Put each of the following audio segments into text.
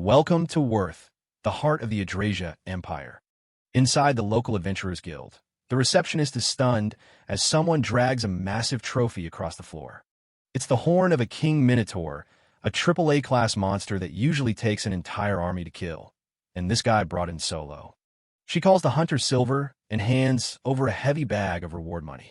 Welcome to Worth, the heart of the Adrasia Empire. Inside the local adventurers guild, the receptionist is stunned as someone drags a massive trophy across the floor. It's the horn of a king minotaur, a AAA class monster that usually takes an entire army to kill, and this guy brought in solo. She calls the hunter Silver and hands over a heavy bag of reward money.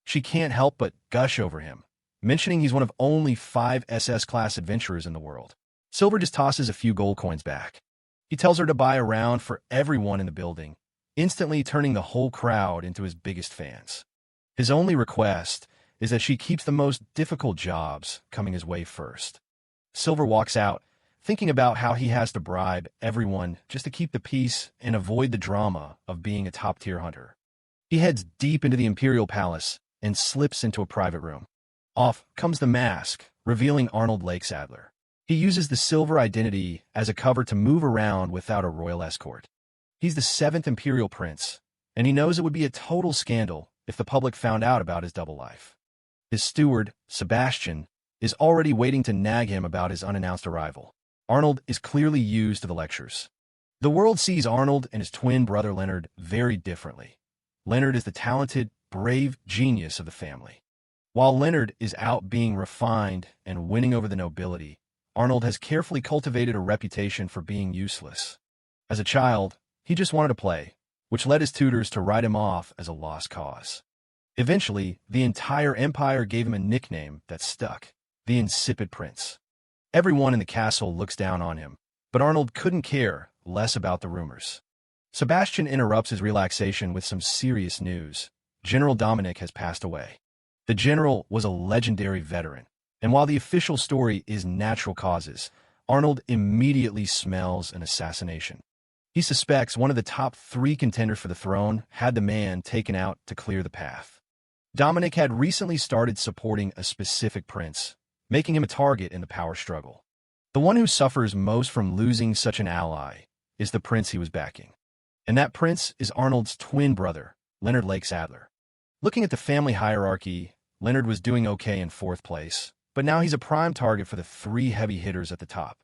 She can't help but gush over him, mentioning he's one of only 5 SS-class adventurers in the world. Silver just tosses a few gold coins back. He tells her to buy a round for everyone in the building, instantly turning the whole crowd into his biggest fans. His only request is that she keeps the most difficult jobs coming his way first. Silver walks out, thinking about how he has to bribe everyone just to keep the peace and avoid the drama of being a top-tier hunter. He heads deep into the Imperial Palace and slips into a private room. Off comes the mask, revealing Arnold Lakesadler. He uses the Silver identity as a cover to move around without a royal escort. He's the 7th Imperial Prince, and he knows it would be a total scandal if the public found out about his double life. His steward, Sebastian, is already waiting to nag him about his unannounced arrival. Arnold is clearly used to the lectures. The world sees Arnold and his twin brother Leonard very differently. Leonard is the talented, brave genius of the family. While Leonard is out being refined and winning over the nobility, Arnold has carefully cultivated a reputation for being useless. As a child, he just wanted to play, which led his tutors to write him off as a lost cause. Eventually, the entire empire gave him a nickname that stuck: the Insipid Prince. Everyone in the castle looks down on him, but Arnold couldn't care less about the rumors. Sebastian interrupts his relaxation with some serious news. General Dominic has passed away. The general was a legendary veteran, and while the official story is natural causes, Arnold immediately smells an assassination. He suspects one of the top 3 contenders for the throne had the man taken out to clear the path. Dominic had recently started supporting a specific prince, making him a target in the power struggle. The one who suffers most from losing such an ally is the prince he was backing. And that prince is Arnold's twin brother, Leonard Lakesadler. Looking at the family hierarchy, Leonard was doing okay in 4th place, but now he's a prime target for the 3 heavy hitters at the top.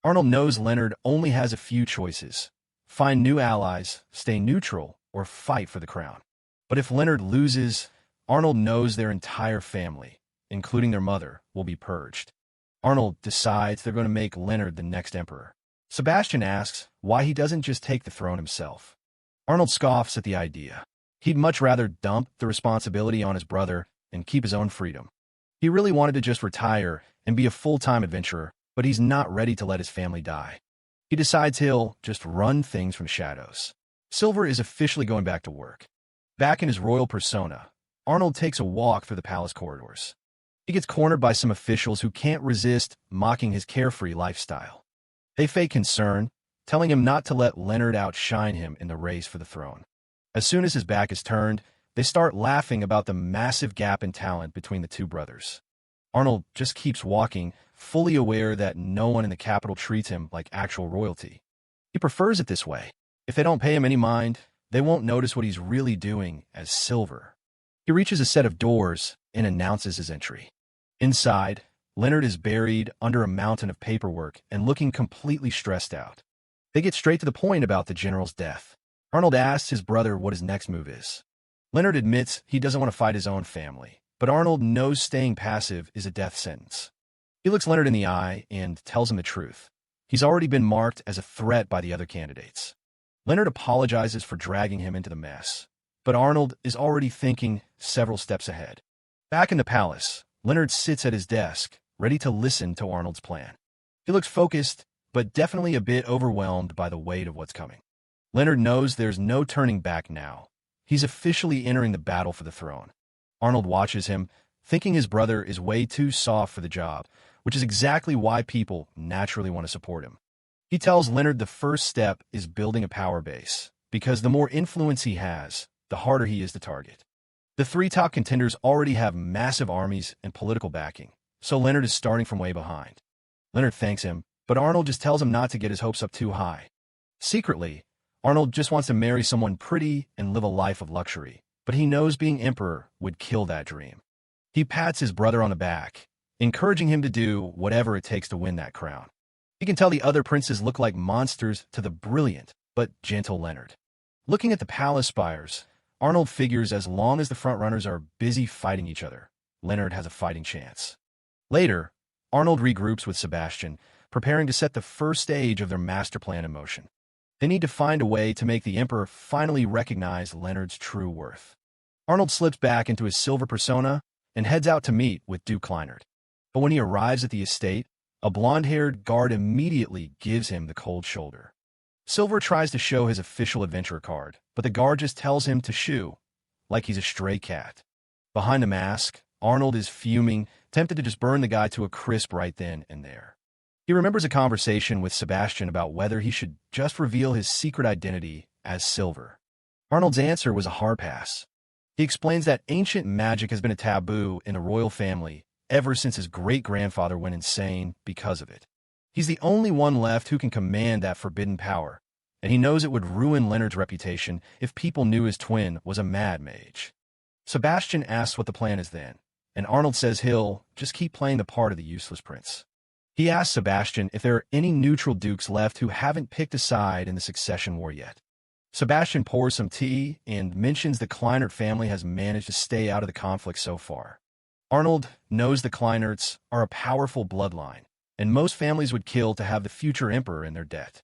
Arnold knows Leonard only has a few choices: find new allies, stay neutral, or fight for the crown. But if Leonard loses, Arnold knows their entire family, including their mother, will be purged. Arnold decides they're going to make Leonard the next emperor. Sebastian asks why he doesn't just take the throne himself. Arnold scoffs at the idea. He'd much rather dump the responsibility on his brother and keep his own freedom. He really wanted to just retire and be a full-time adventurer, but he's not ready to let his family die. He decides he'll just run things from shadows. Silver is officially going back to work. Back in his royal persona, Arnold takes a walk through the palace corridors. He gets cornered by some officials who can't resist mocking his carefree lifestyle. They fake concern, telling him not to let Leonard outshine him in the race for the throne. As soon as his back is turned, they start laughing about the massive gap in talent between the 2 brothers. Arnold just keeps walking, fully aware that no one in the capital treats him like actual royalty. He prefers it this way. If they don't pay him any mind, they won't notice what he's really doing as Silver. He reaches a set of doors and announces his entry. Inside, Leonard is buried under a mountain of paperwork and looking completely stressed out. They get straight to the point about the general's death. Arnold asks his brother what his next move is. Leonard admits he doesn't want to fight his own family, but Arnold knows staying passive is a death sentence. He looks Leonard in the eye and tells him the truth. He's already been marked as a threat by the other candidates. Leonard apologizes for dragging him into the mess, but Arnold is already thinking several steps ahead. Back in the palace, Leonard sits at his desk, ready to listen to Arnold's plan. He looks focused, but definitely a bit overwhelmed by the weight of what's coming. Leonard knows there's no turning back now. He's officially entering the battle for the throne. Arnold watches him, thinking his brother is way too soft for the job, which is exactly why people naturally want to support him. He tells Leonard the first step is building a power base, because the more influence he has, the harder he is to target. The 3 top contenders already have massive armies and political backing, so Leonard is starting from way behind. Leonard thanks him, but Arnold just tells him not to get his hopes up too high. Secretly, Arnold just wants to marry someone pretty and live a life of luxury, but he knows being emperor would kill that dream. He pats his brother on the back, encouraging him to do whatever it takes to win that crown. He can tell the other princes look like monsters to the brilliant but gentle Leonard. Looking at the palace spires, Arnold figures as long as the frontrunners are busy fighting each other, Leonard has a fighting chance. Later, Arnold regroups with Sebastian, preparing to set the first stage of their master plan in motion. They need to find a way to make the Emperor finally recognize Leonard's true worth. Arnold slips back into his silver persona and heads out to meet with Duke Kleinert. But when he arrives at the estate, a blonde-haired guard immediately gives him the cold shoulder. Silver tries to show his official adventurer card, but the guard just tells him to shoo, like he's a stray cat. Behind the mask, Arnold is fuming, tempted to just burn the guy to a crisp right then and there. He remembers a conversation with Sebastian about whether he should just reveal his secret identity as Silver. Arnold's answer was a hard pass. He explains that ancient magic has been a taboo in the royal family ever since his great-grandfather went insane because of it. He's the only one left who can command that forbidden power, and he knows it would ruin Leonard's reputation if people knew his twin was a mad mage. Sebastian asks what the plan is then, and Arnold says he'll just keep playing the part of the useless prince. He asks Sebastian if there are any neutral dukes left who haven't picked a side in the succession war yet. Sebastian pours some tea and mentions the Kleinert family has managed to stay out of the conflict so far. Arnold knows the Kleinerts are a powerful bloodline, and most families would kill to have the future emperor in their debt.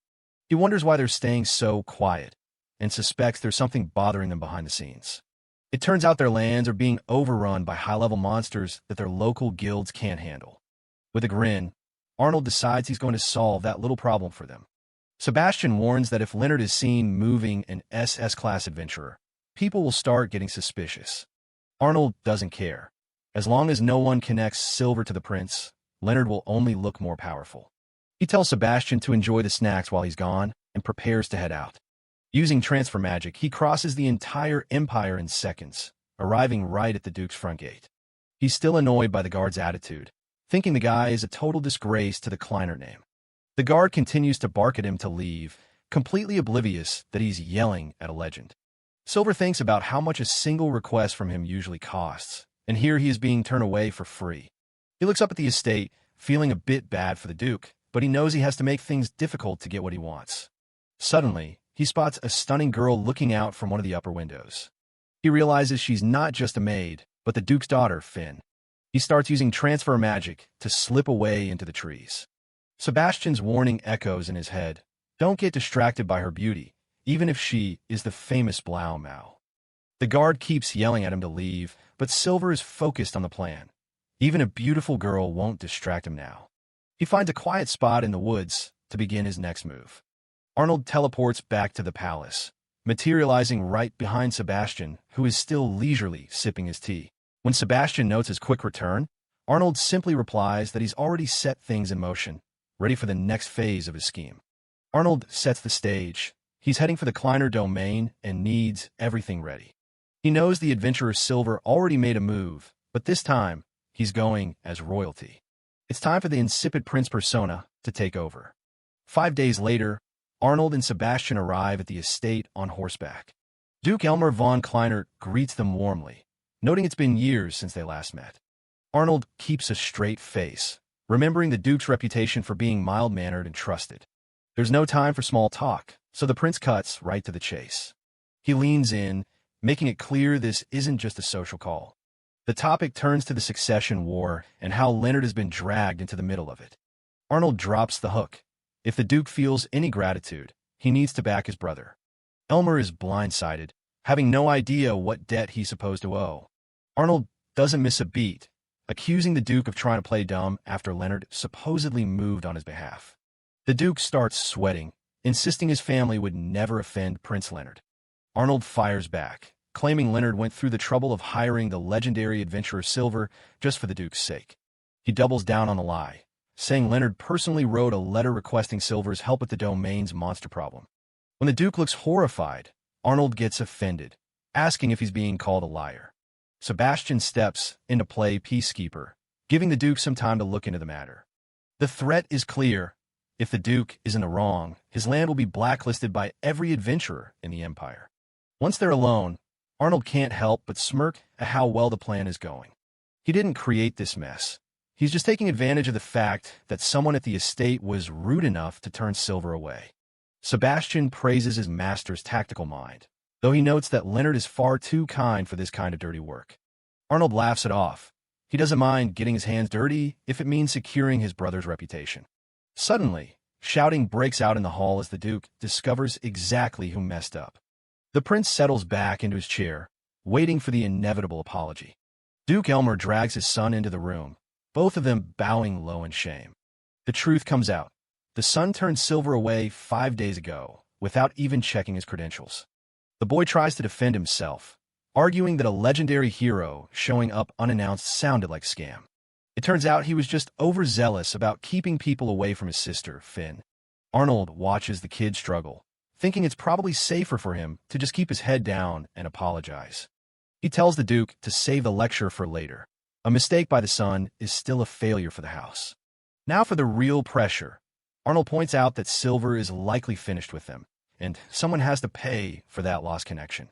He wonders why they're staying so quiet, and suspects there's something bothering them behind the scenes. It turns out their lands are being overrun by high-level monsters that their local guilds can't handle. With a grin, Arnold decides he's going to solve that little problem for them. Sebastian warns that if Leonard is seen moving an SS-class adventurer, people will start getting suspicious. Arnold doesn't care. As long as no one connects Silver to the prince, Leonard will only look more powerful. He tells Sebastian to enjoy the snacks while he's gone and prepares to head out. Using transfer magic, he crosses the entire empire in seconds, arriving right at the Duke's front gate. He's still annoyed by the guard's attitude, thinking the guy is a total disgrace to the Kleinert name. The guard continues to bark at him to leave, completely oblivious that he's yelling at a legend. Silver thinks about how much a single request from him usually costs, and here he is being turned away for free. He looks up at the estate, feeling a bit bad for the Duke, but he knows he has to make things difficult to get what he wants. Suddenly, he spots a stunning girl looking out from one of the upper windows. He realizes she's not just a maid, but the Duke's daughter, Finn. He starts using transfer magic to slip away into the trees. Sebastian's warning echoes in his head. Don't get distracted by her beauty, even if she is the famous Blau Mao. The guard keeps yelling at him to leave, but Silver is focused on the plan. Even a beautiful girl won't distract him now. He finds a quiet spot in the woods to begin his next move. Arnold teleports back to the palace, materializing right behind Sebastian, who is still leisurely sipping his tea. When Sebastian notes his quick return, Arnold simply replies that he's already set things in motion, ready for the next phase of his scheme. Arnold sets the stage. He's heading for the Kleiner domain and needs everything ready. He knows the adventurer Silver already made a move, but this time, he's going as royalty. It's time for the Insipid Prince persona to take over. 5 days later, Arnold and Sebastian arrive at the estate on horseback. Duke Elmer von Kleinert greets them warmly, noting it's been years since they last met. Arnold keeps a straight face, remembering the Duke's reputation for being mild-mannered and trusted. There's no time for small talk, so the prince cuts right to the chase. He leans in, making it clear this isn't just a social call. The topic turns to the succession war and how Leonard has been dragged into the middle of it. Arnold drops the hook. If the Duke feels any gratitude, he needs to back his brother. Elmer is blindsided, having no idea what debt he's supposed to owe. Arnold doesn't miss a beat, accusing the Duke of trying to play dumb after Leonard supposedly moved on his behalf. The Duke starts sweating, insisting his family would never offend Prince Leonard. Arnold fires back, claiming Leonard went through the trouble of hiring the legendary adventurer Silver just for the Duke's sake. He doubles down on the lie, saying Leonard personally wrote a letter requesting Silver's help with the domain's monster problem. When the Duke looks horrified, Arnold gets offended, asking if he's being called a liar. Sebastian steps in to play peacekeeper, giving the Duke some time to look into the matter. The threat is clear. If the Duke is in the wrong, his land will be blacklisted by every adventurer in the Empire. Once they're alone, Arnold can't help but smirk at how well the plan is going. He didn't create this mess. He's just taking advantage of the fact that someone at the estate was rude enough to turn Silver away. Sebastian praises his master's tactical mind, though he notes that Leonard is far too kind for this kind of dirty work. Arnold laughs it off. He doesn't mind getting his hands dirty if it means securing his brother's reputation. Suddenly, shouting breaks out in the hall as the Duke discovers exactly who messed up. The prince settles back into his chair, waiting for the inevitable apology. Duke Elmer drags his son into the room, both of them bowing low in shame. The truth comes out. The son turned Silver away 5 days ago, without even checking his credentials. The boy tries to defend himself, arguing that a legendary hero showing up unannounced sounded like scam. It turns out he was just overzealous about keeping people away from his sister, Finn. Arnold watches the kid struggle, thinking it's probably safer for him to just keep his head down and apologize. He tells the Duke to save the lecture for later. A mistake by the son is still a failure for the house. Now for the real pressure. Arnold points out that Silver is likely finished with them, and someone has to pay for that lost connection.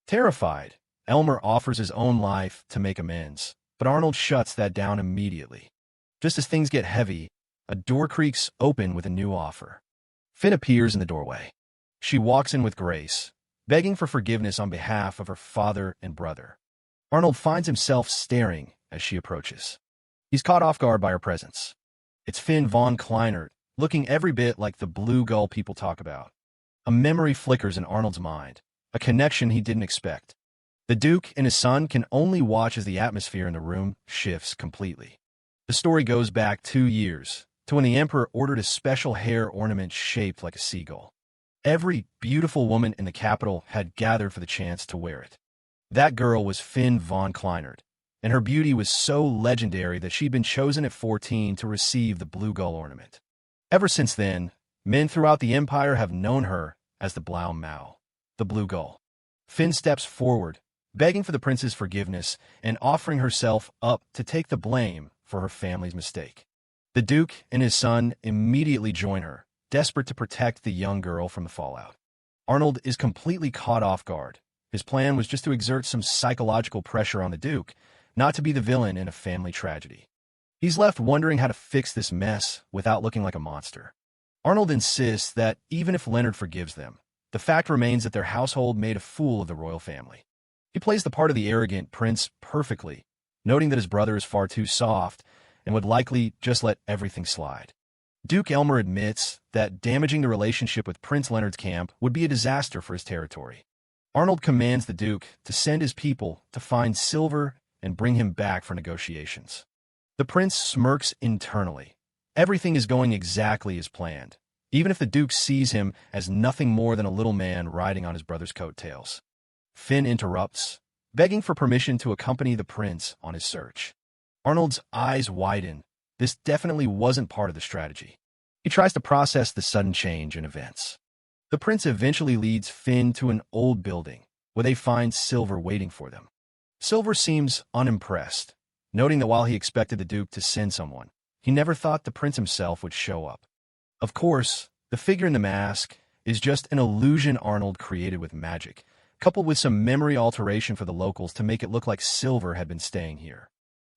Terrified, Elmer offers his own life to make amends, but Arnold shuts that down immediately. Just as things get heavy, a door creaks open with a new offer. Finn appears in the doorway. She walks in with grace, begging for forgiveness on behalf of her father and brother. Arnold finds himself staring as she approaches. He's caught off guard by her presence. It's Finn von Kleinert, looking every bit like the blue gull people talk about. A memory flickers in Arnold's mind, a connection he didn't expect. The Duke and his son can only watch as the atmosphere in the room shifts completely. The story goes back 2 years, to when the Emperor ordered a special hair ornament shaped like a seagull. Every beautiful woman in the capital had gathered for the chance to wear it. That girl was Finn von Kleinert, and her beauty was so legendary that she'd been chosen at 14 to receive the blue gull ornament. Ever since then, men throughout the Empire have known her as the Blau Mau, the blue gull. Finn steps forward, begging for the prince's forgiveness and offering herself up to take the blame for her family's mistake. The Duke and his son immediately join her, desperate to protect the young girl from the fallout. Arnold is completely caught off guard. His plan was just to exert some psychological pressure on the Duke, not to be the villain in a family tragedy. He's left wondering how to fix this mess without looking like a monster. Arnold insists that even if Leonard forgives them, the fact remains that their household made a fool of the royal family. He plays the part of the arrogant prince perfectly, noting that his brother is far too soft and would likely just let everything slide. Duke Elmer admits that damaging the relationship with Prince Leonard's camp would be a disaster for his territory. Arnold commands the Duke to send his people to find Silver and bring him back for negotiations. The prince smirks internally. Everything is going exactly as planned, even if the Duke sees him as nothing more than a little man riding on his brother's coattails. Finn interrupts, begging for permission to accompany the prince on his search. Arnold's eyes widen. This definitely wasn't part of the strategy. He tries to process the sudden change in events. The prince eventually leads Finn to an old building, where they find Silver waiting for them. Silver seems unimpressed, noting that while he expected the Duke to send someone, he never thought the prince himself would show up. Of course, the figure in the mask is just an illusion Arnold created with magic, coupled with some memory alteration for the locals to make it look like Silver had been staying here.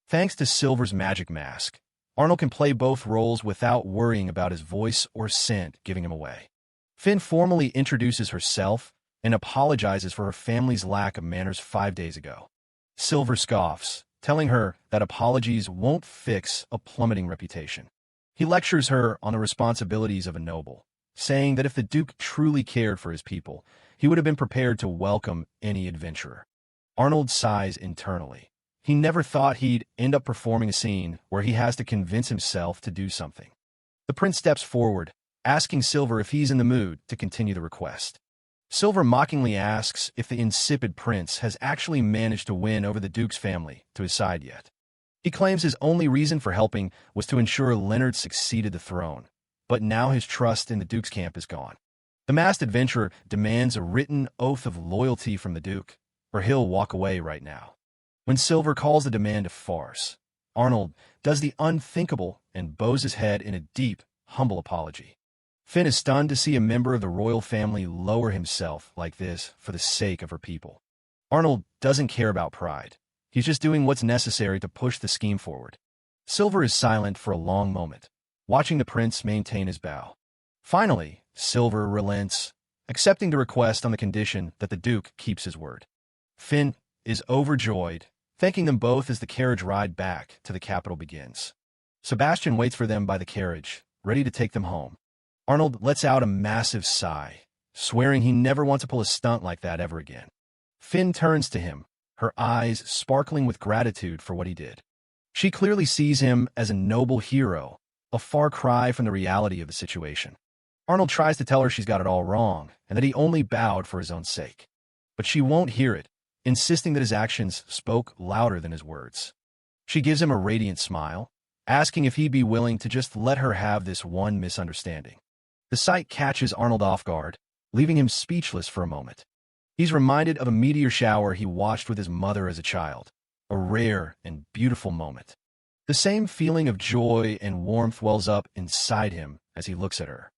Thanks to Silver's magic mask, Arnold can play both roles without worrying about his voice or scent giving him away. Finn formally introduces herself and apologizes for her family's lack of manners 5 days ago. Silver scoffs, telling her that apologies won't fix a plummeting reputation. He lectures her on the responsibilities of a noble, saying that if the Duke truly cared for his people, he would have been prepared to welcome any adventurer. Arnold sighs internally. He never thought he'd end up performing a scene where he has to convince himself to do something. The prince steps forward, asking Silver if he's in the mood to continue the request. Silver mockingly asks if the insipid prince has actually managed to win over the Duke's family to his side yet. He claims his only reason for helping was to ensure Leonard succeeded the throne, but now his trust in the Duke's camp is gone. The masked adventurer demands a written oath of loyalty from the Duke, or he'll walk away right now. When Silver calls the demand a farce, Arnold does the unthinkable and bows his head in a deep, humble apology. Finn is stunned to see a member of the royal family lower himself like this for the sake of her people. Arnold doesn't care about pride. He's just doing what's necessary to push the scheme forward. Silver is silent for a long moment, watching the prince maintain his bow. Finally, Silver relents, accepting the request on the condition that the Duke keeps his word. Finn is overjoyed, thanking them both as the carriage ride back to the capital begins. Sebastian waits for them by the carriage, ready to take them home. Arnold lets out a massive sigh, swearing he never wants to pull a stunt like that ever again. Finn turns to him, her eyes sparkling with gratitude for what he did. She clearly sees him as a noble hero, a far cry from the reality of the situation. Arnold tries to tell her she's got it all wrong, and that he only bowed for his own sake. But she won't hear it, insisting that his actions spoke louder than his words. She gives him a radiant smile, asking if he'd be willing to just let her have this one misunderstanding. The sight catches Arnold off guard, leaving him speechless for a moment. He's reminded of a meteor shower he watched with his mother as a child, a rare and beautiful moment. The same feeling of joy and warmth wells up inside him as he looks at her.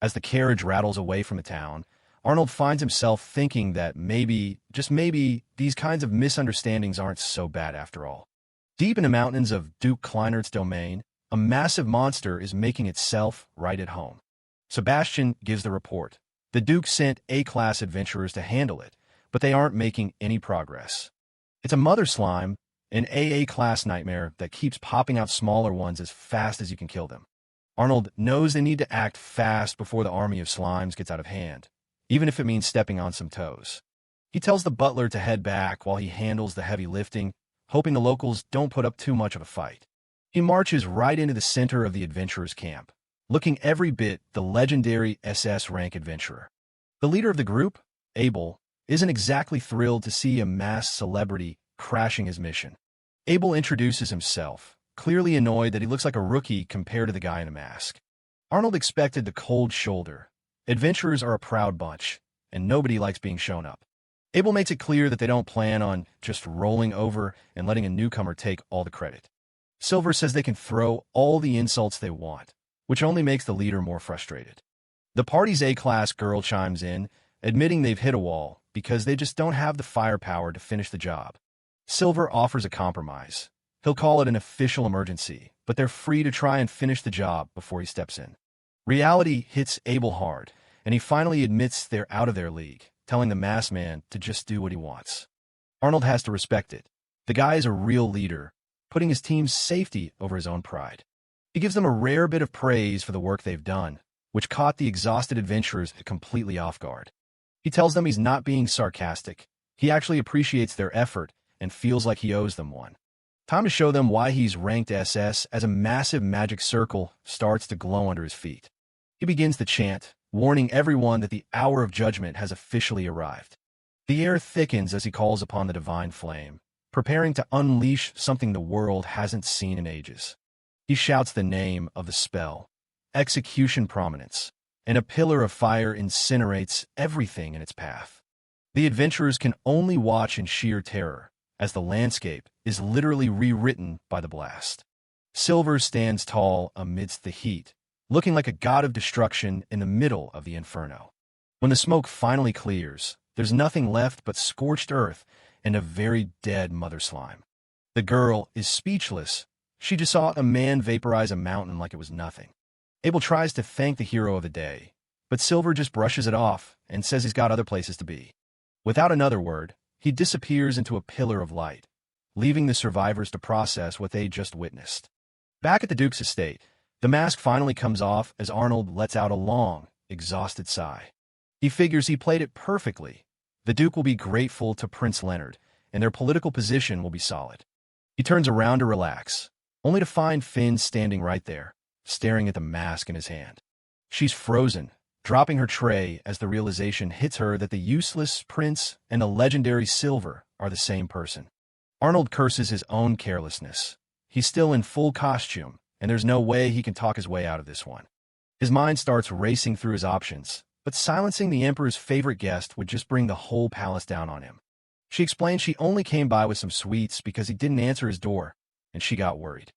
As the carriage rattles away from the town, Arnold finds himself thinking that maybe, just maybe, these kinds of misunderstandings aren't so bad after all. Deep in the mountains of Duke Kleinert's domain, a massive monster is making itself right at home. Sebastian gives the report. The Duke sent A-class adventurers to handle it, but they aren't making any progress. It's a mother slime, an AA-class nightmare that keeps popping out smaller ones as fast as you can kill them. Arnold knows they need to act fast before the army of slimes gets out of hand, even if it means stepping on some toes. He tells the butler to head back while he handles the heavy lifting, hoping the locals don't put up too much of a fight. He marches right into the center of the adventurers' camp, looking every bit the legendary SS rank adventurer. The leader of the group, Abel, isn't exactly thrilled to see a masked celebrity crashing his mission. Abel introduces himself, clearly annoyed that he looks like a rookie compared to the guy in a mask. Arnold expected the cold shoulder. Adventurers are a proud bunch, and nobody likes being shown up. Abel makes it clear that they don't plan on just rolling over and letting a newcomer take all the credit. Silver says they can throw all the insults they want, which only makes the leader more frustrated. The party's A-class girl chimes in, admitting they've hit a wall because they just don't have the firepower to finish the job. Silver offers a compromise. He'll call it an official emergency, but they're free to try and finish the job before he steps in. Reality hits Abel hard, and he finally admits they're out of their league, telling the masked man to just do what he wants. Arnold has to respect it. The guy is a real leader, putting his team's safety over his own pride. He gives them a rare bit of praise for the work they've done, which caught the exhausted adventurers completely off guard. He tells them he's not being sarcastic. He actually appreciates their effort and feels like he owes them one. Time to show them why he's ranked SS as a massive magic circle starts to glow under his feet. He begins to chant, warning everyone that the hour of judgment has officially arrived. The air thickens as he calls upon the divine flame, preparing to unleash something the world hasn't seen in ages. He shouts the name of the spell, Execution Prominence, and a pillar of fire incinerates everything in its path. The adventurers can only watch in sheer terror, as the landscape is literally rewritten by the blast. Silver stands tall amidst the heat, looking like a god of destruction in the middle of the inferno. When the smoke finally clears, there's nothing left but scorched earth and a very dead mother slime. The girl is speechless. She just saw a man vaporize a mountain like it was nothing. Abel tries to thank the hero of the day, but Silver just brushes it off and says he's got other places to be. Without another word, he disappears into a pillar of light, leaving the survivors to process what they just witnessed. Back at the Duke's estate, the mask finally comes off as Arnold lets out a long, exhausted sigh. He figures he played it perfectly. The Duke will be grateful to Prince Leonard, and their political position will be solid. He turns around to relax, only to find Finn standing right there, staring at the mask in his hand. She's frozen, dropping her tray as the realization hits her that the useless prince and the legendary Silver are the same person. Arnold curses his own carelessness. He's still in full costume, and there's no way he can talk his way out of this one. His mind starts racing through his options, but silencing the Emperor's favorite guest would just bring the whole palace down on him. She explained she only came by with some sweets because he didn't answer his door, and she got worried.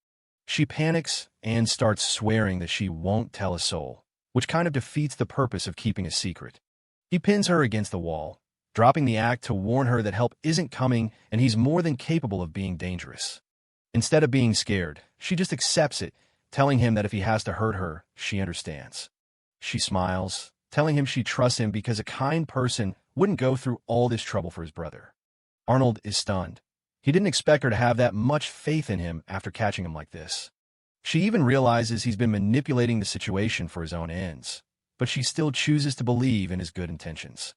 She panics and starts swearing that she won't tell a soul, which kind of defeats the purpose of keeping a secret. He pins her against the wall, dropping the act to warn her that help isn't coming and he's more than capable of being dangerous. Instead of being scared, she just accepts it, telling him that if he has to hurt her, she understands. She smiles, telling him she trusts him because a kind person wouldn't go through all this trouble for his brother. Arnold is stunned. He didn't expect her to have that much faith in him after catching him like this. She even realizes he's been manipulating the situation for his own ends, but she still chooses to believe in his good intentions.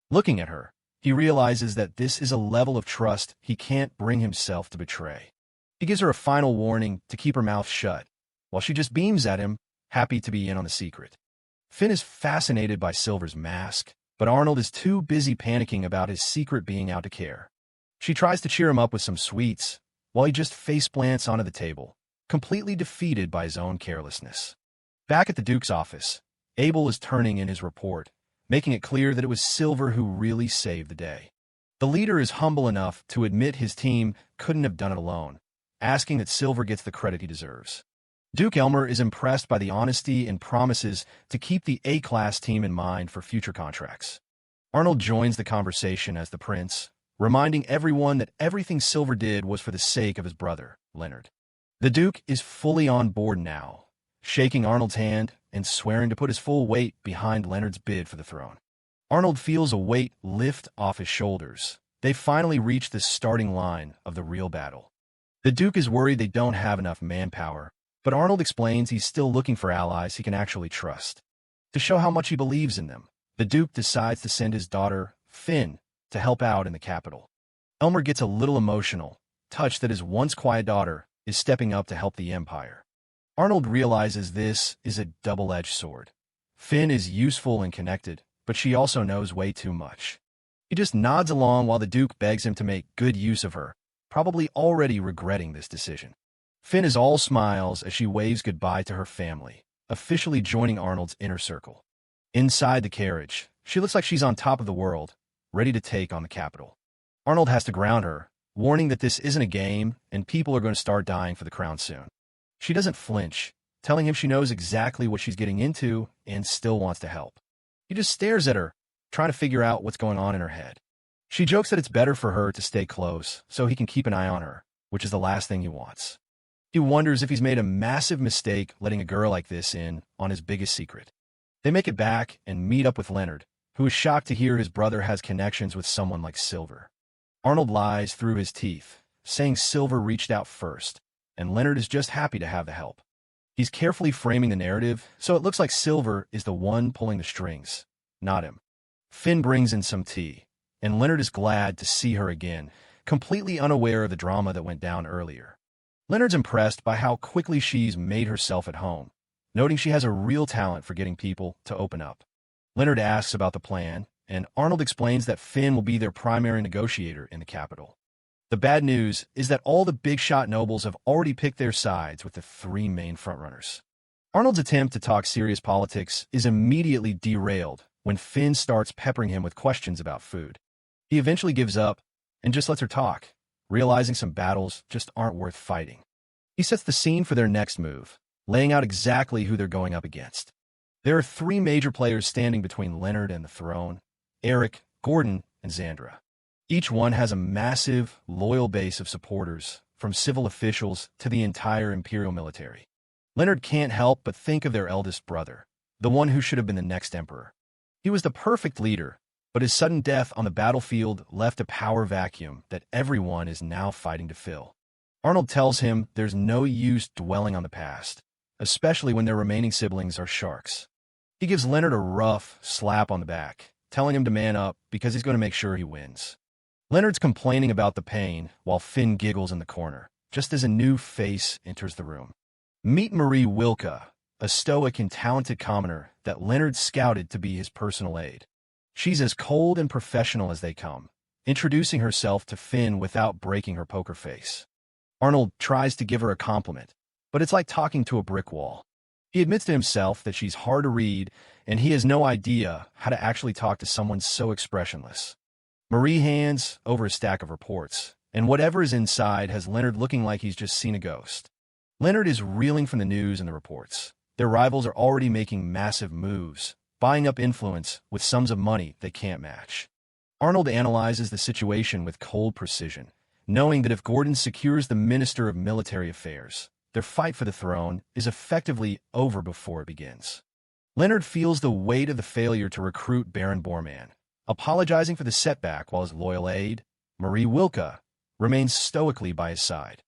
Looking at her, he realizes that this is a level of trust he can't bring himself to betray. He gives her a final warning to keep her mouth shut, while she just beams at him, happy to be in on the secret. Finn is fascinated by Silver's mask, but Arnold is too busy panicking about his secret being out to care. She tries to cheer him up with some sweets, while he just face-plants onto the table, completely defeated by his own carelessness. Back at the Duke's office, Abel is turning in his report, making it clear that it was Silver who really saved the day. The leader is humble enough to admit his team couldn't have done it alone, asking that Silver gets the credit he deserves. Duke Elmer is impressed by the honesty and promises to keep the A-class team in mind for future contracts. Arnold joins the conversation as the prince, reminding everyone that everything Silver did was for the sake of his brother, Leonard. The Duke is fully on board now, shaking Arnold's hand and swearing to put his full weight behind Leonard's bid for the throne. Arnold feels a weight lift off his shoulders. They finally reach the starting line of the real battle. The Duke is worried they don't have enough manpower, but Arnold explains he's still looking for allies he can actually trust. To show how much he believes in them, the Duke decides to send his daughter, Finn, to help out in the capital. Elmer gets a little emotional, touched that his once quiet daughter is stepping up to help the Empire. Arnold realizes this is a double-edged sword. Finn is useful and connected, but she also knows way too much. He just nods along while the Duke begs him to make good use of her, probably already regretting this decision. Finn is all smiles as she waves goodbye to her family, officially joining Arnold's inner circle. Inside the carriage, she looks like she's on top of the world, ready to take on the capital. Arnold has to ground her, warning that this isn't a game and people are going to start dying for the crown soon. She doesn't flinch, telling him she knows exactly what she's getting into and still wants to help. He just stares at her, trying to figure out what's going on in her head. She jokes that it's better for her to stay close so he can keep an eye on her, which is the last thing he wants. He wonders if he's made a massive mistake letting a girl like this in on his biggest secret. They make it back and meet up with Leonard, who is shocked to hear his brother has connections with someone like Silver. Arnold lies through his teeth, saying Silver reached out first, and Leonard is just happy to have the help. He's carefully framing the narrative, so it looks like Silver is the one pulling the strings, not him. Finn brings in some tea, and Leonard is glad to see her again, completely unaware of the drama that went down earlier. Leonard's impressed by how quickly she's made herself at home, noting she has a real talent for getting people to open up. Leonard asks about the plan, and Arnold explains that Finn will be their primary negotiator in the capital. The bad news is that all the big-shot nobles have already picked their sides with the three main frontrunners. Arnold's attempt to talk serious politics is immediately derailed when Finn starts peppering him with questions about food. He eventually gives up and just lets her talk, realizing some battles just aren't worth fighting. He sets the scene for their next move, laying out exactly who they're going up against. There are three major players standing between Leonard and the throne: Eric, Gordon, and Xandra. Each one has a massive, loyal base of supporters, from civil officials to the entire Imperial military. Leonard can't help but think of their eldest brother, the one who should have been the next emperor. He was the perfect leader, but his sudden death on the battlefield left a power vacuum that everyone is now fighting to fill. Arnold tells him there's no use dwelling on the past, especially when their remaining siblings are sharks. He gives Leonard a rough slap on the back, telling him to man up because he's going to make sure he wins. Leonard's complaining about the pain while Finn giggles in the corner, just as a new face enters the room. Meet Marie Wilka, a stoic and talented commoner that Leonard scouted to be his personal aide. She's as cold and professional as they come, introducing herself to Finn without breaking her poker face. Arnold tries to give her a compliment, but it's like talking to a brick wall. He admits to himself that she's hard to read, and he has no idea how to actually talk to someone so expressionless. Marie hands over a stack of reports, and whatever is inside has Leonard looking like he's just seen a ghost. Leonard is reeling from the news and the reports. Their rivals are already making massive moves, buying up influence with sums of money they can't match. Arnold analyzes the situation with cold precision, knowing that if Gordon secures the Minister of Military Affairs, their fight for the throne is effectively over before it begins. Leonard feels the weight of the failure to recruit Baron Bormann, apologizing for the setback while his loyal aide, Marie Wilka, remains stoically by his side.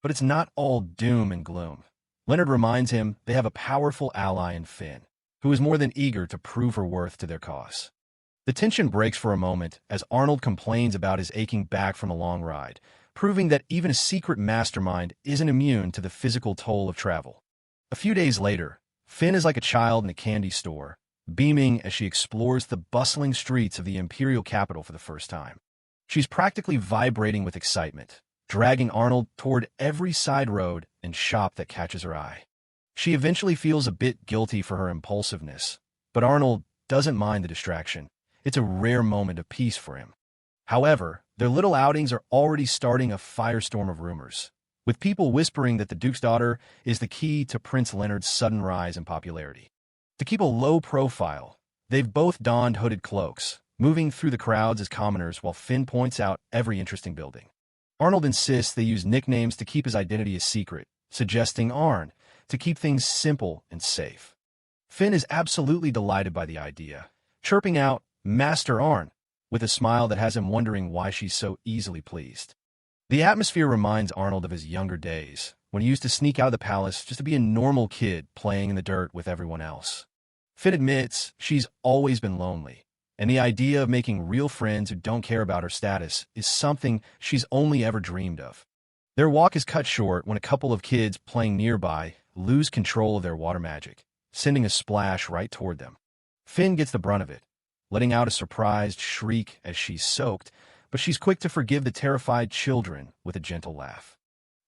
But it's not all doom and gloom. Leonard reminds him they have a powerful ally in Finn, who is more than eager to prove her worth to their cause. The tension breaks for a moment as Arnold complains about his aching back from a long ride, proving that even a secret mastermind isn't immune to the physical toll of travel. A few days later, Finn is like a child in a candy store, beaming as she explores the bustling streets of the imperial capital for the first time. She's practically vibrating with excitement, dragging Arnold toward every side road and shop that catches her eye. She eventually feels a bit guilty for her impulsiveness, but Arnold doesn't mind the distraction. It's a rare moment of peace for him. However, their little outings are already starting a firestorm of rumors, with people whispering that the Duke's daughter is the key to Prince Leonard's sudden rise in popularity. To keep a low profile, they've both donned hooded cloaks, moving through the crowds as commoners while Finn points out every interesting building. Arnold insists they use nicknames to keep his identity a secret, suggesting Arn to keep things simple and safe. Finn is absolutely delighted by the idea, chirping out, "Master Arn," with a smile that has him wondering why she's so easily pleased. The atmosphere reminds Arnold of his younger days, when he used to sneak out of the palace just to be a normal kid playing in the dirt with everyone else. Finn admits she's always been lonely, and the idea of making real friends who don't care about her status is something she's only ever dreamed of. Their walk is cut short when a couple of kids playing nearby lose control of their water magic, sending a splash right toward them. Finn gets the brunt of it, letting out a surprised shriek as she's soaked, but she's quick to forgive the terrified children with a gentle laugh.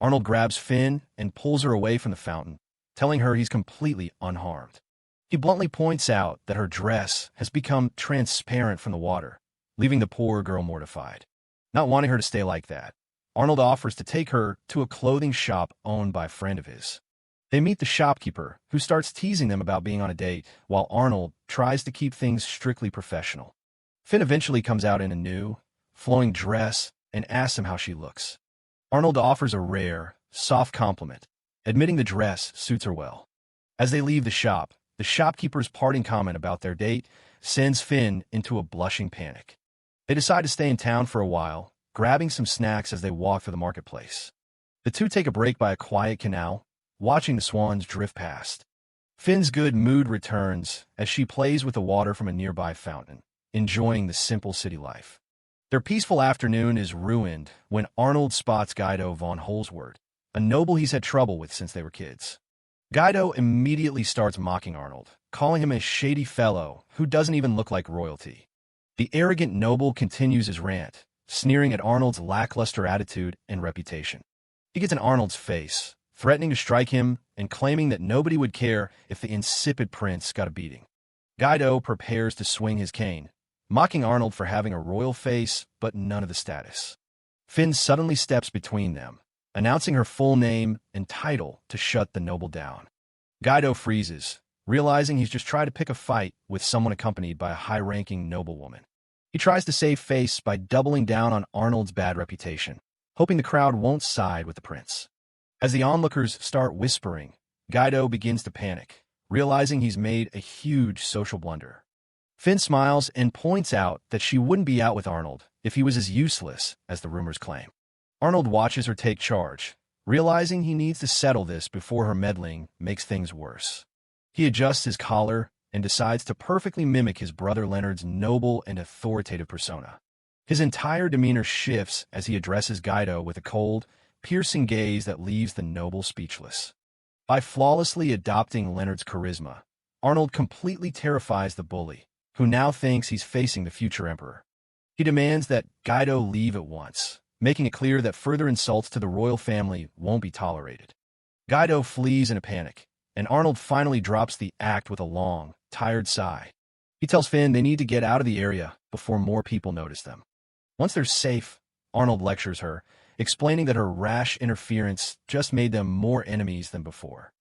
Arnold grabs Finn and pulls her away from the fountain, telling her he's completely unharmed. He bluntly points out that her dress has become transparent from the water, leaving the poor girl mortified. Not wanting her to stay like that, Arnold offers to take her to a clothing shop owned by a friend of his. They meet the shopkeeper, who starts teasing them about being on a date, while Arnold tries to keep things strictly professional. Finn eventually comes out in a new, flowing dress and asks him how she looks. Arnold offers a rare, soft compliment, admitting the dress suits her well. As they leave the shop, the shopkeeper's parting comment about their date sends Finn into a blushing panic. They decide to stay in town for a while, grabbing some snacks as they walk through the marketplace. The two take a break by a quiet canal, watching the swans drift past. Finn's good mood returns as she plays with the water from a nearby fountain, enjoying the simple city life. Their peaceful afternoon is ruined when Arnold spots Guido von Holzwart, a noble he's had trouble with since they were kids. Guido immediately starts mocking Arnold, calling him a shady fellow who doesn't even look like royalty. The arrogant noble continues his rant, sneering at Arnold's lackluster attitude and reputation. He gets in Arnold's face, threatening to strike him and claiming that nobody would care if the insipid prince got a beating. Guido prepares to swing his cane, mocking Arnold for having a royal face but none of the status. Finn suddenly steps between them, announcing her full name and title to shut the noble down. Guido freezes, realizing he's just tried to pick a fight with someone accompanied by a high-ranking noblewoman. He tries to save face by doubling down on Arnold's bad reputation, hoping the crowd won't side with the prince. As the onlookers start whispering, Guido begins to panic, realizing he's made a huge social blunder. Finn smiles and points out that she wouldn't be out with Arnold if he was as useless as the rumors claim. Arnold watches her take charge, realizing he needs to settle this before her meddling makes things worse. He adjusts his collar and decides to perfectly mimic his brother Leonard's noble and authoritative persona. His entire demeanor shifts as he addresses Guido with a cold, piercing gaze that leaves the noble speechless. By flawlessly adopting Leonard's charisma, Arnold completely terrifies the bully, who now thinks he's facing the future emperor. He demands that Guido leave at once, making it clear that further insults to the royal family won't be tolerated. Guido flees in a panic, and Arnold finally drops the act with a long, tired sigh. He tells Finn they need to get out of the area before more people notice them. Once they're safe, Arnold lectures her, explaining that her rash interference just made them more enemies than before.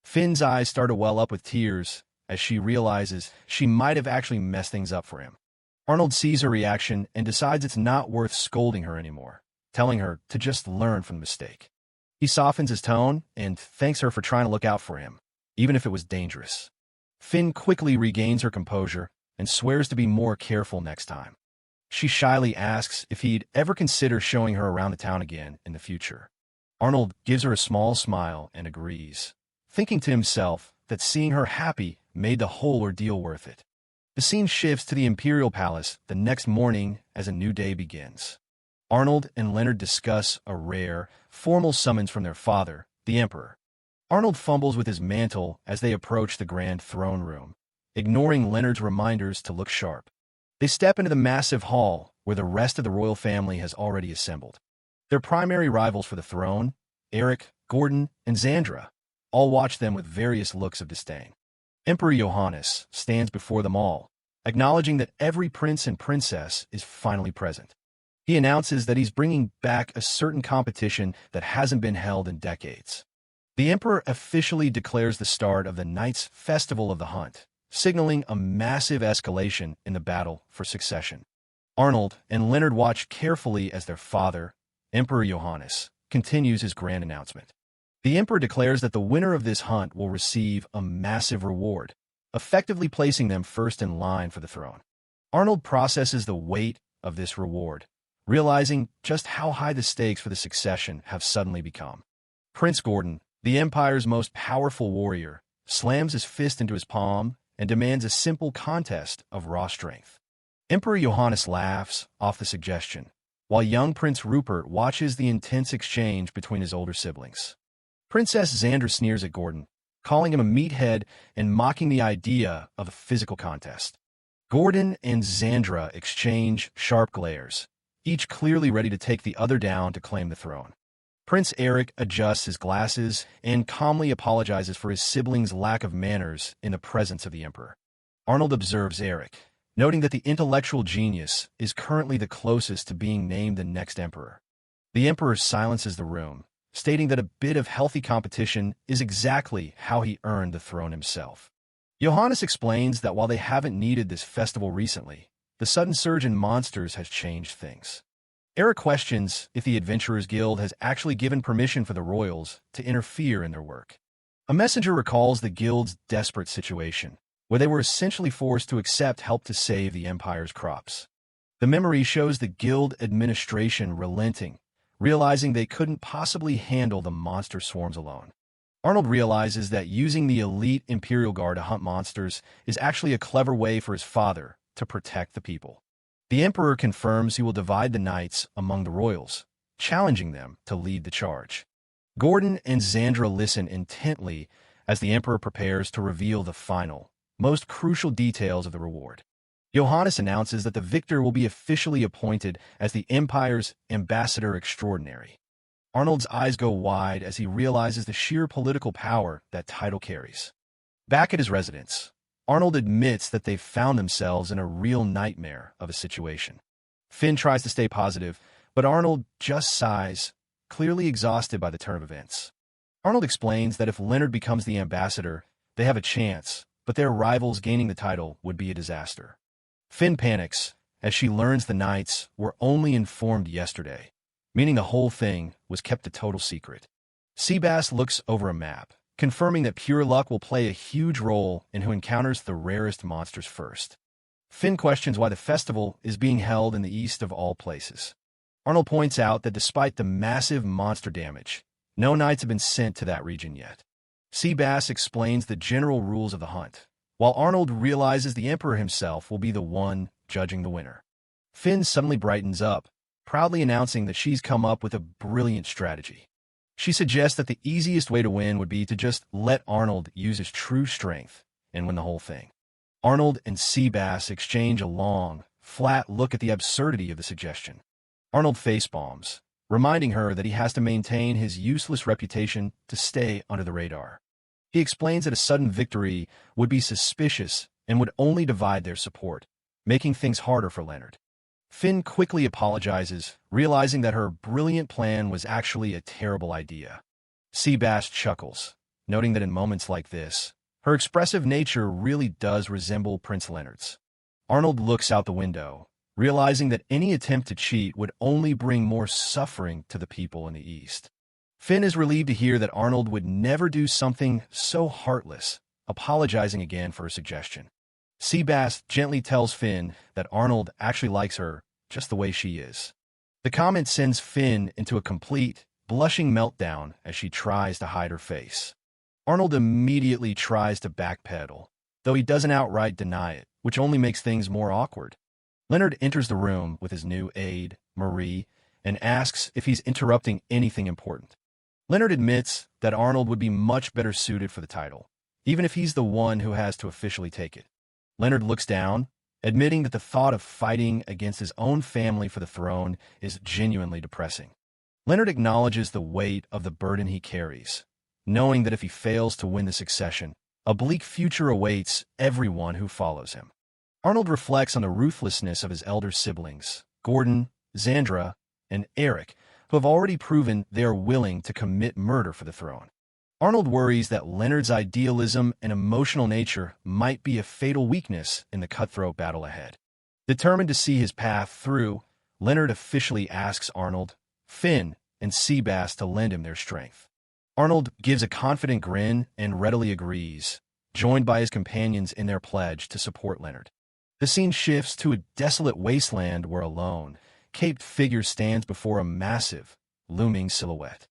Finn's eyes start to well up with tears as she realizes she might have actually messed things up for him. Arnold sees her reaction and decides it's not worth scolding her anymore, telling her to just learn from the mistake. He softens his tone and thanks her for trying to look out for him, even if it was dangerous. Finn quickly regains her composure and swears to be more careful next time. She shyly asks if he'd ever consider showing her around the town again in the future. Arnold gives her a small smile and agrees, thinking to himself that seeing her happy made the whole ordeal worth it. The scene shifts to the Imperial Palace the next morning as a new day begins. Arnold and Leonard discuss a rare, formal summons from their father, the Emperor. Arnold fumbles with his mantle as they approach the grand throne room, ignoring Leonard's reminders to look sharp. They step into the massive hall where the rest of the royal family has already assembled. Their primary rivals for the throne, Eric, Gordon, and Xandra, all watch them with various looks of disdain. Emperor Johannes stands before them all, acknowledging that every prince and princess is finally present. He announces that he's bringing back a certain competition that hasn't been held in decades. The Emperor officially declares the start of the Knights' Festival of the Hunt, signaling a massive escalation in the battle for succession. Arnold and Leonard watch carefully as their father, Emperor Johannes, continues his grand announcement. The Emperor declares that the winner of this hunt will receive a massive reward, effectively placing them first in line for the throne. Arnold processes the weight of this reward, realizing just how high the stakes for the succession have suddenly become. Prince Gordon, the Empire's most powerful warrior, slams his fist into his palm and demands a simple contest of raw strength. Emperor Johannes laughs off the suggestion, while young Prince Rupert watches the intense exchange between his older siblings. Princess Xandra sneers at Gordon, calling him a meathead and mocking the idea of a physical contest. Gordon and Xandra exchange sharp glares, each clearly ready to take the other down to claim the throne. Prince Eric adjusts his glasses and calmly apologizes for his siblings' lack of manners in the presence of the Emperor. Arnold observes Eric, noting that the intellectual genius is currently the closest to being named the next emperor. The Emperor silences the room, stating that a bit of healthy competition is exactly how he earned the throne himself. Johannes explains that while they haven't needed this festival recently, the sudden surge in monsters has changed things. Eric questions if the Adventurers Guild has actually given permission for the royals to interfere in their work. A messenger recalls the guild's desperate situation, where they were essentially forced to accept help to save the Empire's crops. The memory shows the guild administration relenting, realizing they couldn't possibly handle the monster swarms alone. Arnold realizes that using the elite Imperial Guard to hunt monsters is actually a clever way for his father to protect the people. The Emperor confirms he will divide the knights among the royals, challenging them to lead the charge. Gordon and Xandra listen intently as the Emperor prepares to reveal the final, most crucial details of the reward. Johannes announces that the victor will be officially appointed as the Empire's ambassador extraordinary. Arnold's eyes go wide as he realizes the sheer political power that title carries. Back at his residence, Arnold admits that they've found themselves in a real nightmare of a situation. Finn tries to stay positive, but Arnold just sighs, clearly exhausted by the turn of events. Arnold explains that if Leonard becomes the ambassador, they have a chance, but their rivals gaining the title would be a disaster. Finn panics as she learns the knights were only informed yesterday, meaning the whole thing was kept a total secret. Seabass looks over a map, confirming that pure luck will play a huge role in who encounters the rarest monsters first. Finn questions why the festival is being held in the east of all places. Arnold points out that despite the massive monster damage, no knights have been sent to that region yet. Seabass explains the general rules of the hunt, while Arnold realizes the Emperor himself will be the one judging the winner. Finn suddenly brightens up, proudly announcing that she's come up with a brilliant strategy. She suggests that the easiest way to win would be to just let Arnold use his true strength and win the whole thing. Arnold and Seabass exchange a long, flat look at the absurdity of the suggestion. Arnold facepalms, reminding her that he has to maintain his useless reputation to stay under the radar. He explains that a sudden victory would be suspicious and would only divide their support, making things harder for Leonard. Finn quickly apologizes, realizing that her brilliant plan was actually a terrible idea. Seabass chuckles, noting that in moments like this, her expressive nature really does resemble Prince Leonard's. Arnold looks out the window, realizing that any attempt to cheat would only bring more suffering to the people in the East. Finn is relieved to hear that Arnold would never do something so heartless, apologizing again for her suggestion. Seabass gently tells Finn that Arnold actually likes her just the way she is. The comment sends Finn into a complete, blushing meltdown as she tries to hide her face. Arnold immediately tries to backpedal, though he doesn't outright deny it, which only makes things more awkward. Leonard enters the room with his new aide, Marie, and asks if he's interrupting anything important. Leonard admits that Arnold would be much better suited for the title, even if he's the one who has to officially take it. Leonard looks down, admitting that the thought of fighting against his own family for the throne is genuinely depressing. Leonard acknowledges the weight of the burden he carries, knowing that if he fails to win the succession, a bleak future awaits everyone who follows him. Arnold reflects on the ruthlessness of his elder siblings, Gordon, Xandra, and Eric, who have already proven they are willing to commit murder for the throne. Arnold worries that Leonard's idealism and emotional nature might be a fatal weakness in the cutthroat battle ahead. Determined to see his path through, Leonard officially asks Arnold, Finn, and Seabass to lend him their strength. Arnold gives a confident grin and readily agrees, joined by his companions in their pledge to support Leonard. The scene shifts to a desolate wasteland where a lone, caped figure stands before a massive, looming silhouette.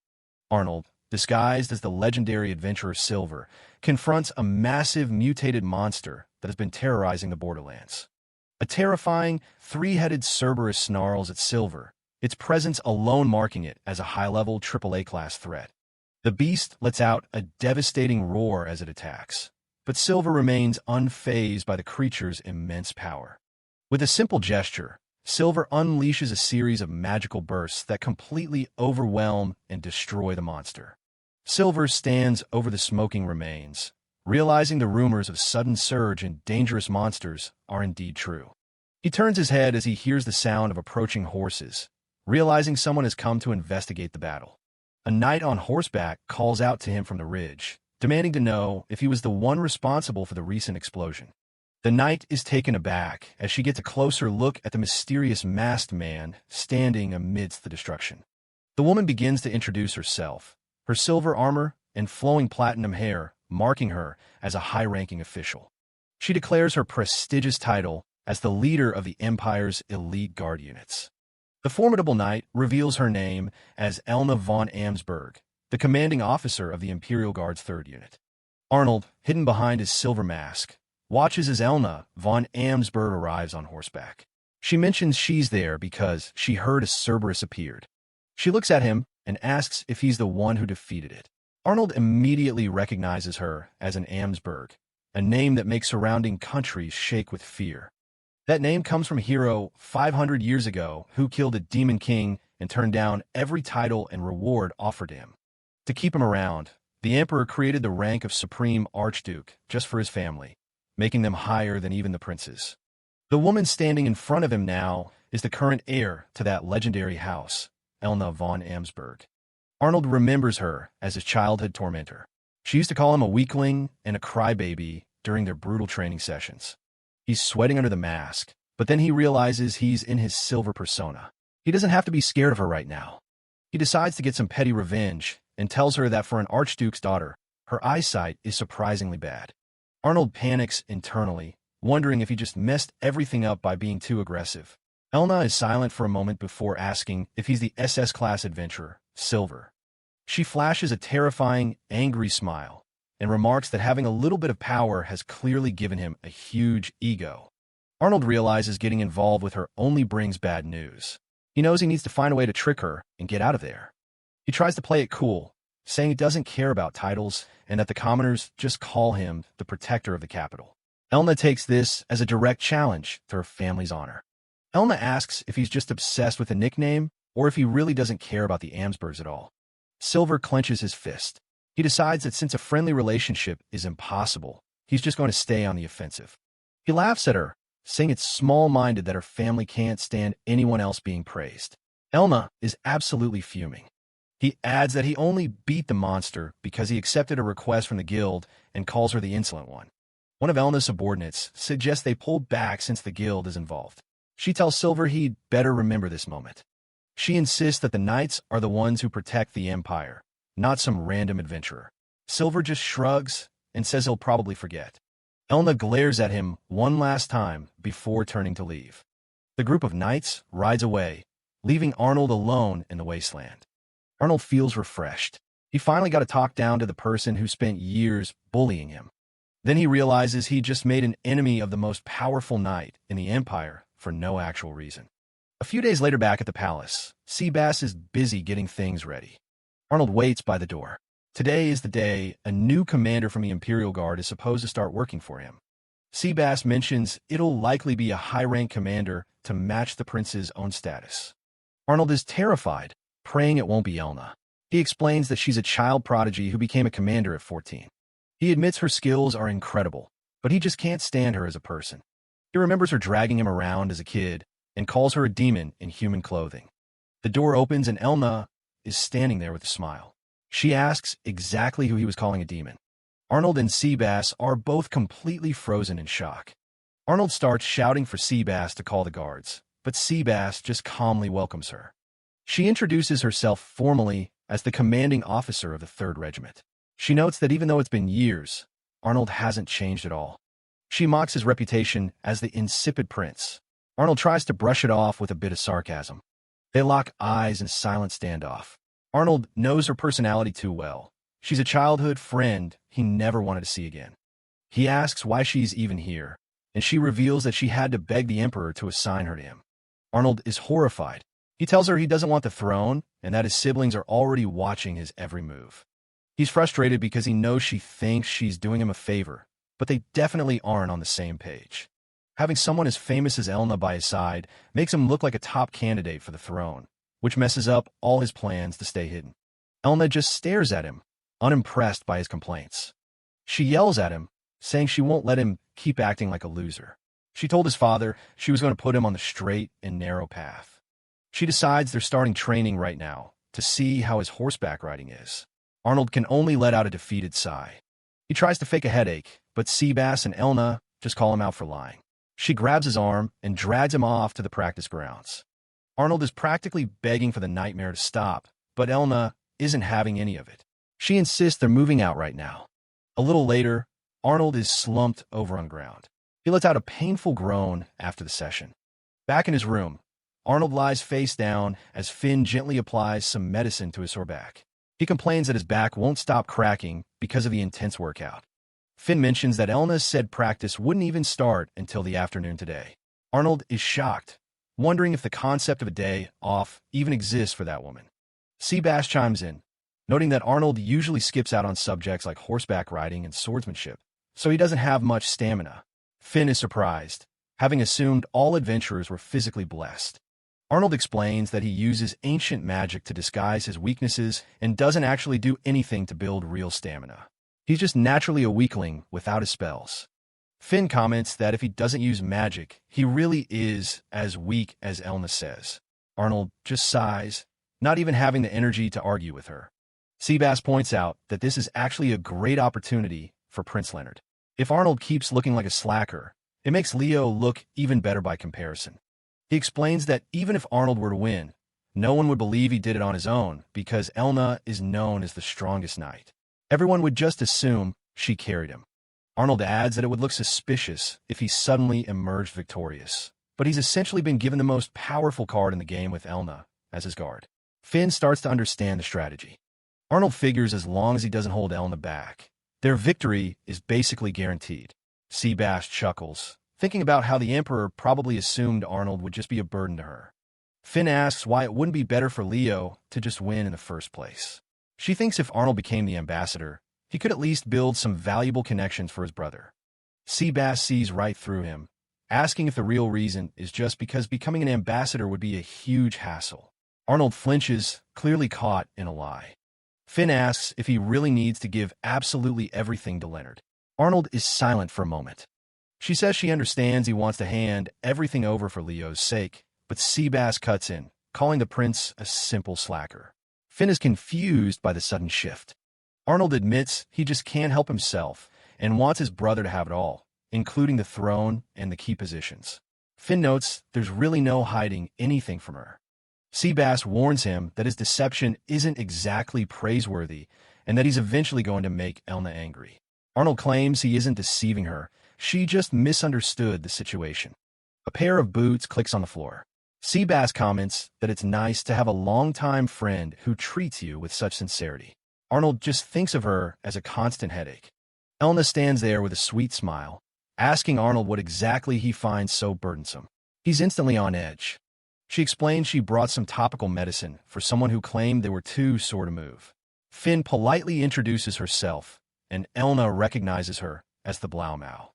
Arnold, disguised as the legendary adventurer Silver, confronts a massive mutated monster that has been terrorizing the borderlands. A terrifying, three-headed Cerberus snarls at Silver, its presence alone marking it as a high-level AAA-class threat. The beast lets out a devastating roar as it attacks, but Silver remains unfazed by the creature's immense power. With a simple gesture, Silver unleashes a series of magical bursts that completely overwhelm and destroy the monster. Silver stands over the smoking remains, realizing the rumors of sudden surge and dangerous monsters are indeed true. He turns his head as he hears the sound of approaching horses, realizing someone has come to investigate the battle. A knight on horseback calls out to him from the ridge, demanding to know if he was the one responsible for the recent explosion. The knight is taken aback as she gets a closer look at the mysterious masked man standing amidst the destruction. The woman begins to introduce herself, her silver armor and flowing platinum hair marking her as a high-ranking official. She declares her prestigious title as the leader of the Empire's elite guard units. The formidable knight reveals her name as Elna von Amsberg, the commanding officer of the Imperial Guard's 3rd Unit. Arnold, hidden behind his silver mask, watches as Elna von Amsberg arrives on horseback. She mentions she's there because she heard a Cerberus appeared. She looks at him and asks if he's the one who defeated it. Arnold immediately recognizes her as an Amsberg, a name that makes surrounding countries shake with fear. That name comes from a hero 500 years ago who killed a demon king and turned down every title and reward offered to him. To keep him around, the emperor created the rank of Supreme Archduke just for his family, making them higher than even the princes. The woman standing in front of him now is the current heir to that legendary house, Elna von Amsberg. Arnold remembers her as his childhood tormentor. She used to call him a weakling and a crybaby during their brutal training sessions. He's sweating under the mask, but then he realizes he's in his silver persona. He doesn't have to be scared of her right now. He decides to get some petty revenge and tells her that for an archduke's daughter, her eyesight is surprisingly bad. Arnold panics internally, wondering if he just messed everything up by being too aggressive. Elna is silent for a moment before asking if he's the SS-class adventurer, Silver. She flashes a terrifying, angry smile and remarks that having a little bit of power has clearly given him a huge ego. Arnold realizes getting involved with her only brings bad news. He knows he needs to find a way to trick her and get out of there. He tries to play it cool, saying he doesn't care about titles and that the commoners just call him the protector of the capital. Elna takes this as a direct challenge to her family's honor. Elna asks if he's just obsessed with a nickname or if he really doesn't care about the Amsbergs at all. Silver clenches his fist. He decides that since a friendly relationship is impossible, he's just going to stay on the offensive. He laughs at her, saying it's small-minded that her family can't stand anyone else being praised. Elna is absolutely fuming. He adds that he only beat the monster because he accepted a request from the guild and calls her the insolent one. One of Elna's subordinates suggests they pull back since the guild is involved. She tells Silver he'd better remember this moment. She insists that the knights are the ones who protect the Empire, not some random adventurer. Silver just shrugs and says he'll probably forget. Elna glares at him one last time before turning to leave. The group of knights rides away, leaving Arnold alone in the wasteland. Arnold feels refreshed. He finally got to talk down to the person who spent years bullying him. Then he realizes he just made an enemy of the most powerful knight in the Empire for no actual reason. A few days later back at the palace, Seabass is busy getting things ready. Arnold waits by the door. Today is the day a new commander from the Imperial Guard is supposed to start working for him. Seabass mentions it'll likely be a high-rank commander to match the prince's own status. Arnold is terrified, praying it won't be Elna. He explains that she's a child prodigy who became a commander at 14. He admits her skills are incredible, but he just can't stand her as a person. He remembers her dragging him around as a kid and calls her a demon in human clothing. The door opens and Elna is standing there with a smile. She asks exactly who he was calling a demon. Arnold and Seabass are both completely frozen in shock. Arnold starts shouting for Seabass to call the guards, but Seabass just calmly welcomes her. She introduces herself formally as the commanding officer of the 3rd Regiment. She notes that even though it's been years, Arnold hasn't changed at all. She mocks his reputation as the insipid prince. Arnold tries to brush it off with a bit of sarcasm. They lock eyes in a silent standoff. Arnold knows her personality too well. She's a childhood friend he never wanted to see again. He asks why she's even here, and she reveals that she had to beg the Emperor to assign her to him. Arnold is horrified. He tells her he doesn't want the throne and that his siblings are already watching his every move. He's frustrated because he knows she thinks she's doing him a favor, but they definitely aren't on the same page. Having someone as famous as Elna by his side makes him look like a top candidate for the throne, which messes up all his plans to stay hidden. Elna just stares at him, unimpressed by his complaints. She yells at him, saying she won't let him keep acting like a loser. She told his father she was going to put him on the straight and narrow path. She decides they're starting training right now to see how his horseback riding is. Arnold can only let out a defeated sigh. He tries to fake a headache, but Seabass and Elna just call him out for lying. She grabs his arm and drags him off to the practice grounds. Arnold is practically begging for the nightmare to stop, but Elna isn't having any of it. She insists they're moving out right now. A little later, Arnold is slumped over on ground. He lets out a painful groan after the session. Back in his room, Arnold lies face down as Finn gently applies some medicine to his sore back. He complains that his back won't stop cracking because of the intense workout. Finn mentions that Elna said practice wouldn't even start until the afternoon today. Arnold is shocked, wondering if the concept of a day off even exists for that woman. Seabass chimes in, noting that Arnold usually skips out on subjects like horseback riding and swordsmanship, so he doesn't have much stamina. Finn is surprised, having assumed all adventurers were physically blessed. Arnold explains that he uses ancient magic to disguise his weaknesses and doesn't actually do anything to build real stamina. He's just naturally a weakling without his spells. Finn comments that if he doesn't use magic, he really is as weak as Elna says. Arnold just sighs, not even having the energy to argue with her. Seabass points out that this is actually a great opportunity for Prince Leonard. If Arnold keeps looking like a slacker, it makes Leo look even better by comparison. He explains that even if Arnold were to win, no one would believe he did it on his own because Elna is known as the strongest knight. Everyone would just assume she carried him. Arnold adds that it would look suspicious if he suddenly emerged victorious, but he's essentially been given the most powerful card in the game with Elna as his guard. Finn starts to understand the strategy. Arnold figures as long as he doesn't hold Elna back, their victory is basically guaranteed. Seabass chuckles, thinking about how the Emperor probably assumed Arnold would just be a burden to her. Finn asks why it wouldn't be better for Leo to just win in the first place. She thinks if Arnold became the ambassador, he could at least build some valuable connections for his brother. Seabass sees right through him, asking if the real reason is just because becoming an ambassador would be a huge hassle. Arnold flinches, clearly caught in a lie. Finn asks if he really needs to give absolutely everything to Leonard. Arnold is silent for a moment. She says she understands he wants to hand everything over for Leo's sake, but Seabass cuts in, calling the prince a simple slacker. Finn is confused by the sudden shift. Arnold admits he just can't help himself and wants his brother to have it all, including the throne and the key positions. Finn notes there's really no hiding anything from her. Seabass warns him that his deception isn't exactly praiseworthy and that he's eventually going to make Elna angry. Arnold claims he isn't deceiving her, she just misunderstood the situation. A pair of boots clicks on the floor. Seabass comments that it's nice to have a longtime friend who treats you with such sincerity. Arnold just thinks of her as a constant headache. Elna stands there with a sweet smile, asking Arnold what exactly he finds so burdensome. He's instantly on edge. She explains she brought some topical medicine for someone who claimed they were too sore to move. Finn politely introduces herself, and Elna recognizes her as the Blaumau.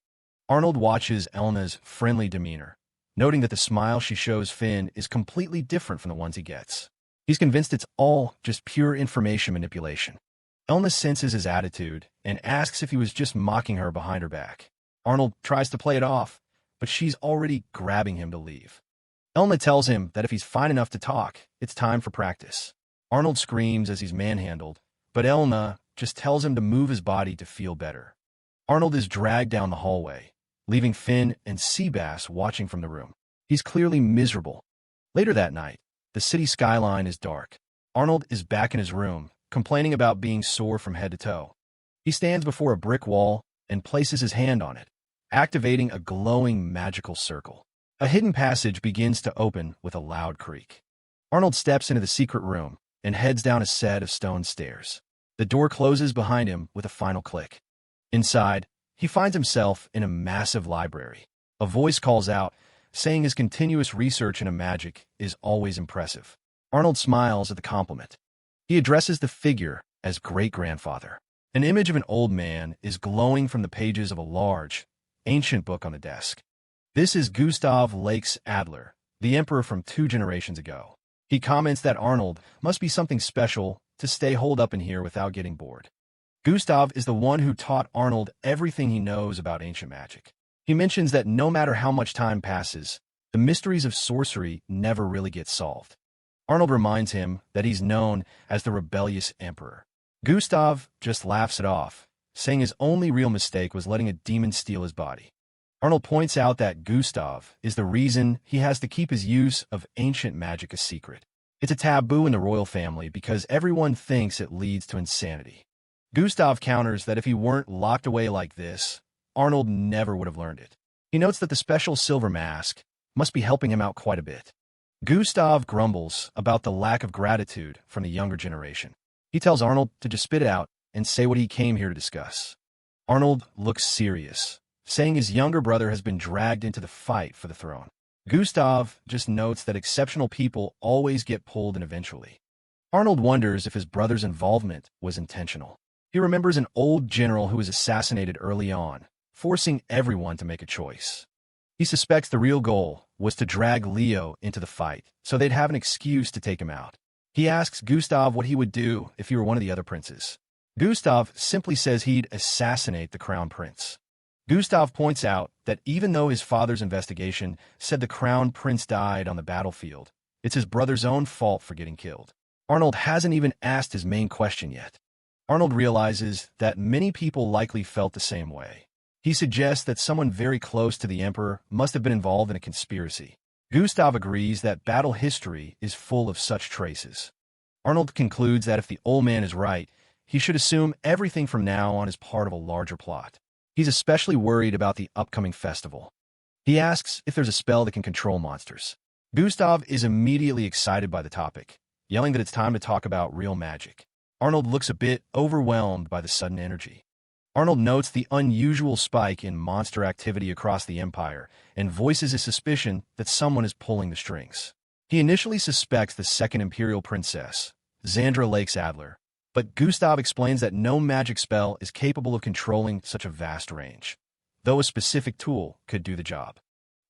Arnold watches Elna's friendly demeanor, noting that the smile she shows Finn is completely different from the ones he gets. He's convinced it's all just pure information manipulation. Elna senses his attitude and asks if he was just mocking her behind her back. Arnold tries to play it off, but she's already grabbing him to leave. Elna tells him that if he's fine enough to talk, it's time for practice. Arnold screams as he's manhandled, but Elna just tells him to move his body to feel better. Arnold is dragged down the hallway, leaving Finn and Seabass watching from the room. He's clearly miserable. Later that night, the city skyline is dark. Arnold is back in his room, complaining about being sore from head to toe. He stands before a brick wall and places his hand on it, activating a glowing magical circle. A hidden passage begins to open with a loud creak. Arnold steps into the secret room and heads down a set of stone stairs. The door closes behind him with a final click. Inside, he finds himself in a massive library. A voice calls out, saying his continuous research into magic is always impressive. Arnold smiles at the compliment. He addresses the figure as great-grandfather. An image of an old man is glowing from the pages of a large, ancient book on the desk. This is Gustav Lakes Adler, the emperor from 2 generations ago. He comments that Arnold must be something special to stay holed up in here without getting bored. Gustav is the one who taught Arnold everything he knows about ancient magic. He mentions that no matter how much time passes, the mysteries of sorcery never really get solved. Arnold reminds him that he's known as the rebellious emperor. Gustav just laughs it off, saying his only real mistake was letting a demon steal his body. Arnold points out that Gustav is the reason he has to keep his use of ancient magic a secret. It's a taboo in the royal family because everyone thinks it leads to insanity. Gustav counters that if he weren't locked away like this, Arnold never would have learned it. He notes that the special silver mask must be helping him out quite a bit. Gustav grumbles about the lack of gratitude from the younger generation. He tells Arnold to just spit it out and say what he came here to discuss. Arnold looks serious, saying his younger brother has been dragged into the fight for the throne. Gustav just notes that exceptional people always get pulled in eventually. Arnold wonders if his brother's involvement was intentional. He remembers an old general who was assassinated early on, forcing everyone to make a choice. He suspects the real goal was to drag Leo into the fight, so they'd have an excuse to take him out. He asks Gustav what he would do if he were one of the other princes. Gustav simply says he'd assassinate the crown prince. Gustav points out that even though his father's investigation said the crown prince died on the battlefield, it's his brother's own fault for getting killed. Arnold hasn't even asked his main question yet. Arnold realizes that many people likely felt the same way. He suggests that someone very close to the emperor must have been involved in a conspiracy. Gustav agrees that battle history is full of such traces. Arnold concludes that if the old man is right, he should assume everything from now on is part of a larger plot. He's especially worried about the upcoming festival. He asks if there's a spell that can control monsters. Gustav is immediately excited by the topic, yelling that it's time to talk about real magic. Arnold looks a bit overwhelmed by the sudden energy. Arnold notes the unusual spike in monster activity across the Empire and voices his suspicion that someone is pulling the strings. He initially suspects the second Imperial Princess, Xandra Lakes Adler, but Gustav explains that no magic spell is capable of controlling such a vast range, though a specific tool could do the job.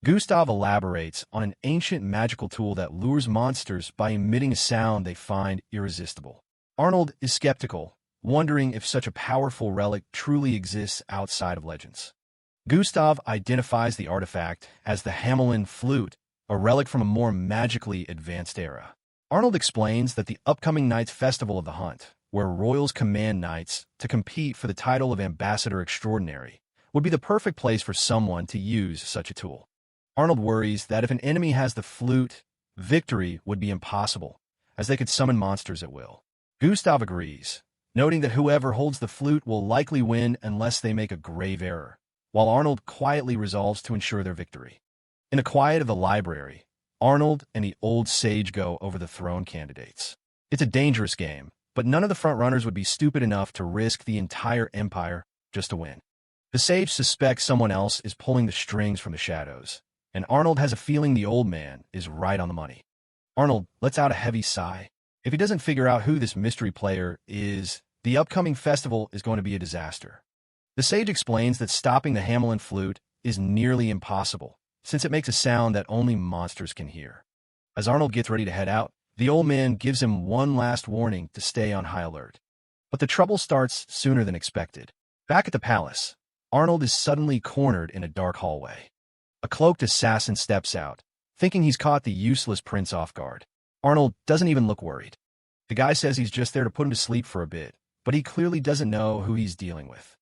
Gustav elaborates on an ancient magical tool that lures monsters by emitting a sound they find irresistible. Arnold is skeptical, wondering if such a powerful relic truly exists outside of legends. Gustav identifies the artifact as the Hamelin flute, a relic from a more magically advanced era. Arnold explains that the upcoming Knights Festival of the Hunt, where royals command knights to compete for the title of Ambassador Extraordinary, would be the perfect place for someone to use such a tool. Arnold worries that if an enemy has the flute, victory would be impossible, as they could summon monsters at will. Gustav agrees, noting that whoever holds the flute will likely win unless they make a grave error, while Arnold quietly resolves to ensure their victory. In the quiet of the library, Arnold and the old sage go over the throne candidates. It's a dangerous game, but none of the frontrunners would be stupid enough to risk the entire empire just to win. The sage suspects someone else is pulling the strings from the shadows, and Arnold has a feeling the old man is right on the money. Arnold lets out a heavy sigh. If he doesn't figure out who this mystery player is, the upcoming festival is going to be a disaster. The sage explains that stopping the Hamelin flute is nearly impossible, since it makes a sound that only monsters can hear. As Arnold gets ready to head out, the old man gives him one last warning to stay on high alert. But the trouble starts sooner than expected. Back at the palace, Arnold is suddenly cornered in a dark hallway. A cloaked assassin steps out, thinking he's caught the useless prince off guard. Arnold doesn't even look worried. The guy says he's just there to put him to sleep for a bit, but he clearly doesn't know who he's dealing with.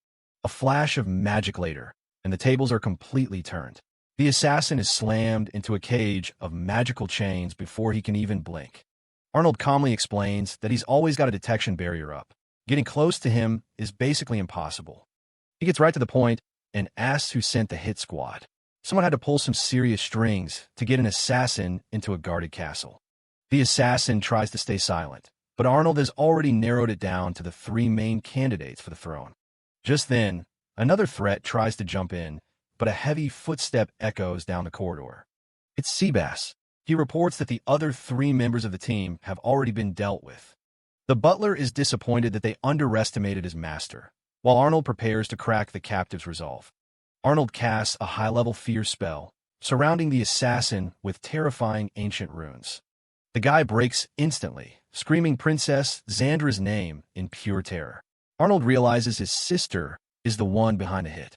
A flash of magic later, and the tables are completely turned. The assassin is slammed into a cage of magical chains before he can even blink. Arnold calmly explains that he's always got a detection barrier up. Getting close to him is basically impossible. He gets right to the point and asks who sent the hit squad. Someone had to pull some serious strings to get an assassin into a guarded castle. The assassin tries to stay silent, but Arnold has already narrowed it down to the 3 main candidates for the throne. Just then, another threat tries to jump in, but a heavy footstep echoes down the corridor. It's Seabass. He reports that the other 3 members of the team have already been dealt with. The butler is disappointed that they underestimated his master, while Arnold prepares to crack the captive's resolve. Arnold casts a high-level fear spell, surrounding the assassin with terrifying ancient runes. The guy breaks instantly, screaming Princess Xandra's name in pure terror. Arnold realizes his sister is the one behind the hit.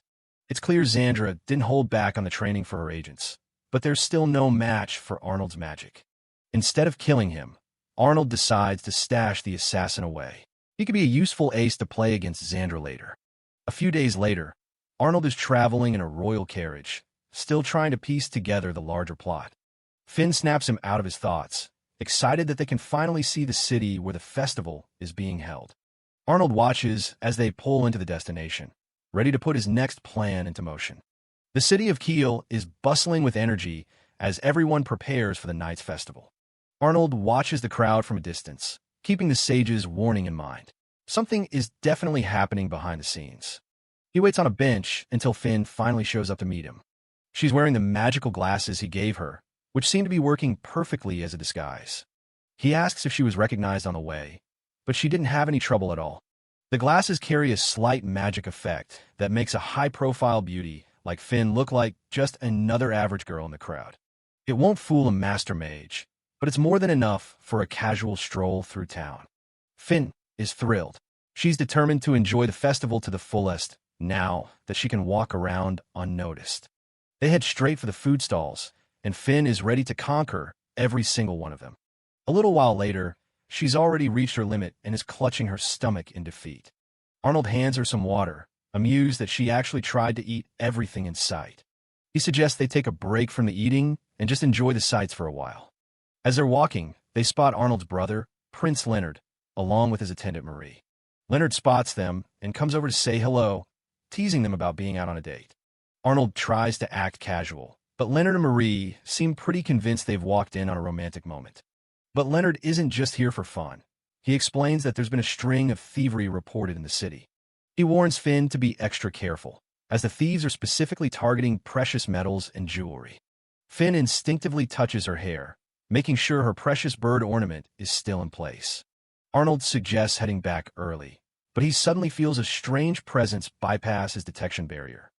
It's clear Xandra didn't hold back on the training for her agents, but there's still no match for Arnold's magic. Instead of killing him, Arnold decides to stash the assassin away. He could be a useful ace to play against Xandra later. A few days later, Arnold is traveling in a royal carriage, still trying to piece together the larger plot. Finn snaps him out of his thoughts, excited that they can finally see the city where the festival is being held. Arnold watches as they pull into the destination, ready to put his next plan into motion. The city of Kiel is bustling with energy as everyone prepares for the night's festival. Arnold watches the crowd from a distance, keeping the sage's warning in mind. Something is definitely happening behind the scenes. He waits on a bench until Finn finally shows up to meet him. She's wearing the magical glasses he gave her, which seem to be working perfectly as a disguise. He asks if she was recognized on the way, but she didn't have any trouble at all. The glasses carry a slight magic effect that makes a high-profile beauty like Finn look like just another average girl in the crowd. It won't fool a master mage, but it's more than enough for a casual stroll through town. Finn is thrilled. She's determined to enjoy the festival to the fullest now that she can walk around unnoticed. They head straight for the food stalls, and Finn is ready to conquer every single one of them. A little while later, she's already reached her limit and is clutching her stomach in defeat. Arnold hands her some water, amused that she actually tried to eat everything in sight. He suggests they take a break from the eating and just enjoy the sights for a while. As they're walking, they spot Arnold's brother, Prince Leonard, along with his attendant Marie. Leonard spots them and comes over to say hello, teasing them about being out on a date. Arnold tries to act casual, but Leonard and Marie seem pretty convinced they've walked in on a romantic moment. But Leonard isn't just here for fun. He explains that there's been a string of thievery reported in the city. He warns Finn to be extra careful, as the thieves are specifically targeting precious metals and jewelry. Finn instinctively touches her hair, making sure her precious bird ornament is still in place. Arnold suggests heading back early, but he suddenly feels a strange presence bypass his detection barrier.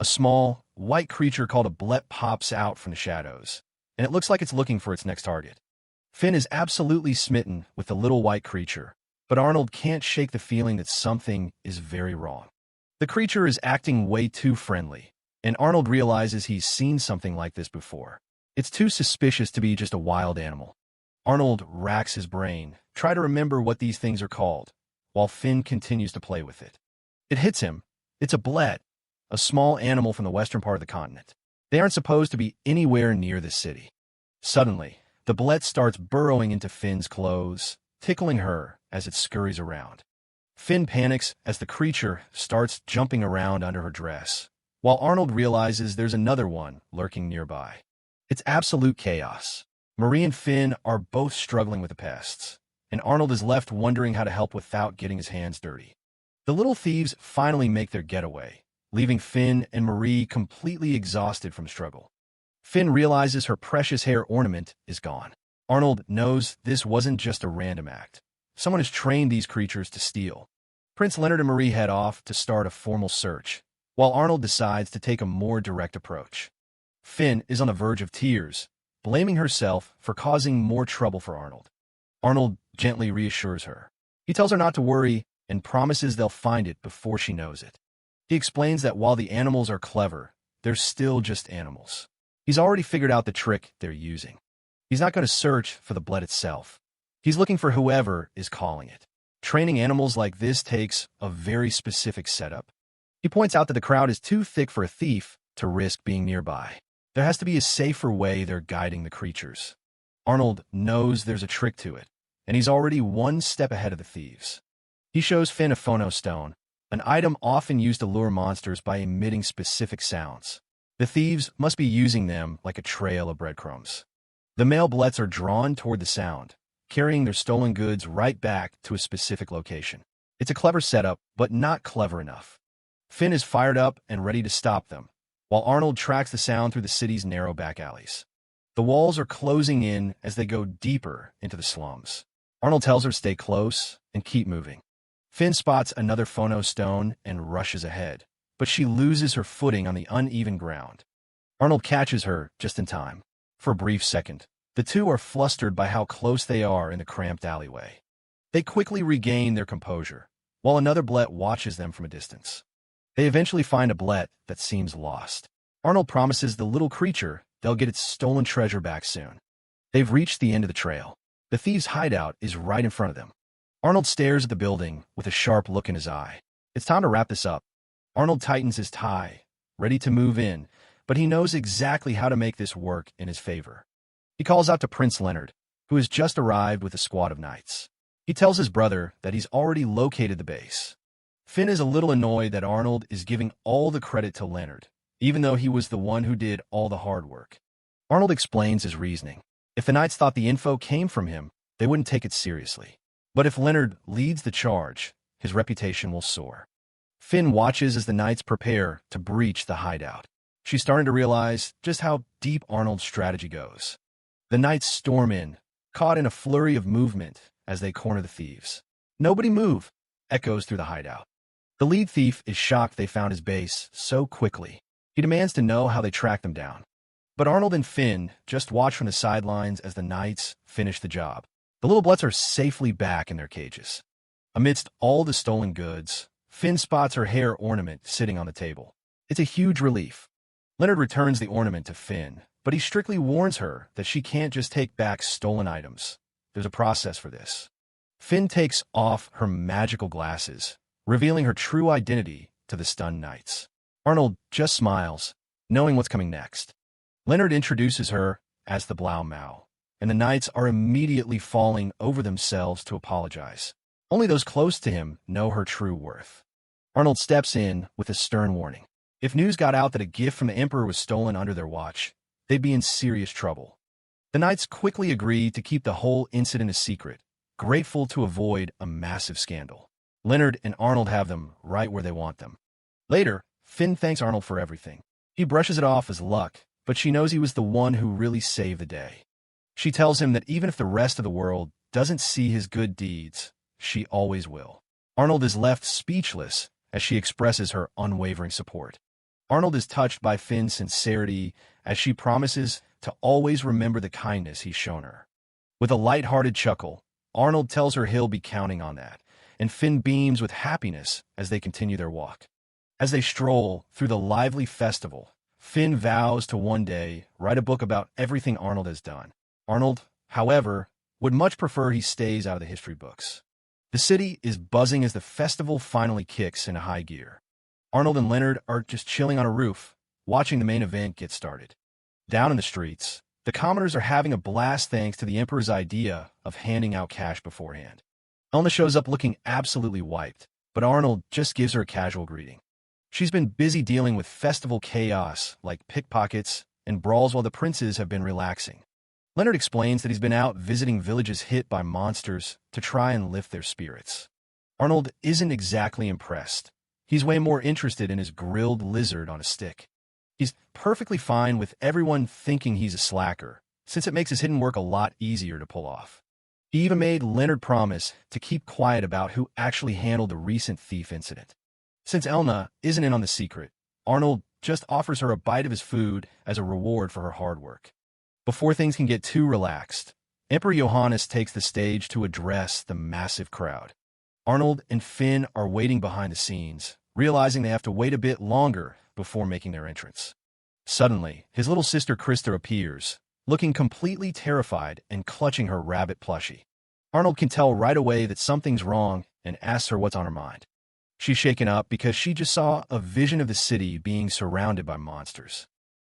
A small, white creature called a blet pops out from the shadows, and it looks like it's looking for its next target. Finn is absolutely smitten with the little white creature, but Arnold can't shake the feeling that something is very wrong. The creature is acting way too friendly, and Arnold realizes he's seen something like this before. It's too suspicious to be just a wild animal. Arnold racks his brain, trying to remember what these things are called, while Finn continues to play with it. It hits him. It's a blet, a small animal from the western part of the continent. They aren't supposed to be anywhere near the city. Suddenly, the bullet starts burrowing into Finn's clothes, tickling her as it scurries around. Finn panics as the creature starts jumping around under her dress, while Arnold realizes there's another one lurking nearby. It's absolute chaos. Marie and Finn are both struggling with the pests, and Arnold is left wondering how to help without getting his hands dirty. The little thieves finally make their getaway, leaving Finn and Marie completely exhausted from struggle. Finn realizes her precious hair ornament is gone. Arnold knows this wasn't just a random act. Someone has trained these creatures to steal. Prince Leonard and Marie head off to start a formal search, while Arnold decides to take a more direct approach. Finn is on the verge of tears, blaming herself for causing more trouble for Arnold. Arnold gently reassures her. He tells her not to worry and promises they'll find it before she knows it. He explains that while the animals are clever, they're still just animals. He's already figured out the trick they're using. He's not going to search for the blood itself. He's looking for whoever is calling it. Training animals like this takes a very specific setup. He points out that the crowd is too thick for a thief to risk being nearby. There has to be a safer way they're guiding the creatures. Arnold knows there's a trick to it, and he's already one step ahead of the thieves. He shows Finn a phono stone, an item often used to lure monsters by emitting specific sounds. The thieves must be using them like a trail of breadcrumbs. The male bullets are drawn toward the sound, carrying their stolen goods right back to a specific location. It's a clever setup, but not clever enough. Finn is fired up and ready to stop them, while Arnold tracks the sound through the city's narrow back alleys. The walls are closing in as they go deeper into the slums. Arnold tells her to stay close and keep moving. Finn spots another phono stone and rushes ahead, but she loses her footing on the uneven ground. Arnold catches her just in time. For a brief second, the two are flustered by how close they are in the cramped alleyway. They quickly regain their composure, while another bullet watches them from a distance. They eventually find a bullet that seems lost. Arnold promises the little creature they'll get its stolen treasure back soon. They've reached the end of the trail. The thieves' hideout is right in front of them. Arnold stares at the building with a sharp look in his eye. It's time to wrap this up. Arnold tightens his tie, ready to move in, but he knows exactly how to make this work in his favor. He calls out to Prince Leonard, who has just arrived with a squad of knights. He tells his brother that he's already located the base. Finn is a little annoyed that Arnold is giving all the credit to Leonard, even though he was the one who did all the hard work. Arnold explains his reasoning. If the knights thought the info came from him, they wouldn't take it seriously. But if Leonard leads the charge, his reputation will soar. Finn watches as the knights prepare to breach the hideout. She's starting to realize just how deep Arnold's strategy goes. The knights storm in, caught in a flurry of movement as they corner the thieves. "Nobody move," echoes through the hideout. The lead thief is shocked they found his base so quickly. He demands to know how they tracked them down. But Arnold and Finn just watch from the sidelines as the knights finish the job. The little bloods are safely back in their cages. Amidst all the stolen goods, Finn spots her hair ornament sitting on the table. It's a huge relief. Leonard returns the ornament to Finn, but he strictly warns her that she can't just take back stolen items. There's a process for this. Finn takes off her magical glasses, revealing her true identity to the stunned knights. Arnold just smiles, knowing what's coming next. Leonard introduces her as the Blau Mao, and the knights are immediately falling over themselves to apologize. Only those close to him know her true worth. Arnold steps in with a stern warning. If news got out that a gift from the Emperor was stolen under their watch, they'd be in serious trouble. The knights quickly agree to keep the whole incident a secret, grateful to avoid a massive scandal. Leonard and Arnold have them right where they want them. Later, Finn thanks Arnold for everything. He brushes it off as luck, but she knows he was the one who really saved the day. She tells him that even if the rest of the world doesn't see his good deeds, she always will. Arnold is left speechless as she expresses her unwavering support. Arnold is touched by Finn's sincerity as she promises to always remember the kindness he's shown her. With a light-hearted chuckle, Arnold tells her he'll be counting on that, and Finn beams with happiness as they continue their walk. As they stroll through the lively festival, Finn vows to one day write a book about everything Arnold has done. Arnold, however, would much prefer he stays out of the history books. The city is buzzing as the festival finally kicks into high gear. Arnold and Leonard are just chilling on a roof, watching the main event get started. Down in the streets, the commoners are having a blast thanks to the Emperor's idea of handing out cash beforehand. Elna shows up looking absolutely wiped, but Arnold just gives her a casual greeting. She's been busy dealing with festival chaos like pickpockets and brawls while the princes have been relaxing. Leonard explains that he's been out visiting villages hit by monsters to try and lift their spirits. Arnold isn't exactly impressed. He's way more interested in his grilled lizard on a stick. He's perfectly fine with everyone thinking he's a slacker, since it makes his hidden work a lot easier to pull off. He even made Leonard promise to keep quiet about who actually handled the recent thief incident. Since Elna isn't in on the secret, Arnold just offers her a bite of his food as a reward for her hard work. Before things can get too relaxed, Emperor Johannes takes the stage to address the massive crowd. Arnold and Finn are waiting behind the scenes, realizing they have to wait a bit longer before making their entrance. Suddenly, his little sister Krista appears, looking completely terrified and clutching her rabbit plushie. Arnold can tell right away that something's wrong and asks her what's on her mind. She's shaken up because she just saw a vision of the city being surrounded by monsters.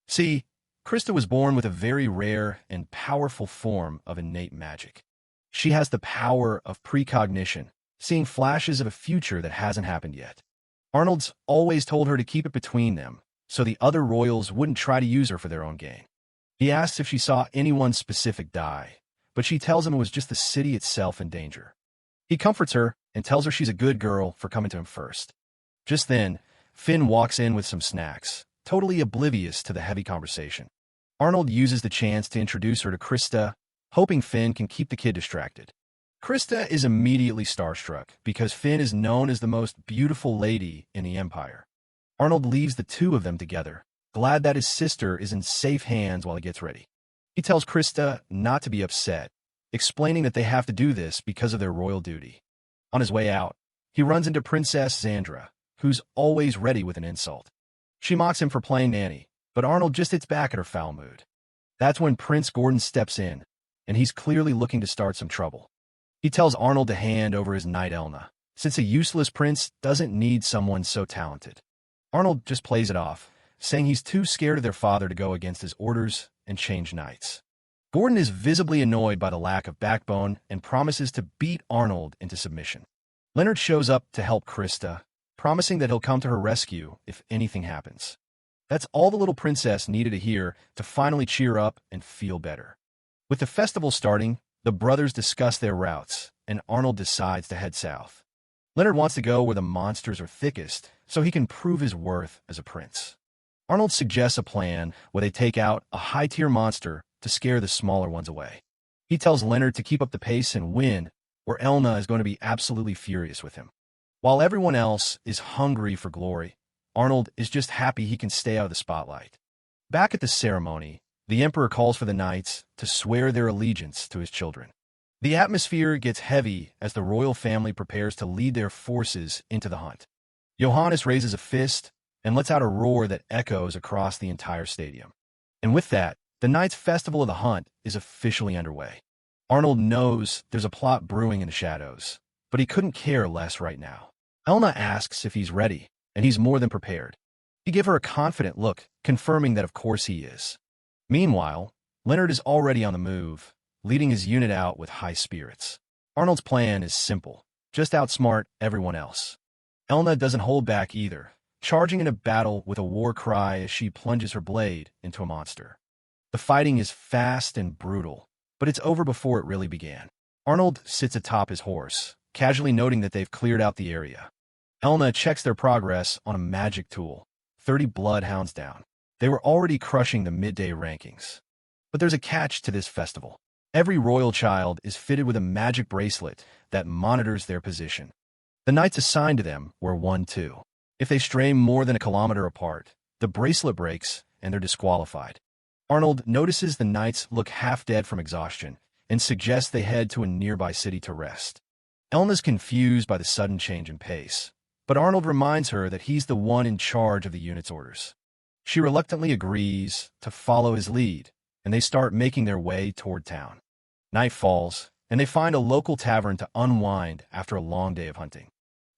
See, Krista was born with a very rare and powerful form of innate magic. She has the power of precognition, seeing flashes of a future that hasn't happened yet. Arnold's always told her to keep it between them, so the other royals wouldn't try to use her for their own gain. He asks if she saw anyone specific die, but she tells him it was just the city itself in danger. He comforts her and tells her she's a good girl for coming to him first. Just then, Finn walks in with some snacks, totally oblivious to the heavy conversation. Arnold uses the chance to introduce her to Krista, hoping Finn can keep the kid distracted. Krista is immediately starstruck because Finn is known as the most beautiful lady in the Empire. Arnold leaves the two of them together, glad that his sister is in safe hands while he gets ready. He tells Krista not to be upset, explaining that they have to do this because of their royal duty. On his way out, he runs into Princess Xandra, who's always ready with an insult. She mocks him for playing nanny, but Arnold just hits back at her foul mood. That's when Prince Gordon steps in, and he's clearly looking to start some trouble. He tells Arnold to hand over his knight Elna, since a useless prince doesn't need someone so talented. Arnold just plays it off, saying he's too scared of their father to go against his orders and change knights. Gordon is visibly annoyed by the lack of backbone and promises to beat Arnold into submission. Leonard shows up to help Krista, promising that he'll come to her rescue if anything happens. That's all the little princess needed to hear to finally cheer up and feel better. With the festival starting, the brothers discuss their routes, and Arnold decides to head south. Leonard wants to go where the monsters are thickest, so he can prove his worth as a prince. Arnold suggests a plan where they take out a high-tier monster to scare the smaller ones away. He tells Leonard to keep up the pace and win, or Elna is going to be absolutely furious with him. While everyone else is hungry for glory, Arnold is just happy he can stay out of the spotlight. Back at the ceremony, the Emperor calls for the knights to swear their allegiance to his children. The atmosphere gets heavy as the royal family prepares to lead their forces into the hunt. Johannes raises a fist and lets out a roar that echoes across the entire stadium. And with that, the Knights' Festival of the Hunt is officially underway. Arnold knows there's a plot brewing in the shadows, but he couldn't care less right now. Elna asks if he's ready, and he's more than prepared. He gives her a confident look, confirming that of course he is. Meanwhile, Leonard is already on the move, leading his unit out with high spirits. Arnold's plan is simple, just outsmart everyone else. Elna doesn't hold back either, charging into battle with a war cry as she plunges her blade into a monster. The fighting is fast and brutal, but it's over before it really began. Arnold sits atop his horse, casually noting that they've cleared out the area. Elna checks their progress on a magic tool, 30 bloodhounds down. They were already crushing the midday rankings. But there's a catch to this festival. Every royal child is fitted with a magic bracelet that monitors their position. The knights assigned to them were 1-2. If they stray more than a kilometer apart, the bracelet breaks and they're disqualified. Arnold notices the knights look half dead from exhaustion and suggests they head to a nearby city to rest. Elna's confused by the sudden change in pace, but Arnold reminds her that he's the one in charge of the unit's orders. She reluctantly agrees to follow his lead, and they start making their way toward town. Night falls, and they find a local tavern to unwind after a long day of hunting.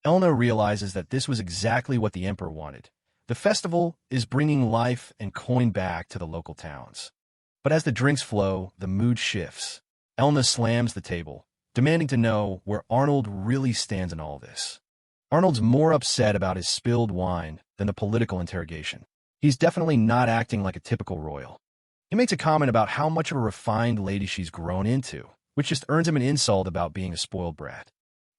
Elna realizes that this was exactly what the Emperor wanted, The festival is bringing life and coin back to the local towns. But as the drinks flow, the mood shifts. Elna slams the table, demanding to know where Arnold really stands in all this. Arnold's more upset about his spilled wine than the political interrogation. He's definitely not acting like a typical royal. He makes a comment about how much of a refined lady she's grown into, which just earns him an insult about being a spoiled brat.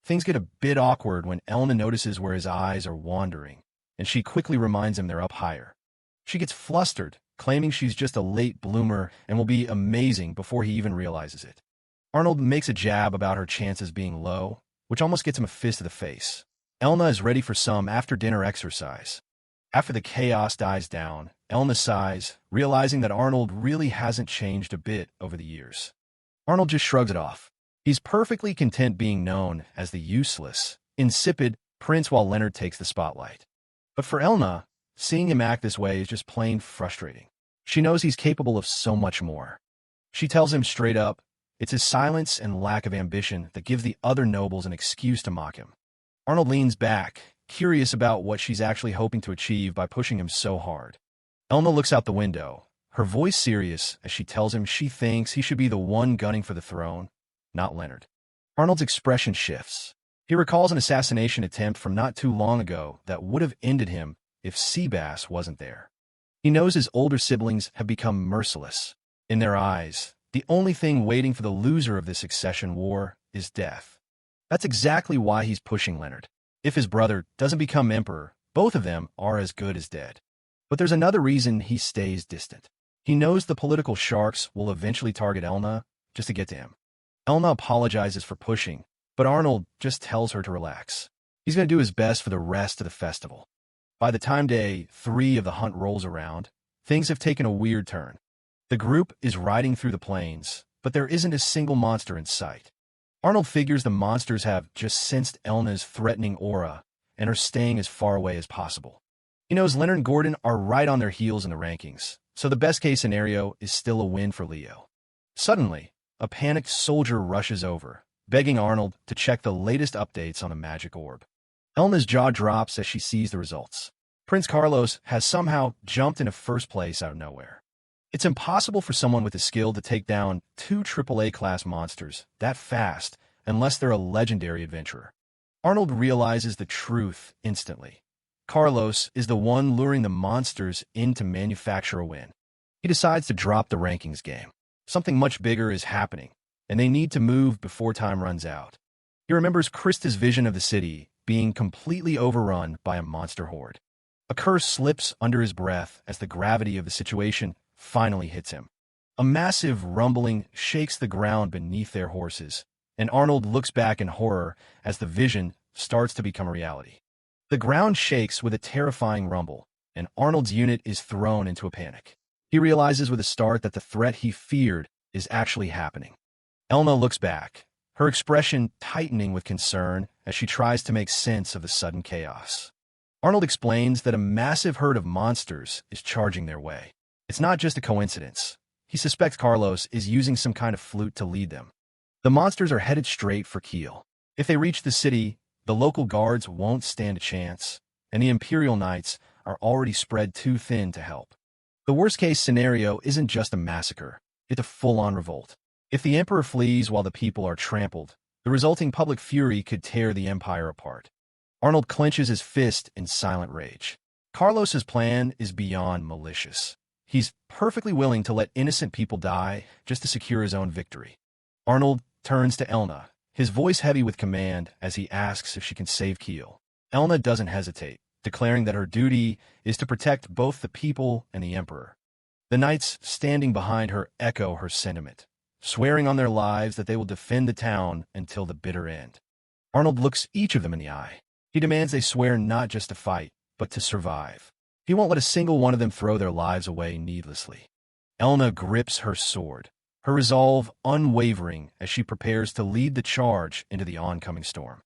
Things get a bit awkward when Elna notices where his eyes are wandering, and she quickly reminds him they're up higher. She gets flustered, claiming she's just a late bloomer and will be amazing before he even realizes it. Arnold makes a jab about her chances being low, which almost gets him a fist to the face. Elna is ready for some after-dinner exercise. After the chaos dies down, Elna sighs, realizing that Arnold really hasn't changed a bit over the years. Arnold just shrugs it off. He's perfectly content being known as the useless, insipid prince while Leonard takes the spotlight. But for Elna, seeing him act this way is just plain frustrating. She knows he's capable of so much more. She tells him straight up, it's his silence and lack of ambition that give the other nobles an excuse to mock him. Arnold leans back, curious about what she's actually hoping to achieve by pushing him so hard. Elna looks out the window, her voice serious as she tells him she thinks he should be the one gunning for the throne, not Leonard. Arnold's expression shifts. He recalls an assassination attempt from not too long ago that would have ended him if Seabass wasn't there. He knows his older siblings have become merciless. In their eyes, the only thing waiting for the loser of this succession war is death. That's exactly why he's pushing Leonard. If his brother doesn't become emperor, both of them are as good as dead. But there's another reason he stays distant. He knows the political sharks will eventually target Elna just to get to him. Elna apologizes for pushing, but Arnold just tells her to relax. He's going to do his best for the rest of the festival. By the time day 3 of the hunt rolls around, things have taken a weird turn. The group is riding through the plains, but there isn't a single monster in sight. Arnold figures the monsters have just sensed Elna's threatening aura and are staying as far away as possible. He knows Leonard and Gordon are right on their heels in the rankings, so the best-case scenario is still a win for Leo. Suddenly, a panicked soldier rushes over, begging Arnold to check the latest updates on the magic orb. Elna's jaw drops as she sees the results. Prince Carlos has somehow jumped into first place out of nowhere. It's impossible for someone with the skill to take down 2 AAA-class monsters that fast unless they're a legendary adventurer. Arnold realizes the truth instantly. Carlos is the one luring the monsters in to manufacture a win. He decides to drop the rankings game. Something much bigger is happening, and they need to move before time runs out. He remembers Krista's vision of the city being completely overrun by a monster horde. A curse slips under his breath as the gravity of the situation finally hits him. A massive rumbling shakes the ground beneath their horses, and Arnold looks back in horror as the vision starts to become a reality. The ground shakes with a terrifying rumble, and Arnold's unit is thrown into a panic. He realizes with a start that the threat he feared is actually happening. Elna looks back, her expression tightening with concern as she tries to make sense of the sudden chaos. Arnold explains that a massive herd of monsters is charging their way. It's not just a coincidence. He suspects Carlos is using some kind of flute to lead them. The monsters are headed straight for Kiel. If they reach the city, the local guards won't stand a chance, and the Imperial Knights are already spread too thin to help. The worst-case scenario isn't just a massacre, it's a full-on revolt. If the Emperor flees while the people are trampled, the resulting public fury could tear the Empire apart. Arnold clenches his fist in silent rage. Carlos's plan is beyond malicious. He's perfectly willing to let innocent people die just to secure his own victory. Arnold turns to Elna, his voice heavy with command as he asks if she can save Kiel. Elna doesn't hesitate, declaring that her duty is to protect both the people and the Emperor. The knights standing behind her echo her sentiment, swearing on their lives that they will defend the town until the bitter end. Arnold looks each of them in the eye. He demands they swear not just to fight, but to survive. He won't let a single one of them throw their lives away needlessly. Elna grips her sword, her resolve unwavering as she prepares to lead the charge into the oncoming storm.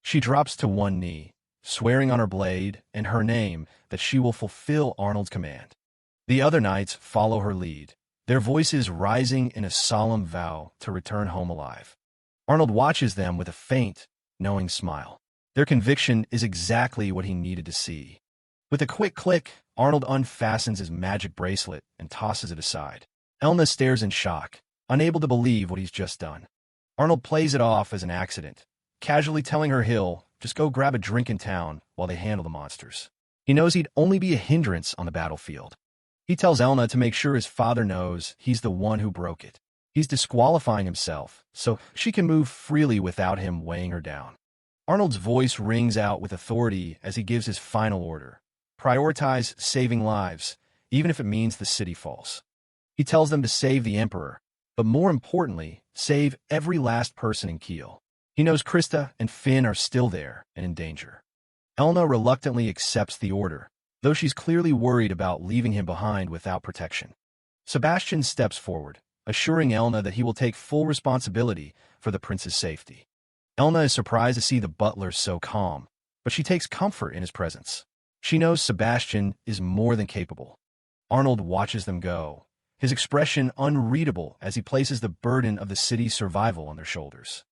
She drops to one knee, swearing on her blade and her name that she will fulfill Arnold's command. The other knights follow her lead, their voices rising in a solemn vow to return home alive. Arnold watches them with a faint, knowing smile. Their conviction is exactly what he needed to see. With a quick click, Arnold unfastens his magic bracelet and tosses it aside. Elna stares in shock, unable to believe what he's just done. Arnold plays it off as an accident, casually telling her he'll just go grab a drink in town while they handle the monsters. He knows he'd only be a hindrance on the battlefield. He tells Elna to make sure his father knows he's the one who broke it. He's disqualifying himself, so she can move freely without him weighing her down. Arnold's voice rings out with authority as he gives his final order. Prioritize saving lives, even if it means the city falls. He tells them to save the Emperor, but more importantly, save every last person in Kiel. He knows Krista and Finn are still there and in danger. Elna reluctantly accepts the order, though she's clearly worried about leaving him behind without protection. Sebastian steps forward, assuring Elna that he will take full responsibility for the prince's safety. Elna is surprised to see the butler so calm, but she takes comfort in his presence. She knows Sebastian is more than capable. Arnold watches them go, his expression unreadable as he places the burden of the city's survival on their shoulders.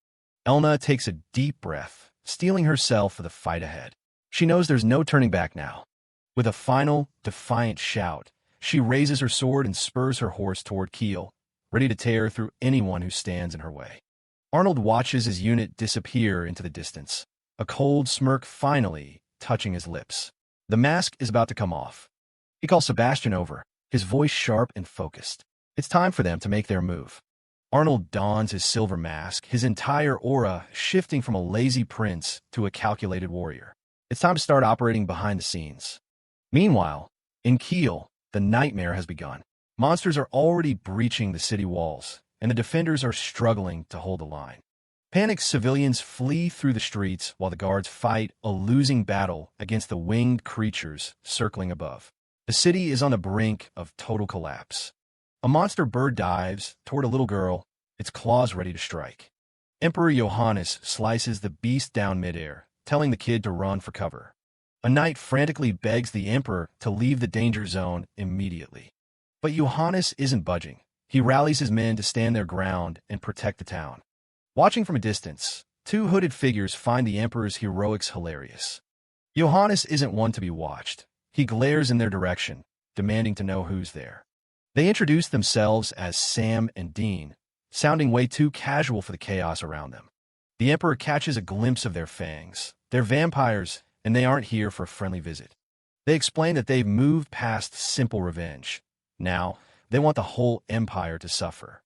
Elna takes a deep breath, steeling herself for the fight ahead. She knows there's no turning back now. With a final, defiant shout, she raises her sword and spurs her horse toward Kiel, ready to tear through anyone who stands in her way. Arnold watches his unit disappear into the distance, a cold smirk finally touching his lips. The mask is about to come off. He calls Sebastian over, his voice sharp and focused. It's time for them to make their move. Arnold dons his silver mask, his entire aura shifting from a lazy prince to a calculated warrior. It's time to start operating behind the scenes. Meanwhile, in Kiel, the nightmare has begun. Monsters are already breaching the city walls, and the defenders are struggling to hold the line. Panicked civilians flee through the streets while the guards fight a losing battle against the winged creatures circling above. The city is on the brink of total collapse. A monster bird dives toward a little girl, its claws ready to strike. Emperor Johannes slices the beast down midair, telling the kid to run for cover. A knight frantically begs the emperor to leave the danger zone immediately. But Johannes isn't budging. He rallies his men to stand their ground and protect the town. Watching from a distance, two hooded figures find the emperor's heroics hilarious. Johannes isn't one to be watched. He glares in their direction, demanding to know who's there. They introduce themselves as Sam and Dean, sounding way too casual for the chaos around them. The emperor catches a glimpse of their fangs. They're vampires, and they aren't here for a friendly visit. They explain that they've moved past simple revenge. Now, they want the whole empire to suffer.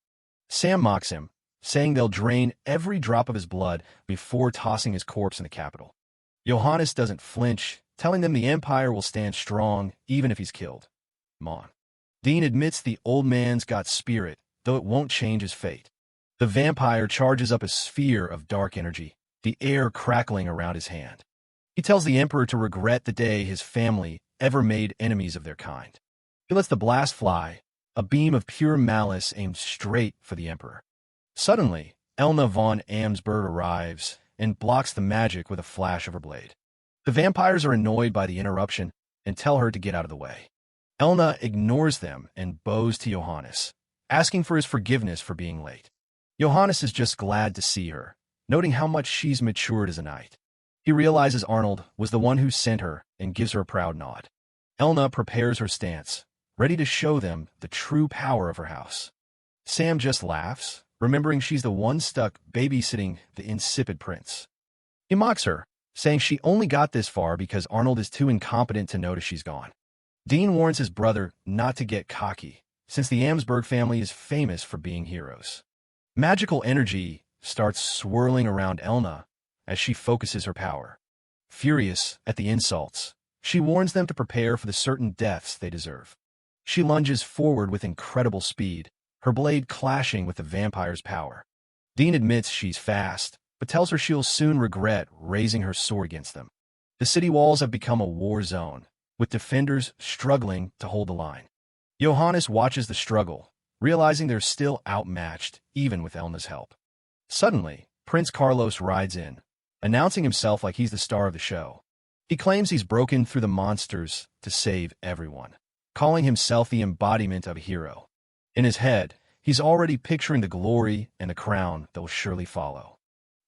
Sam mocks him, saying they'll drain every drop of his blood before tossing his corpse in the capital. Johannes doesn't flinch, telling them the empire will stand strong even if he's killed. Mon. Dean admits the old man's got spirit, though it won't change his fate. The vampire charges up a sphere of dark energy, the air crackling around his hand. He tells the emperor to regret the day his family ever made enemies of their kind. He lets the blast fly, a beam of pure malice aimed straight for the emperor. Suddenly, Elna von Amsberg arrives and blocks the magic with a flash of her blade. The vampires are annoyed by the interruption and tell her to get out of the way. Elna ignores them and bows to Johannes, asking for his forgiveness for being late. Johannes is just glad to see her, noting how much she's matured as a knight. He realizes Arnold was the one who sent her and gives her a proud nod. Elna prepares her stance, ready to show them the true power of her house. Sam just laughs, remembering she's the one stuck babysitting the insipid prince. He mocks her, saying she only got this far because Arnold is too incompetent to notice she's gone. Dean warns his brother not to get cocky, since the Amsberg family is famous for being heroes. Magical energy starts swirling around Elna as she focuses her power. Furious at the insults, she warns them to prepare for the certain deaths they deserve. She lunges forward with incredible speed, her blade clashing with the vampire's power. Dean admits she's fast, but tells her she'll soon regret raising her sword against them. The city walls have become a war zone, with defenders struggling to hold the line. Johannes watches the struggle, realizing they're still outmatched, even with Elna's help. Suddenly, Prince Carlos rides in, announcing himself like he's the star of the show. He claims he's broken through the monsters to save everyone, calling himself the embodiment of a hero. In his head, he's already picturing the glory and the crown that will surely follow.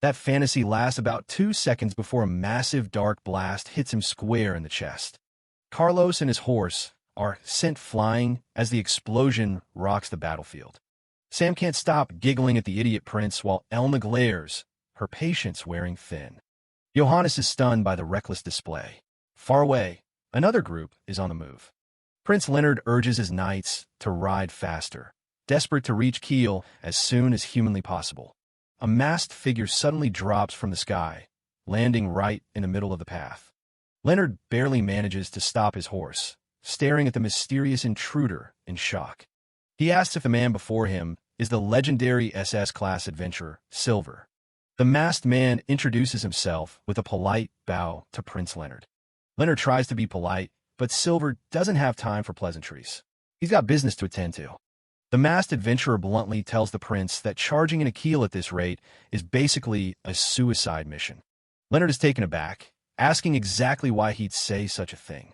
That fantasy lasts about 2 seconds before a massive dark blast hits him square in the chest. Carlos and his horse are sent flying as the explosion rocks the battlefield. Sam can't stop giggling at the idiot prince while Elma glares, her patience wearing thin. Johannes is stunned by the reckless display. Far away, another group is on the move. Prince Leonard urges his knights to ride faster, desperate to reach Kiel as soon as humanly possible. A masked figure suddenly drops from the sky, landing right in the middle of the path. Leonard barely manages to stop his horse, staring at the mysterious intruder in shock. He asks if the man before him is the legendary SS-class adventurer, Silver. The masked man introduces himself with a polite bow to Prince Leonard. Leonard tries to be polite, but Silver doesn't have time for pleasantries. He's got business to attend to. The masked adventurer bluntly tells the prince that charging in a keel at this rate is basically a suicide mission. Leonard is taken aback, asking exactly why he'd say such a thing.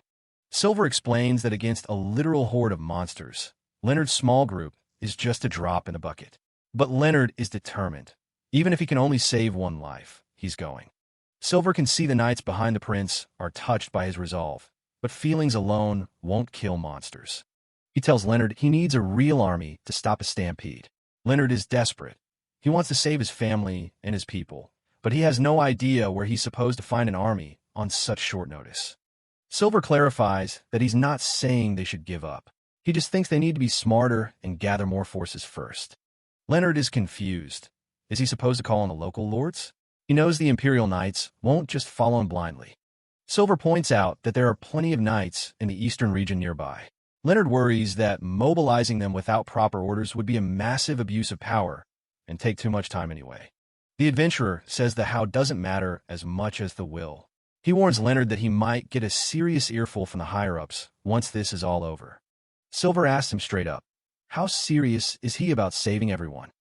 Silver explains that against a literal horde of monsters, Leonard's small group is just a drop in the bucket. But Leonard is determined. Even if he can only save one life, he's going. Silver can see the knights behind the prince are touched by his resolve, but feelings alone won't kill monsters. He tells Leonard he needs a real army to stop a stampede. Leonard is desperate. He wants to save his family and his people, but he has no idea where he's supposed to find an army on such short notice. Silver clarifies that he's not saying they should give up. He just thinks they need to be smarter and gather more forces first. Leonard is confused. Is he supposed to call on the local lords? He knows the Imperial Knights won't just follow him blindly. Silver points out that there are plenty of knights in the eastern region nearby. Leonard worries that mobilizing them without proper orders would be a massive abuse of power and take too much time anyway. The adventurer says the how doesn't matter as much as the will. He warns Leonard that he might get a serious earful from the higher-ups once this is all over. Silver asks him straight up, how serious is he about saving everyone?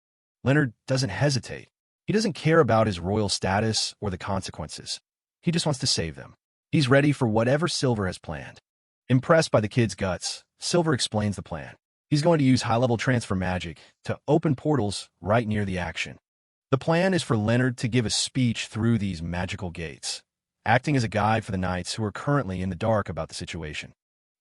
Leonard doesn't hesitate. He doesn't care about his royal status or the consequences. He just wants to save them. He's ready for whatever Silver has planned. Impressed by the kid's guts, Silver explains the plan. He's going to use high-level transfer magic to open portals right near the action. The plan is for Leonard to give a speech through these magical gates, acting as a guide for the knights who are currently in the dark about the situation.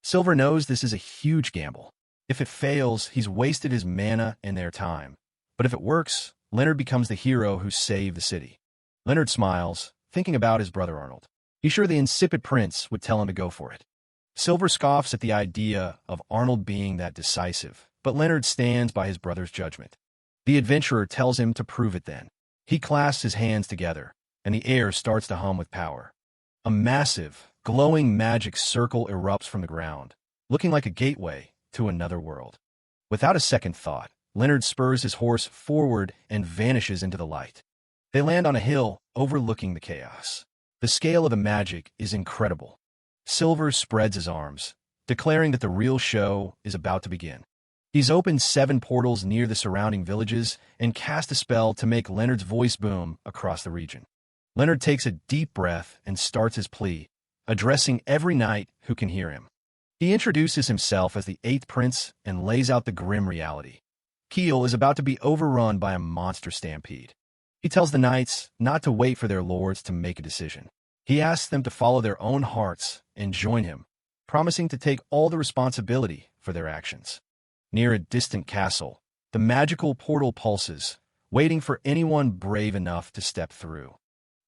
Silver knows this is a huge gamble. If it fails, he's wasted his mana and their time. But if it works, Leonard becomes the hero who saved the city. Leonard smiles, thinking about his brother Arnold. He's sure the insipid prince would tell him to go for it. Silver scoffs at the idea of Arnold being that decisive, but Leonard stands by his brother's judgment. The adventurer tells him to prove it then. He clasps his hands together, and the air starts to hum with power. A massive, glowing magic circle erupts from the ground, looking like a gateway to another world. Without a second thought, Leonard spurs his horse forward and vanishes into the light. They land on a hill overlooking the chaos. The scale of the magic is incredible. Silver spreads his arms, declaring that the real show is about to begin. He's opened 7 portals near the surrounding villages and cast a spell to make Leonard's voice boom across the region. Leonard takes a deep breath and starts his plea, addressing every knight who can hear him. He introduces himself as the 8th prince and lays out the grim reality. Kiel is about to be overrun by a monster stampede. He tells the knights not to wait for their lords to make a decision. He asks them to follow their own hearts and join him, promising to take all the responsibility for their actions. Near a distant castle, the magical portal pulses, waiting for anyone brave enough to step through.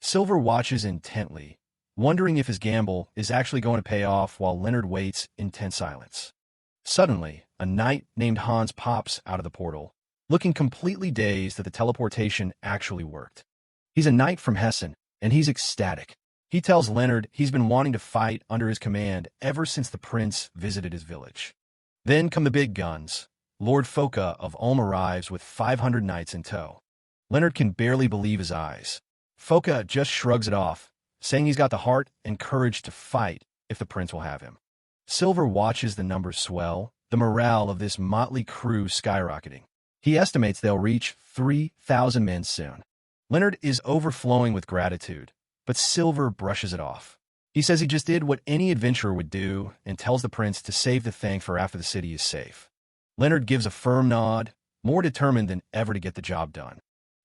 Silver watches intently, wondering if his gamble is actually going to pay off while Leonard waits in tense silence. Suddenly, a knight named Hans pops out of the portal, looking completely dazed that the teleportation actually worked. He's a knight from Hessen, and he's ecstatic. He tells Leonard he's been wanting to fight under his command ever since the prince visited his village. Then come the big guns. Lord Foka of Ulm arrives with 500 knights in tow. Leonard can barely believe his eyes. Foka just shrugs it off, saying he's got the heart and courage to fight if the prince will have him. Silver watches the numbers swell, the morale of this motley crew skyrocketing. He estimates they'll reach 3,000 men soon. Leonard is overflowing with gratitude, but Silver brushes it off. He says he just did what any adventurer would do and tells the prince to save the thing for after the city is safe. Leonard gives a firm nod, more determined than ever to get the job done.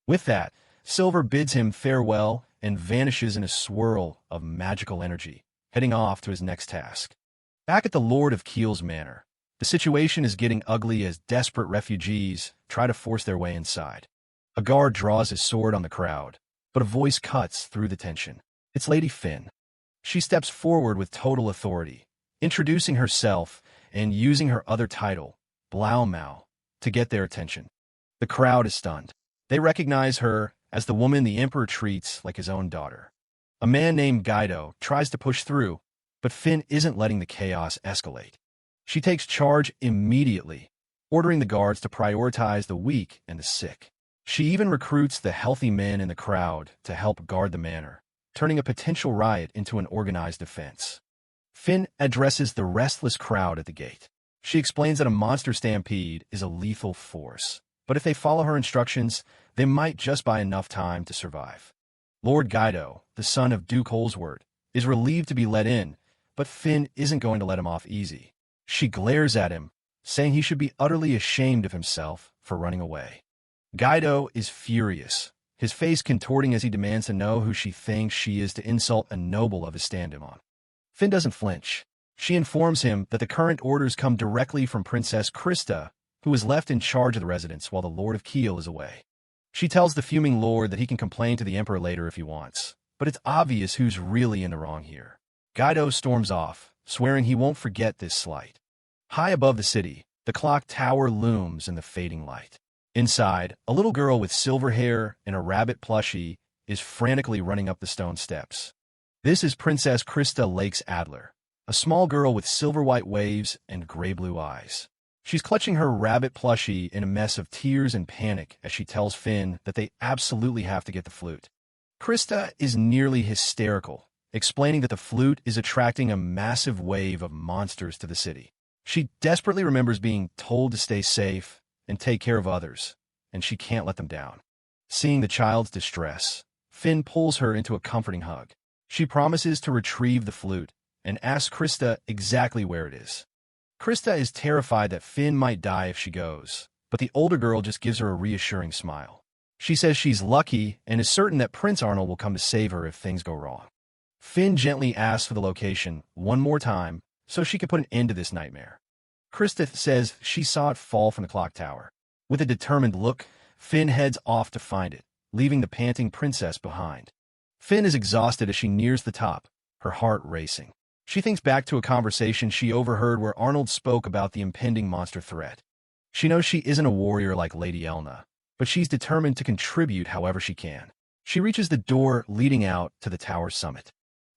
With that, Silver bids him farewell and vanishes in a swirl of magical energy, heading off to his next task. Back at the Lord of Keel's manor, the situation is getting ugly as desperate refugees try to force their way inside. A guard draws his sword on the crowd, but a voice cuts through the tension. It's Lady Finn. She steps forward with total authority, introducing herself and using her other title, Blaumau, to get their attention. The crowd is stunned. They recognize her as the woman the Emperor treats like his own daughter. A man named Guido tries to push through, but Finn isn't letting the chaos escalate. She takes charge immediately, ordering the guards to prioritize the weak and the sick. She even recruits the healthy men in the crowd to help guard the manor, turning a potential riot into an organized defense. Finn addresses the restless crowd at the gate. She explains that a monster stampede is a lethal force, but if they follow her instructions, they might just buy enough time to survive. Lord Guido, the son of Duke Holsworth, is relieved to be let in, but Finn isn't going to let him off easy. She glares at him, saying he should be utterly ashamed of himself for running away. Guido is furious, his face contorting as he demands to know who she thinks she is to insult a noble of his stand-in. Finn doesn't flinch. She informs him that the current orders come directly from Princess Krista, who is left in charge of the residence while the Lord of Keel is away. She tells the fuming lord that he can complain to the Emperor later if he wants, but it's obvious who's really in the wrong here. Guido storms off, swearing he won't forget this slight. High above the city, the clock tower looms in the fading light. Inside, a little girl with silver hair and a rabbit plushie is frantically running up the stone steps. This is Princess Krista Lakes Adler, a small girl with silver-white waves and gray-blue eyes. She's clutching her rabbit plushie in a mess of tears and panic as she tells Finn that they absolutely have to get the flute. Krista is nearly hysterical, explaining that the flute is attracting a massive wave of monsters to the city. She desperately remembers being told to stay safe and take care of others, and she can't let them down. Seeing the child's distress, Finn pulls her into a comforting hug. She promises to retrieve the flute and asks Krista exactly where it is. Krista is terrified that Finn might die if she goes, but the older girl just gives her a reassuring smile. She says she's lucky and is certain that Prince Arnold will come to save her if things go wrong. Finn gently asks for the location one more time so she can put an end to this nightmare. Krista says she saw it fall from the clock tower. With a determined look, Finn heads off to find it, leaving the panting princess behind. Finn is exhausted as she nears the top, her heart racing. She thinks back to a conversation she overheard where Arnold spoke about the impending monster threat. She knows she isn't a warrior like Lady Elna, but she's determined to contribute however she can. She reaches the door leading out to the tower's summit.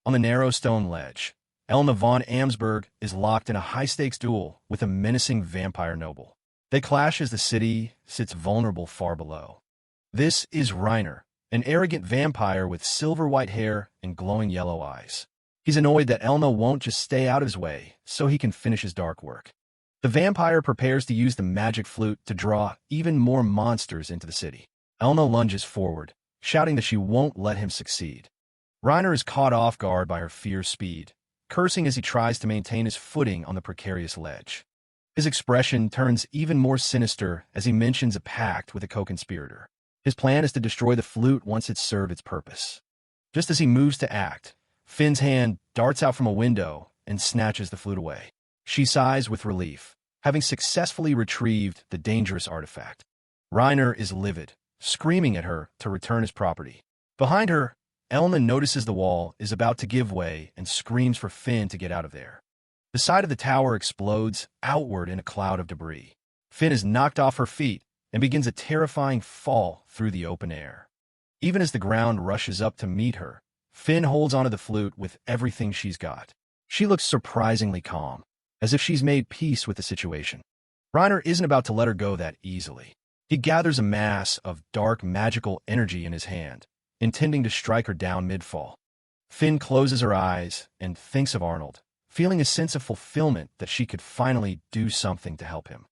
On the narrow stone ledge, Elna von Amsberg is locked in a high-stakes duel with a menacing vampire noble. They clash as the city sits vulnerable far below. This is Reiner, an arrogant vampire with silver-white hair and glowing yellow eyes. He's annoyed that Elna won't just stay out of his way so he can finish his dark work. The vampire prepares to use the magic flute to draw even more monsters into the city. Elna lunges forward, shouting that she won't let him succeed. Reiner is caught off guard by her fierce speed, cursing as he tries to maintain his footing on the precarious ledge. His expression turns even more sinister as he mentions a pact with a co-conspirator. His plan is to destroy the flute once it's served its purpose. Just as he moves to act, Finn's hand darts out from a window and snatches the flute away. She sighs with relief, having successfully retrieved the dangerous artifact. Reiner is livid, screaming at her to return his property. Behind her, Elna notices the wall is about to give way and screams for Finn to get out of there. The side of the tower explodes outward in a cloud of debris. Finn is knocked off her feet and begins a terrifying fall through the open air. Even as the ground rushes up to meet her, Finn holds onto the flute with everything she's got. She looks surprisingly calm, as if she's made peace with the situation. Reiner isn't about to let her go that easily. He gathers a mass of dark magical energy in his hand, intending to strike her down mid-fall. Finn closes her eyes and thinks of Arnold, feeling a sense of fulfillment that she could finally do something to help him.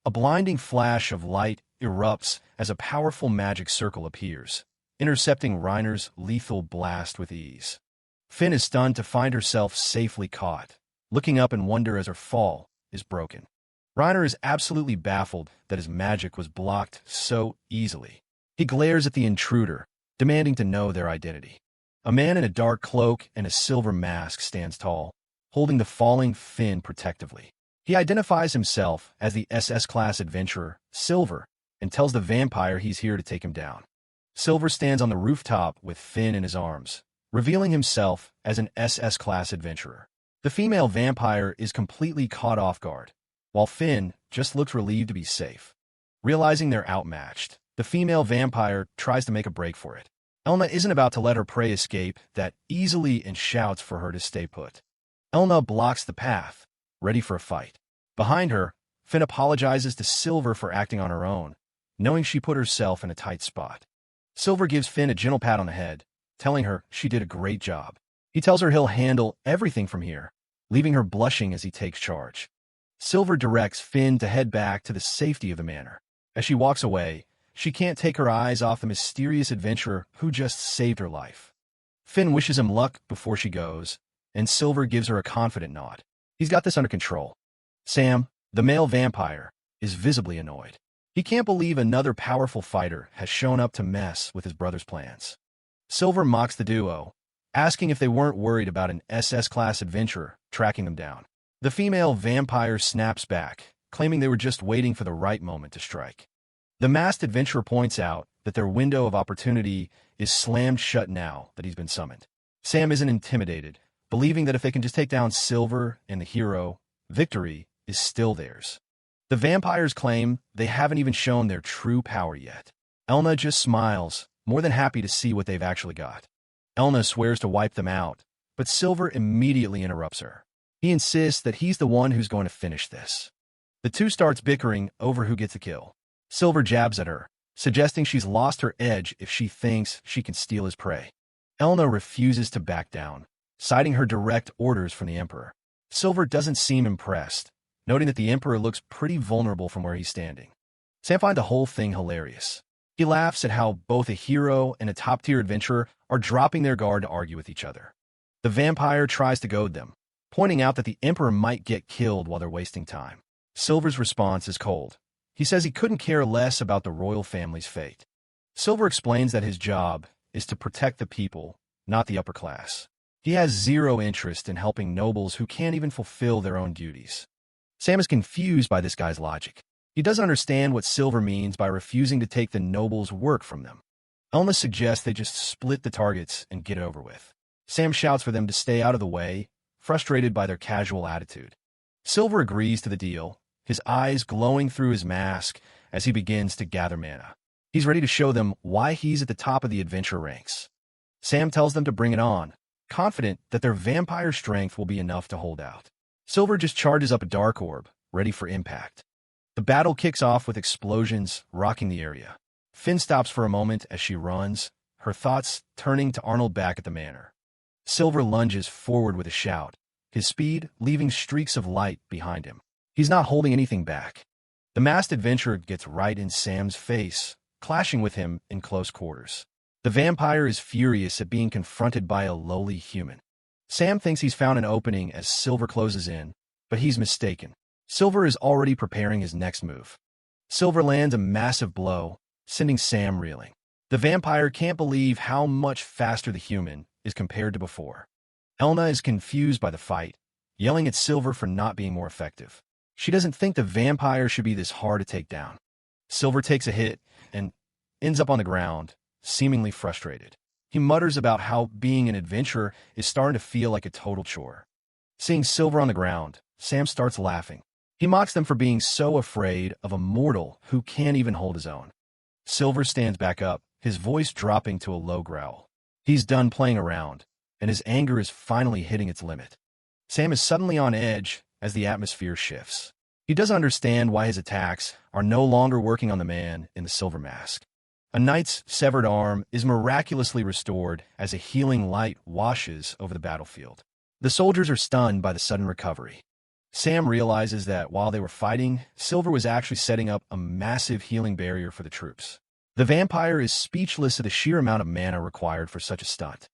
A blinding flash of light erupts as a powerful magic circle appears, intercepting Reiner's lethal blast with ease. Finn is stunned to find herself safely caught, looking up in wonder as her fall is broken. Reiner is absolutely baffled that his magic was blocked so easily. He glares at the intruder, demanding to know their identity. A man in a dark cloak and a silver mask stands tall, holding the falling Finn protectively. He identifies himself as the SS-class adventurer, Silver, and tells the vampire he's here to take him down. Silver stands on the rooftop with Finn in his arms, revealing himself as an SS-class adventurer. The female vampire is completely caught off guard, while Finn just looks relieved to be safe. Realizing they're outmatched, the female vampire tries to make a break for it. Elna isn't about to let her prey escape that easily and shouts for her to stay put. Elna blocks the path, ready for a fight. Behind her, Finn apologizes to Silver for acting on her own, knowing she put herself in a tight spot. Silver gives Finn a gentle pat on the head, telling her she did a great job. He tells her he'll handle everything from here, leaving her blushing as he takes charge. Silver directs Finn to head back to the safety of the manor. As she walks away, she can't take her eyes off the mysterious adventurer who just saved her life. Finn wishes him luck before she goes, and Silver gives her a confident nod. He's got this under control. Sam, the male vampire, is visibly annoyed. He can't believe another powerful fighter has shown up to mess with his brother's plans. Silver mocks the duo, asking if they weren't worried about an SS-class adventurer tracking them down. The female vampire snaps back, claiming they were just waiting for the right moment to strike. The masked adventurer points out that their window of opportunity is slammed shut now that he's been summoned. Sam isn't intimidated, believing that if they can just take down Silver and the hero, victory is still theirs. The vampires claim they haven't even shown their true power yet. Elna just smiles, more than happy to see what they've actually got. Elna swears to wipe them out, but Silver immediately interrupts her. He insists that he's the one who's going to finish this. The two starts bickering over who gets the kill. Silver jabs at her, suggesting she's lost her edge if she thinks she can steal his prey. Elna refuses to back down, citing her direct orders from the Emperor. Silver doesn't seem impressed, noting that the Emperor looks pretty vulnerable from where he's standing. Sam finds the whole thing hilarious. He laughs at how both a hero and a top-tier adventurer are dropping their guard to argue with each other. The vampire tries to goad them, pointing out that the Emperor might get killed while they're wasting time. Silver's response is cold. He says he couldn't care less about the royal family's fate. Silver explains that his job is to protect the people, not the upper class. He has zero interest in helping nobles who can't even fulfill their own duties. Sam is confused by this guy's logic. He doesn't understand what Silver means by refusing to take the nobles' work from them. Elna suggests they just split the targets and get it over with. Sam shouts for them to stay out of the way, frustrated by their casual attitude. Silver agrees to the deal, his eyes glowing through his mask as he begins to gather mana. He's ready to show them why he's at the top of the adventure ranks. Sam tells them to bring it on, confident that their vampire strength will be enough to hold out. Silver just charges up a dark orb, ready for impact. The battle kicks off with explosions rocking the area. Finn stops for a moment as she runs, her thoughts turning to Arnold back at the manor. Silver lunges forward with a shout, his speed leaving streaks of light behind him. He's not holding anything back. The masked adventurer gets right in Sam's face, clashing with him in close quarters. The vampire is furious at being confronted by a lowly human. Sam thinks he's found an opening as Silver closes in, but he's mistaken. Silver is already preparing his next move. Silver lands a massive blow, sending Sam reeling. The vampire can't believe how much faster the human is compared to before. Elna is confused by the fight, yelling at Silver for not being more effective. She doesn't think the vampire should be this hard to take down. Silver takes a hit and ends up on the ground, seemingly frustrated. He mutters about how being an adventurer is starting to feel like a total chore. Seeing Silver on the ground, Sam starts laughing. He mocks them for being so afraid of a mortal who can't even hold his own. Silver stands back up, his voice dropping to a low growl. He's done playing around, and his anger is finally hitting its limit. Sam is suddenly on edge as the atmosphere shifts. He doesn't understand why his attacks are no longer working on the man in the silver mask. A knight's severed arm is miraculously restored as a healing light washes over the battlefield. The soldiers are stunned by the sudden recovery. Sam realizes that while they were fighting, Silver was actually setting up a massive healing barrier for the troops. The vampire is speechless at the sheer amount of mana required for such a stunt.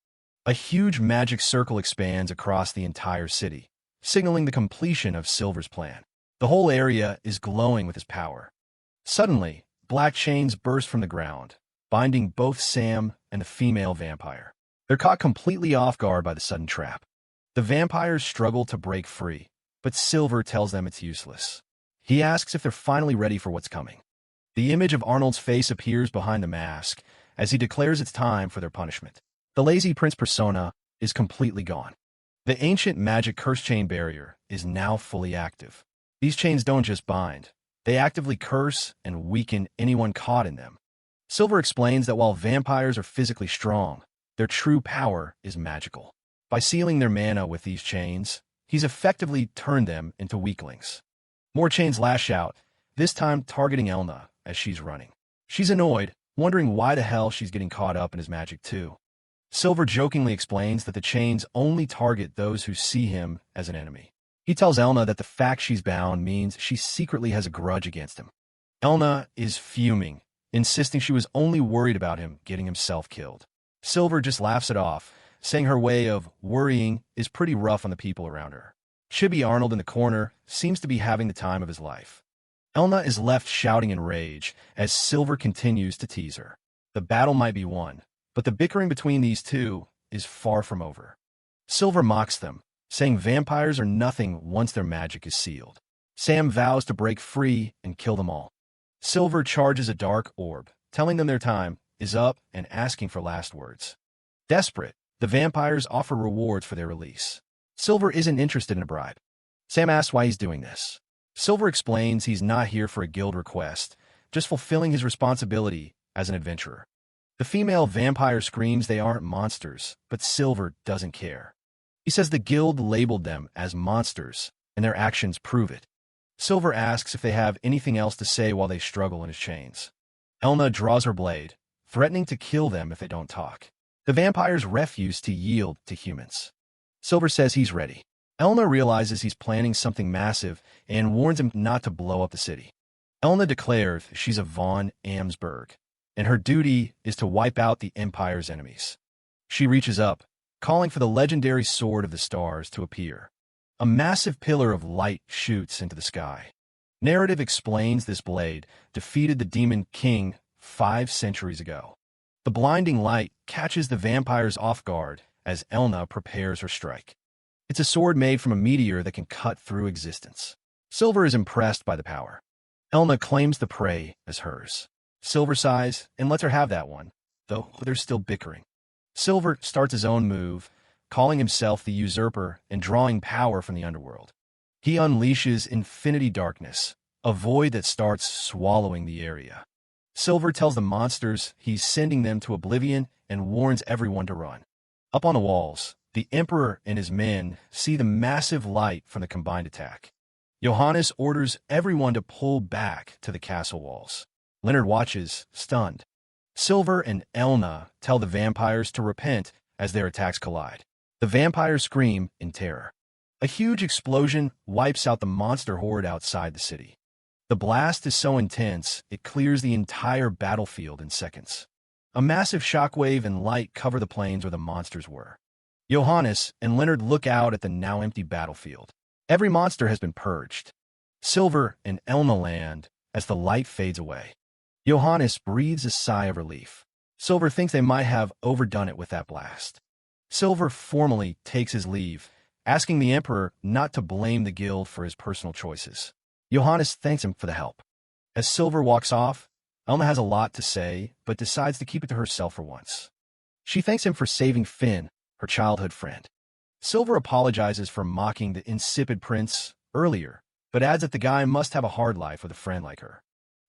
A huge magic circle expands across the entire city, signaling the completion of Silver's plan. The whole area is glowing with his power. Suddenly, black chains burst from the ground, binding both Sam and the female vampire. They're caught completely off guard by the sudden trap. The vampires struggle to break free, but Silver tells them it's useless. He asks if they're finally ready for what's coming. The image of Arnold's face appears behind the mask as he declares it's time for their punishment. The lazy prince persona is completely gone. The ancient magic curse chain barrier is now fully active. These chains don't just bind, they actively curse and weaken anyone caught in them. Silver explains that while vampires are physically strong, their true power is magical. By sealing their mana with these chains, he's effectively turned them into weaklings. More chains lash out, this time targeting Elna as she's running. She's annoyed, wondering why the hell she's getting caught up in his magic too. Silver jokingly explains that the chains only target those who see him as an enemy. He tells Elna that the fact she's bound means she secretly has a grudge against him. Elna is fuming, insisting she was only worried about him getting himself killed. Silver just laughs it off, saying her way of worrying is pretty rough on the people around her. Chibi Arnold in the corner seems to be having the time of his life. Elna is left shouting in rage as Silver continues to tease her. The battle might be won, but the bickering between these two is far from over. Silver mocks them, saying vampires are nothing once their magic is sealed. Sam vows to break free and kill them all. Silver charges a dark orb, telling them their time is up and asking for last words. Desperate, the vampires offer rewards for their release. Silver isn't interested in a bribe. Sam asks why he's doing this. Silver explains he's not here for a guild request, just fulfilling his responsibility as an adventurer. The female vampire screams they aren't monsters, but Silver doesn't care. He says the guild labeled them as monsters, and their actions prove it. Silver asks if they have anything else to say while they struggle in his chains. Elna draws her blade, threatening to kill them if they don't talk. The vampires refuse to yield to humans. Silver says he's ready. Elna realizes he's planning something massive and warns him not to blow up the city. Elna declares she's a von Amsberg, and her duty is to wipe out the Empire's enemies. She reaches up, calling for the legendary Sword of the Stars to appear. A massive pillar of light shoots into the sky. Narrative explains this blade defeated the Demon King 5 centuries ago. The blinding light catches the vampires off guard as Elna prepares her strike. It's a sword made from a meteor that can cut through existence. Silver is impressed by the power. Elna claims the prey as hers. Silver sighs and lets her have that one, though they're still bickering. Silver starts his own move, calling himself the Usurper and drawing power from the underworld. He unleashes infinity darkness, a void that starts swallowing the area. Silver tells the monsters he's sending them to oblivion and warns everyone to run. Up on the walls, the Emperor and his men see the massive light from the combined attack. Johannes orders everyone to pull back to the castle walls. Leonard watches, stunned. Silver and Elna tell the vampires to repent as their attacks collide. The vampires scream in terror. A huge explosion wipes out the monster horde outside the city. The blast is so intense, it clears the entire battlefield in seconds. A massive shockwave and light cover the plains where the monsters were. Johannes and Leonard look out at the now empty battlefield. Every monster has been purged. Silver and Elna land as the light fades away. Johannes breathes a sigh of relief. Silver thinks they might have overdone it with that blast. Silver formally takes his leave, asking the Emperor not to blame the guild for his personal choices. Johannes thanks him for the help. As Silver walks off, Elna has a lot to say, but decides to keep it to herself for once. She thanks him for saving Finn, her childhood friend. Silver apologizes for mocking the insipid prince earlier, but adds that the guy must have a hard life with a friend like her.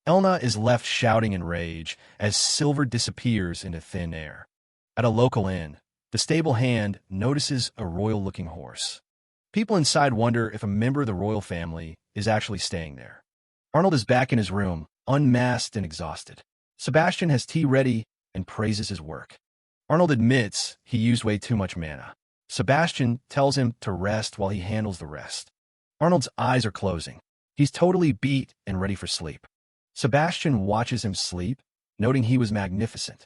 Elna is left shouting in rage as Silver disappears into thin air. At a local inn, the stable hand notices a royal-looking horse. People inside wonder if a member of the royal family is actually staying there. Arnold is back in his room, unmasked and exhausted. Sebastian has tea ready and praises his work. Arnold admits he used way too much mana. Sebastian tells him to rest while he handles the rest. Arnold's eyes are closing. He's totally beat and ready for sleep. Sebastian watches him sleep, noting he was magnificent.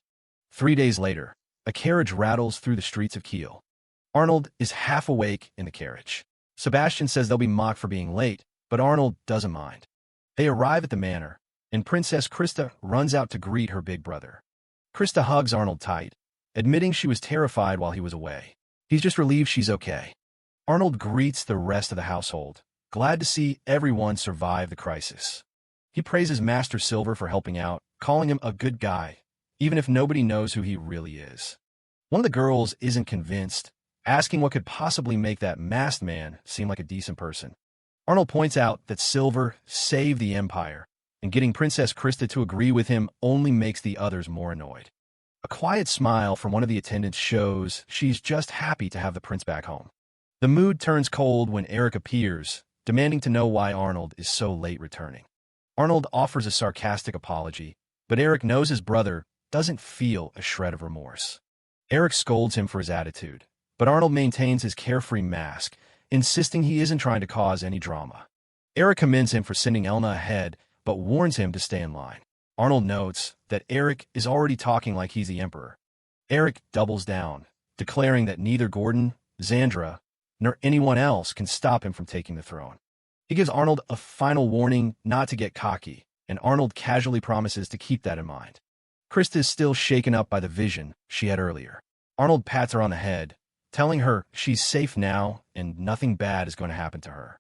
3 days later, a carriage rattles through the streets of Kiel. Arnold is half awake in the carriage. Sebastian says they'll be mocked for being late, but Arnold doesn't mind. They arrive at the manor, and Princess Krista runs out to greet her big brother. Krista hugs Arnold tight, admitting she was terrified while he was away. He's just relieved she's okay. Arnold greets the rest of the household, glad to see everyone survive the crisis. He praises Master Silver for helping out, calling him a good guy, even if nobody knows who he really is. One of the girls isn't convinced, asking what could possibly make that masked man seem like a decent person. Arnold points out that Silver saved the Empire, and getting Princess Krista to agree with him only makes the others more annoyed. A quiet smile from one of the attendants shows she's just happy to have the prince back home. The mood turns cold when Eric appears, demanding to know why Arnold is so late returning. Arnold offers a sarcastic apology, but Eric knows his brother doesn't feel a shred of remorse. Eric scolds him for his attitude, but Arnold maintains his carefree mask, insisting he isn't trying to cause any drama. Eric commends him for sending Elna ahead, but warns him to stay in line. Arnold notes that Eric is already talking like he's the emperor. Eric doubles down, declaring that neither Gordon, Xandra, nor anyone else can stop him from taking the throne. He gives Arnold a final warning not to get cocky, and Arnold casually promises to keep that in mind. Krista is still shaken up by the vision she had earlier. Arnold pats her on the head, telling her she's safe now and nothing bad is going to happen to her.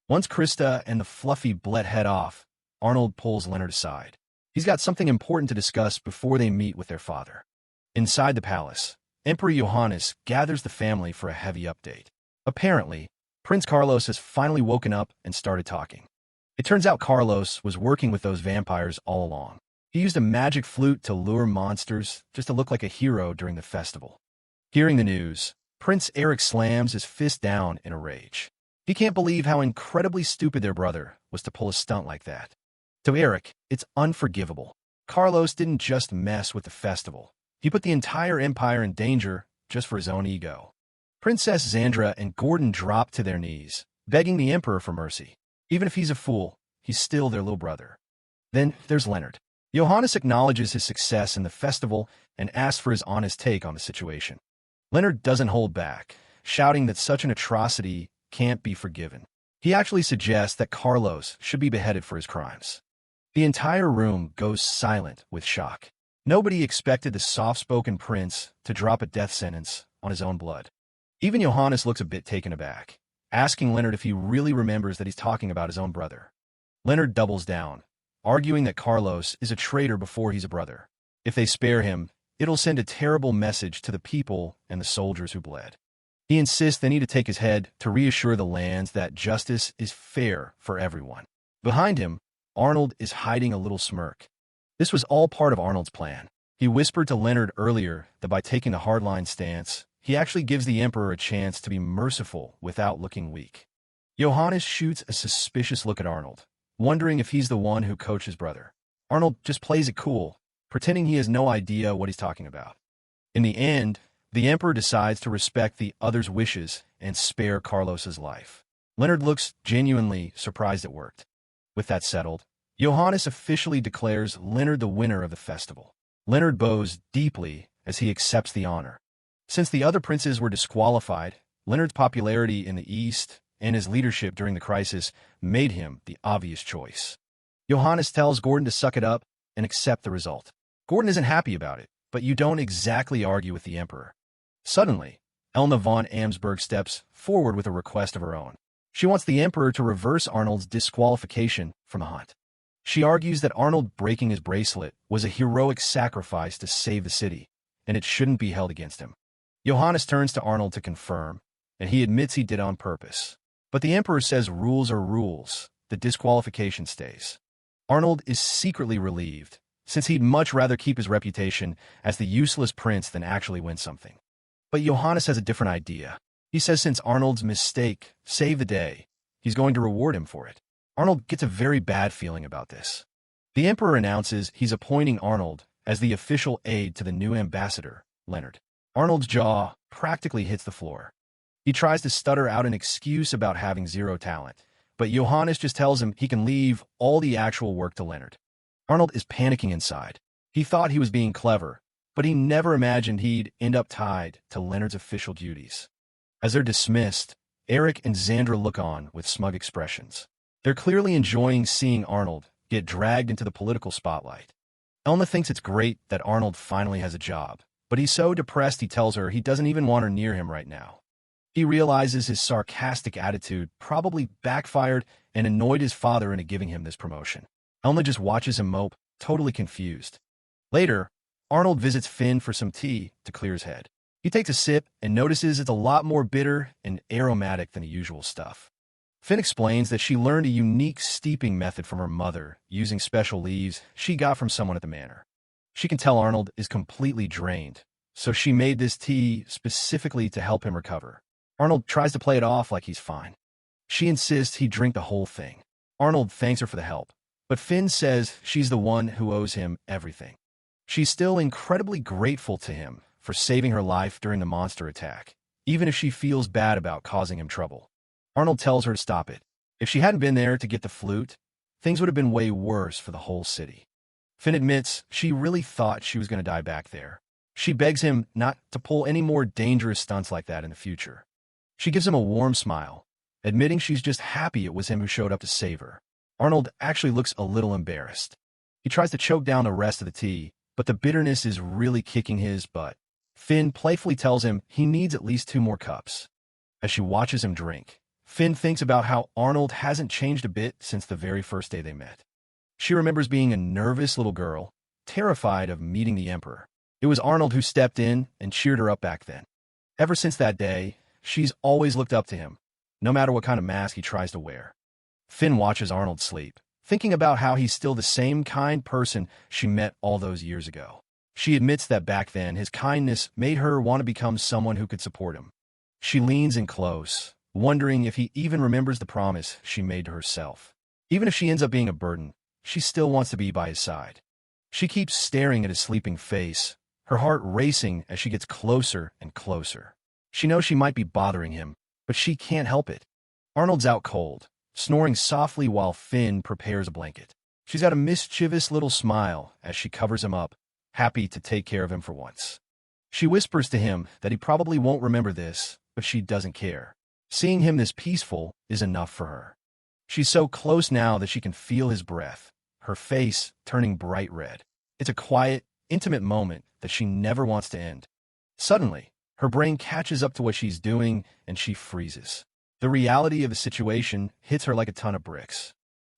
Once Krista and the fluffy Blet head off, Arnold pulls Leonard aside. He's got something important to discuss before they meet with their father. Inside the palace, Emperor Johannes gathers the family for a heavy update. Apparently, Prince Carlos has finally woken up and started talking. It turns out Carlos was working with those vampires all along. He used a magic flute to lure monsters just to look like a hero during the festival. Hearing the news, Prince Eric slams his fist down in a rage. He can't believe how incredibly stupid their brother was to pull a stunt like that. To Eric, it's unforgivable. Carlos didn't just mess with the festival. He put the entire empire in danger just for his own ego. Princess Xandra and Gordon drop to their knees, begging the emperor for mercy. Even if he's a fool, he's still their little brother. Then there's Leonard. Johannes acknowledges his success in the festival and asks for his honest take on the situation. Leonard doesn't hold back, shouting that such an atrocity can't be forgiven. He actually suggests that Carlos should be beheaded for his crimes. The entire room goes silent with shock. Nobody expected the soft-spoken prince to drop a death sentence on his own blood. Even Johannes looks a bit taken aback, asking Leonard if he really remembers that he's talking about his own brother. Leonard doubles down, arguing that Carlos is a traitor before he's a brother. If they spare him, it'll send a terrible message to the people and the soldiers who bled. He insists they need to take his head to reassure the lands that justice is fair for everyone. Behind him, Arnold is hiding a little smirk. This was all part of Arnold's plan. He whispered to Leonard earlier that by taking the hardline stance, he actually gives the emperor a chance to be merciful without looking weak. Johannes shoots a suspicious look at Arnold, wondering if he's the one who coached his brother. Arnold just plays it cool, pretending he has no idea what he's talking about. In the end, the emperor decides to respect the other's wishes and spare Carlos's life. Leonard looks genuinely surprised it worked. With that settled, Johannes officially declares Leonard the winner of the festival. Leonard bows deeply as he accepts the honor. Since the other princes were disqualified, Leonard's popularity in the East and his leadership during the crisis made him the obvious choice. Johannes tells Gordon to suck it up and accept the result. Gordon isn't happy about it, but you don't exactly argue with the emperor. Suddenly, Elna von Amsberg steps forward with a request of her own. She wants the emperor to reverse Arnold's disqualification from the hunt. She argues that Arnold breaking his bracelet was a heroic sacrifice to save the city, and it shouldn't be held against him. Johannes turns to Arnold to confirm, and he admits he did on purpose. But the emperor says rules are rules, the disqualification stays. Arnold is secretly relieved, since he'd much rather keep his reputation as the useless prince than actually win something. But Johannes has a different idea. He says since Arnold's mistake saved the day, he's going to reward him for it. Arnold gets a very bad feeling about this. The emperor announces he's appointing Arnold as the official aide to the new ambassador, Leonard. Arnold's jaw practically hits the floor. He tries to stutter out an excuse about having zero talent, but Johannes just tells him he can leave all the actual work to Leonard. Arnold is panicking inside. He thought he was being clever, but he never imagined he'd end up tied to Leonard's official duties. As they're dismissed, Eric and Xandra look on with smug expressions. They're clearly enjoying seeing Arnold get dragged into the political spotlight. Elna thinks it's great that Arnold finally has a job, but he's so depressed he tells her he doesn't even want her near him right now. He realizes his sarcastic attitude probably backfired and annoyed his father into giving him this promotion. Elma just watches him mope, totally confused. Later, Arnold visits Finn for some tea to clear his head. He takes a sip and notices it's a lot more bitter and aromatic than the usual stuff. Finn explains that she learned a unique steeping method from her mother using special leaves she got from someone at the manor. She can tell Arnold is completely drained, so she made this tea specifically to help him recover. Arnold tries to play it off like he's fine. She insists he drink the whole thing. Arnold thanks her for the help, but Finn says she's the one who owes him everything. She's still incredibly grateful to him for saving her life during the monster attack, even if she feels bad about causing him trouble. Arnold tells her to stop it. If she hadn't been there to get the flute, things would have been way worse for the whole city. Finn admits she really thought she was going to die back there. She begs him not to pull any more dangerous stunts like that in the future. She gives him a warm smile, admitting she's just happy it was him who showed up to save her. Arnold actually looks a little embarrassed. He tries to choke down the rest of the tea, but the bitterness is really kicking his butt. Finn playfully tells him he needs at least 2 more cups. As she watches him drink, Finn thinks about how Arnold hasn't changed a bit since the very first day they met. She remembers being a nervous little girl, terrified of meeting the Emperor. It was Arnold who stepped in and cheered her up back then. Ever since that day, she's always looked up to him, no matter what kind of mask he tries to wear. Finn watches Arnold sleep, thinking about how he's still the same kind person she met all those years ago. She admits that back then his kindness made her want to become someone who could support him. She leans in close, wondering if he even remembers the promise she made to herself. Even if she ends up being a burden, she still wants to be by his side. She keeps staring at his sleeping face, her heart racing as she gets closer and closer. She knows she might be bothering him, but she can't help it. Arnold's out cold, snoring softly while Finn prepares a blanket. She's got a mischievous little smile as she covers him up, happy to take care of him for once. She whispers to him that he probably won't remember this, but she doesn't care. Seeing him this peaceful is enough for her. She's so close now that she can feel his breath, her face turning bright red. It's a quiet, intimate moment that she never wants to end. Suddenly, her brain catches up to what she's doing, and she freezes. The reality of the situation hits her like a ton of bricks.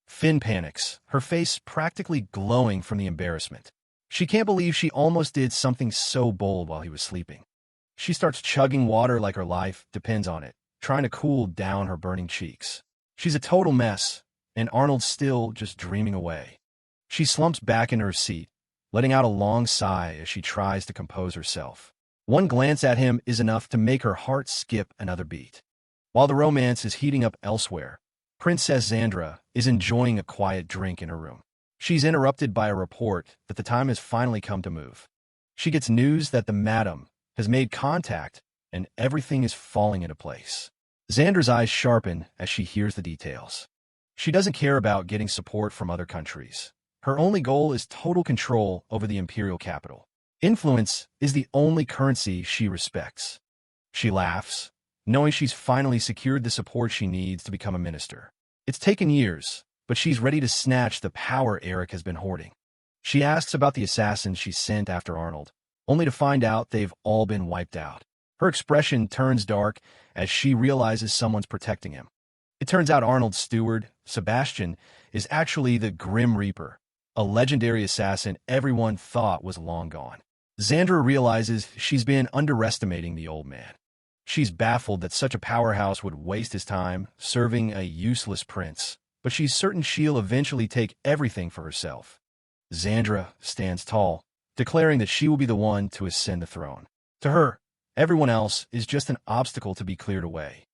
Finn panics, her face practically glowing from the embarrassment. She can't believe she almost did something so bold while he was sleeping. She starts chugging water like her life depends on it, trying to cool down her burning cheeks. She's a total mess, and Arnold's still just dreaming away. She slumps back in her seat, letting out a long sigh as she tries to compose herself. One glance at him is enough to make her heart skip another beat. While the romance is heating up elsewhere, Princess Xandra is enjoying a quiet drink in her room. She's interrupted by a report that the time has finally come to move. She gets news that the madam has made contact and everything is falling into place. Xandra's eyes sharpen as she hears the details. She doesn't care about getting support from other countries. Her only goal is total control over the imperial capital. Influence is the only currency she respects. She laughs, knowing she's finally secured the support she needs to become a minister. It's taken years, but she's ready to snatch the power Eric has been hoarding. She asks about the assassins she sent after Arnold, only to find out they've all been wiped out. Her expression turns dark as she realizes someone's protecting him. It turns out Arnold's steward, Sebastian, is actually the Grim Reaper, a legendary assassin everyone thought was long gone. Xandra realizes she's been underestimating the old man. She's baffled that such a powerhouse would waste his time serving a useless prince, but she's certain she'll eventually take everything for herself. Xandra stands tall, declaring that she will be the one to ascend the throne. To her, everyone else is just an obstacle to be cleared away.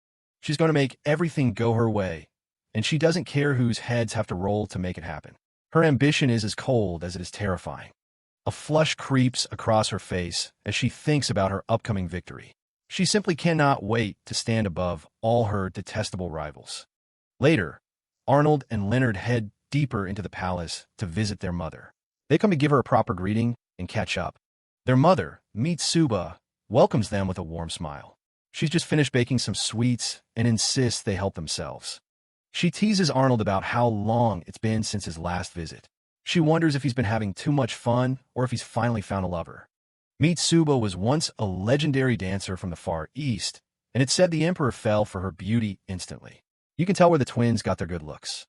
She's going to make everything go her way, and she doesn't care whose heads have to roll to make it happen. Her ambition is as cold as it is terrifying. A flush creeps across her face as she thinks about her upcoming victory. She simply cannot wait to stand above all her detestable rivals. Later, Arnold and Leonard head deeper into the palace to visit their mother. They come to give her a proper greeting and catch up. Their mother, Mitsuba, welcomes them with a warm smile. She's just finished baking some sweets and insists they help themselves. She teases Arnold about how long it's been since his last visit. She wonders if he's been having too much fun or if he's finally found a lover. Mitsuba was once a legendary dancer from the Far East, and it said the Emperor fell for her beauty instantly. You can tell where the twins got their good looks.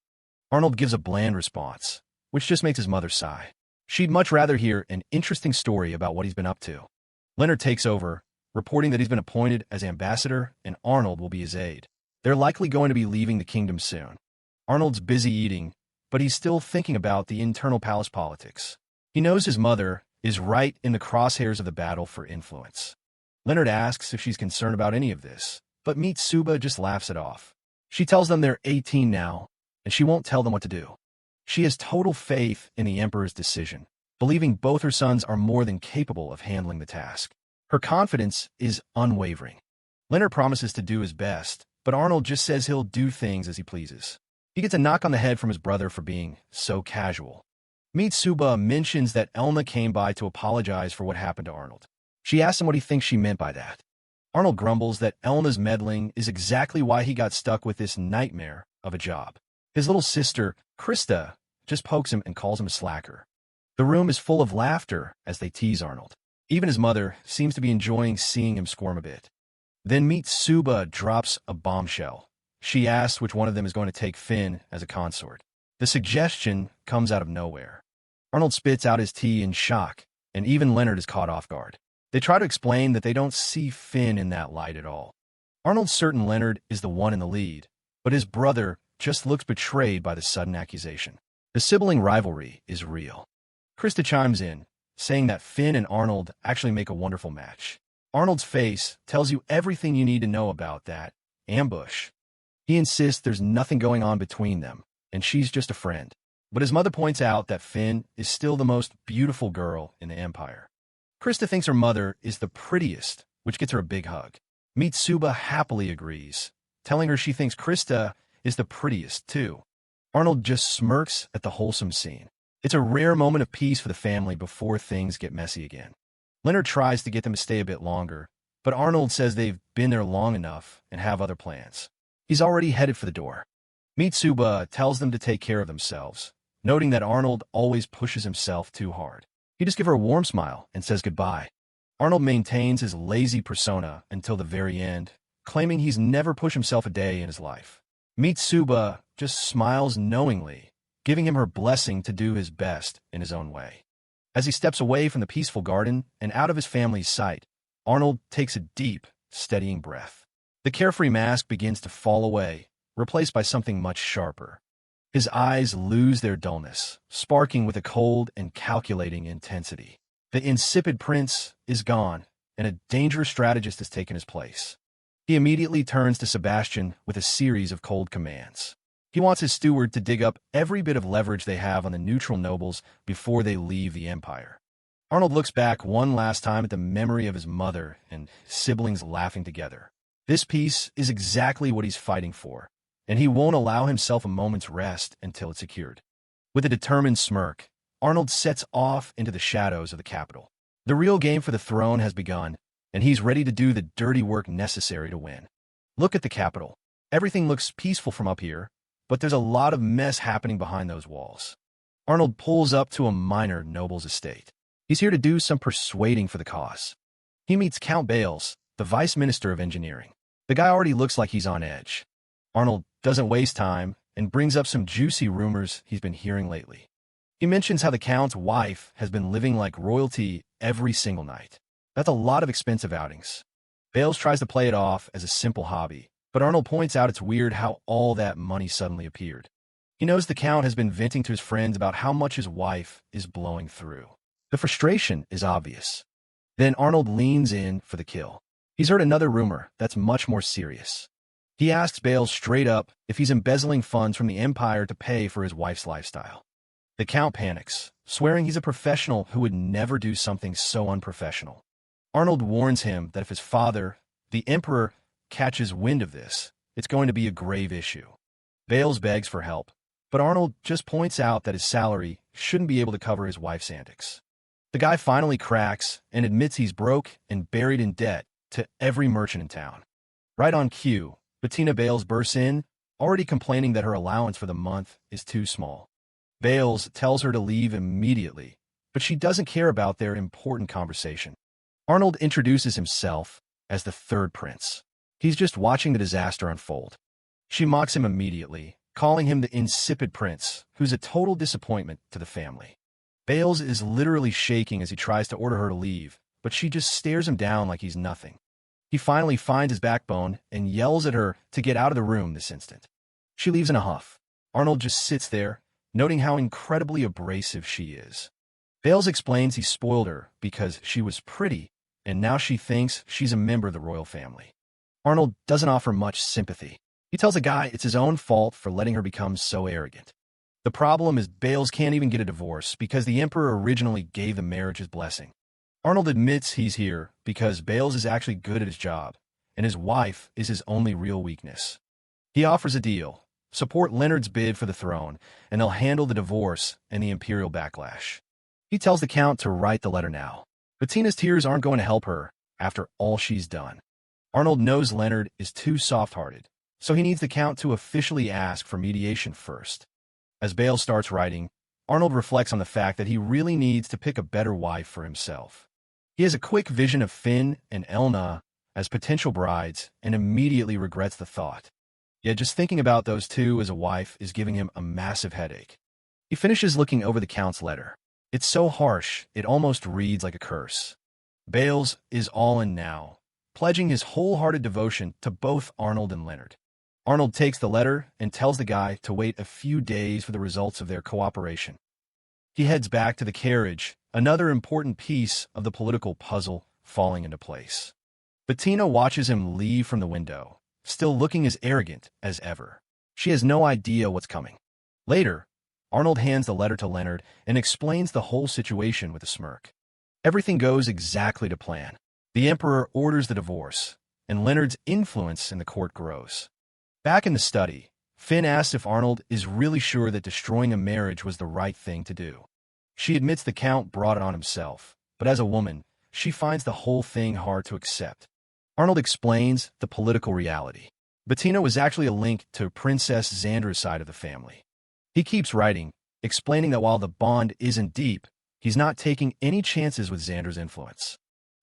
Arnold gives a bland response, which just makes his mother sigh. She'd much rather hear an interesting story about what he's been up to. Leonard takes over, reporting that he's been appointed as ambassador and Arnold will be his aide. They're likely going to be leaving the kingdom soon. Arnold's busy eating, but he's still thinking about the internal palace politics. He knows his mother is right in the crosshairs of the battle for influence. Leonard asks if she's concerned about any of this, but Mitsuba just laughs it off. She tells them they're 18 now, and she won't tell them what to do. She has total faith in the Emperor's decision, believing both her sons are more than capable of handling the task. Her confidence is unwavering. Leonard promises to do his best, but Arnold just says he'll do things as he pleases. He gets a knock on the head from his brother for being so casual. Mitsuba mentions that Elna came by to apologize for what happened to Arnold. She asks him what he thinks she meant by that. Arnold grumbles that Elna's meddling is exactly why he got stuck with this nightmare of a job. His little sister, Krista, just pokes him and calls him a slacker. The room is full of laughter as they tease Arnold. Even his mother seems to be enjoying seeing him squirm a bit. Then Mitsuba drops a bombshell. She asks which one of them is going to take Finn as a consort. The suggestion comes out of nowhere. Arnold spits out his tea in shock, and even Leonard is caught off guard. They try to explain that they don't see Finn in that light at all. Arnold's certain Leonard is the one in the lead, but his brother just looks betrayed by the sudden accusation. The sibling rivalry is real. Krista chimes in, saying that Finn and Arnold actually make a wonderful match. Arnold's face tells you everything you need to know about that ambush. He insists there's nothing going on between them, and she's just a friend. But his mother points out that Finn is still the most beautiful girl in the Empire. Krista thinks her mother is the prettiest, which gets her a big hug. Mitsuba happily agrees, telling her she thinks Krista is the prettiest too. Arnold just smirks at the wholesome scene. It's a rare moment of peace for the family before things get messy again. Leonard tries to get them to stay a bit longer, but Arnold says they've been there long enough and have other plans. He's already headed for the door. Mitsuba tells them to take care of themselves, noting that Arnold always pushes himself too hard. He just gives her a warm smile and says goodbye. Arnold maintains his lazy persona until the very end, claiming he's never pushed himself a day in his life. Mitsuba just smiles knowingly, giving him her blessing to do his best in his own way. As he steps away from the peaceful garden and out of his family's sight, Arnold takes a deep, steadying breath. The carefree mask begins to fall away, replaced by something much sharper. His eyes lose their dullness, sparking with a cold and calculating intensity. The insipid prince is gone, and a dangerous strategist has taken his place. He immediately turns to Sebastian with a series of cold commands. He wants his steward to dig up every bit of leverage they have on the neutral nobles before they leave the Empire. Arnold looks back one last time at the memory of his mother and siblings laughing together. This peace is exactly what he's fighting for, and he won't allow himself a moment's rest until it's secured. With a determined smirk, Arnold sets off into the shadows of the capital. The real game for the throne has begun, and he's ready to do the dirty work necessary to win. Look at the capital. Everything looks peaceful from up here, but there's a lot of mess happening behind those walls. Arnold pulls up to a minor noble's estate. He's here to do some persuading for the cause. He meets Count Bales, the Vice Minister of Engineering. The guy already looks like he's on edge. Arnold doesn't waste time and brings up some juicy rumors he's been hearing lately. He mentions how the Count's wife has been living like royalty every single night. That's a lot of expensive outings. Bales tries to play it off as a simple hobby, but Arnold points out it's weird how all that money suddenly appeared. He knows the Count has been venting to his friends about how much his wife is blowing through. The frustration is obvious. Then Arnold leans in for the kill. He's heard another rumor that's much more serious. He asks Bales straight up if he's embezzling funds from the Empire to pay for his wife's lifestyle. The Count panics, swearing he's a professional who would never do something so unprofessional. Arnold warns him that if his father, the Emperor, catches wind of this, it's going to be a grave issue. Bales begs for help, but Arnold just points out that his salary shouldn't be able to cover his wife's antics. The guy finally cracks and admits he's broke and buried in debt to every merchant in town. Right on cue, Bettina Bales bursts in, already complaining that her allowance for the month is too small. Bales tells her to leave immediately, but she doesn't care about their important conversation. Arnold introduces himself as the third prince. He's just watching the disaster unfold. She mocks him immediately, calling him the insipid prince, who's a total disappointment to the family. Bales is literally shaking as he tries to order her to leave, but she just stares him down like he's nothing. He finally finds his backbone and yells at her to get out of the room this instant. She leaves in a huff. Arnold just sits there, noting how incredibly abrasive she is. Bales explains he spoiled her because she was pretty, and now she thinks she's a member of the royal family. Arnold doesn't offer much sympathy. He tells the guy it's his own fault for letting her become so arrogant. The problem is Bales can't even get a divorce because the Emperor originally gave the marriage his blessing. Arnold admits he's here because Bales is actually good at his job, and his wife is his only real weakness. He offers a deal: support Leonard's bid for the throne, and they'll handle the divorce and the imperial backlash. He tells the Count to write the letter now. Bettina's tears aren't going to help her after all she's done. Arnold knows Leonard is too soft-hearted, so he needs the Count to officially ask for mediation first. As Bale starts writing, Arnold reflects on the fact that he really needs to pick a better wife for himself. He has a quick vision of Finn and Elna as potential brides and immediately regrets the thought. Yet just thinking about those two as a wife is giving him a massive headache. He finishes looking over the Count's letter. It's so harsh, it almost reads like a curse. Bales is all in now, pledging his wholehearted devotion to both Arnold and Leonard. Arnold takes the letter and tells the guy to wait a few days for the results of their cooperation. He heads back to the carriage, another important piece of the political puzzle falling into place. Bettina watches him leave from the window, still looking as arrogant as ever. She has no idea what's coming. Later, Arnold hands the letter to Leonard and explains the whole situation with a smirk. Everything goes exactly to plan. The Emperor orders the divorce, and Leonard's influence in the court grows. Back in the study, Finn asks if Arnold is really sure that destroying a marriage was the right thing to do. She admits the Count brought it on himself, but as a woman, she finds the whole thing hard to accept. Arnold explains the political reality. Bettina was actually a link to Princess Xandra's side of the family. He keeps writing, explaining that while the bond isn't deep, he's not taking any chances with Xandra's influence.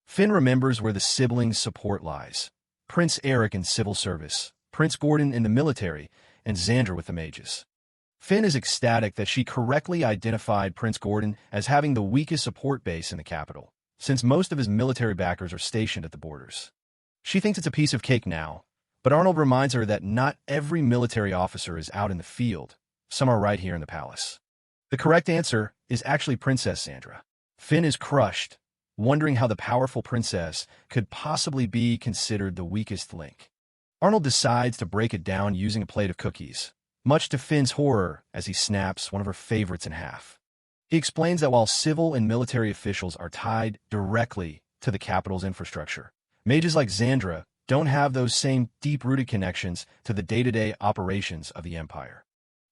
Finn remembers where the siblings' support lies: Prince Eric in civil service, Prince Gordon in the military, and Xandra with the mages. Finn is ecstatic that she correctly identified Prince Gordon as having the weakest support base in the capital, since most of his military backers are stationed at the borders. She thinks it's a piece of cake now, but Arnold reminds her that not every military officer is out in the field. Some are right here in the palace. The correct answer is actually Princess Xandra. Finn is crushed, wondering how the powerful princess could possibly be considered the weakest link. Arnold decides to break it down using a plate of cookies, much to Finn's horror as he snaps one of her favorites in half. He explains that while civil and military officials are tied directly to the capital's infrastructure, mages like Xandra don't have those same deep-rooted connections to the day-to-day operations of the Empire.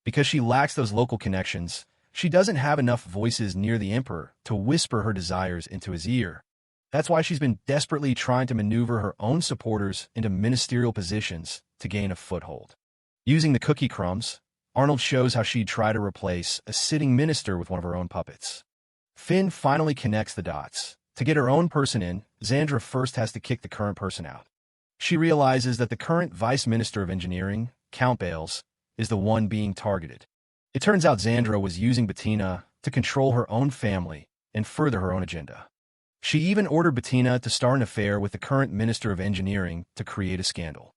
Because she lacks those local connections, she doesn't have enough voices near the Emperor to whisper her desires into his ear. That's why she's been desperately trying to maneuver her own supporters into ministerial positions to gain a foothold. Using the cookie crumbs, Arnold shows how she'd try to replace a sitting minister with one of her own puppets. Finn finally connects the dots. To get her own person in, Xandra first has to kick the current person out. She realizes that the current Vice Minister of Engineering, Count Bales, is the one being targeted. It turns out Xandra was using Bettina to control her own family and further her own agenda. She even ordered Bettina to start an affair with the current Minister of Engineering to create a scandal.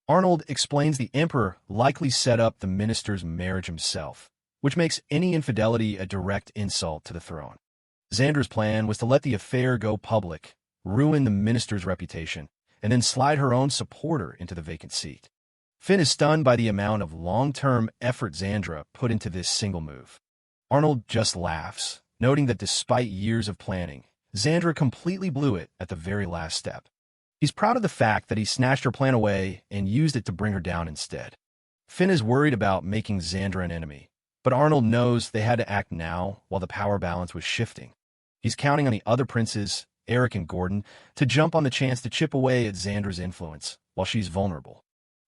Arnold explains the Emperor likely set up the minister's marriage himself, which makes any infidelity a direct insult to the throne. Xandra's plan was to let the affair go public, ruin the minister's reputation, and then slide her own supporter into the vacant seat. Finn is stunned by the amount of long-term effort Xandra put into this single move. Arnold just laughs, noting that despite years of planning, Xandra completely blew it at the very last step. He's proud of the fact that he snatched her plan away and used it to bring her down instead. Finn is worried about making Xandra an enemy, but Arnold knows they had to act now while the power balance was shifting. He's counting on the other princes, Eric and Gordon, to jump on the chance to chip away at Xandra's influence while she's vulnerable.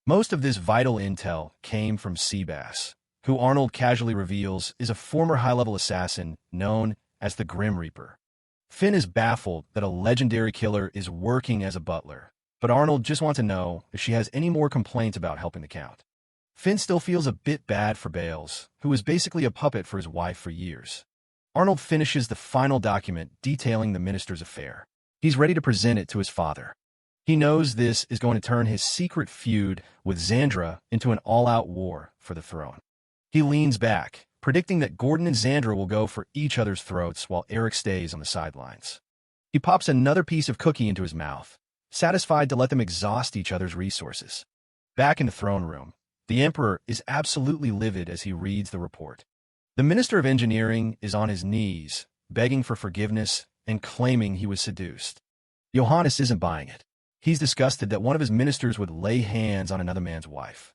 Most of this vital intel came from Seabass, who Arnold casually reveals is a former high-level assassin known as the Grim Reaper. Finn is baffled that a legendary killer is working as a butler, but Arnold just wants to know if she has any more complaints about helping the Count. Finn still feels a bit bad for Bales, who was basically a puppet for his wife for years. Arnold finishes the final document detailing the minister's affair. He's ready to present it to his father. He knows this is going to turn his secret feud with Xandra into an all-out war for the throne. He leans back, predicting that Gordon and Xandra will go for each other's throats while Eric stays on the sidelines. He pops another piece of cookie into his mouth, satisfied to let them exhaust each other's resources. Back in the throne room, the Emperor is absolutely livid as he reads the report. The Minister of Engineering is on his knees, begging for forgiveness and claiming he was seduced. Johannes isn't buying it. He's disgusted that one of his ministers would lay hands on another man's wife.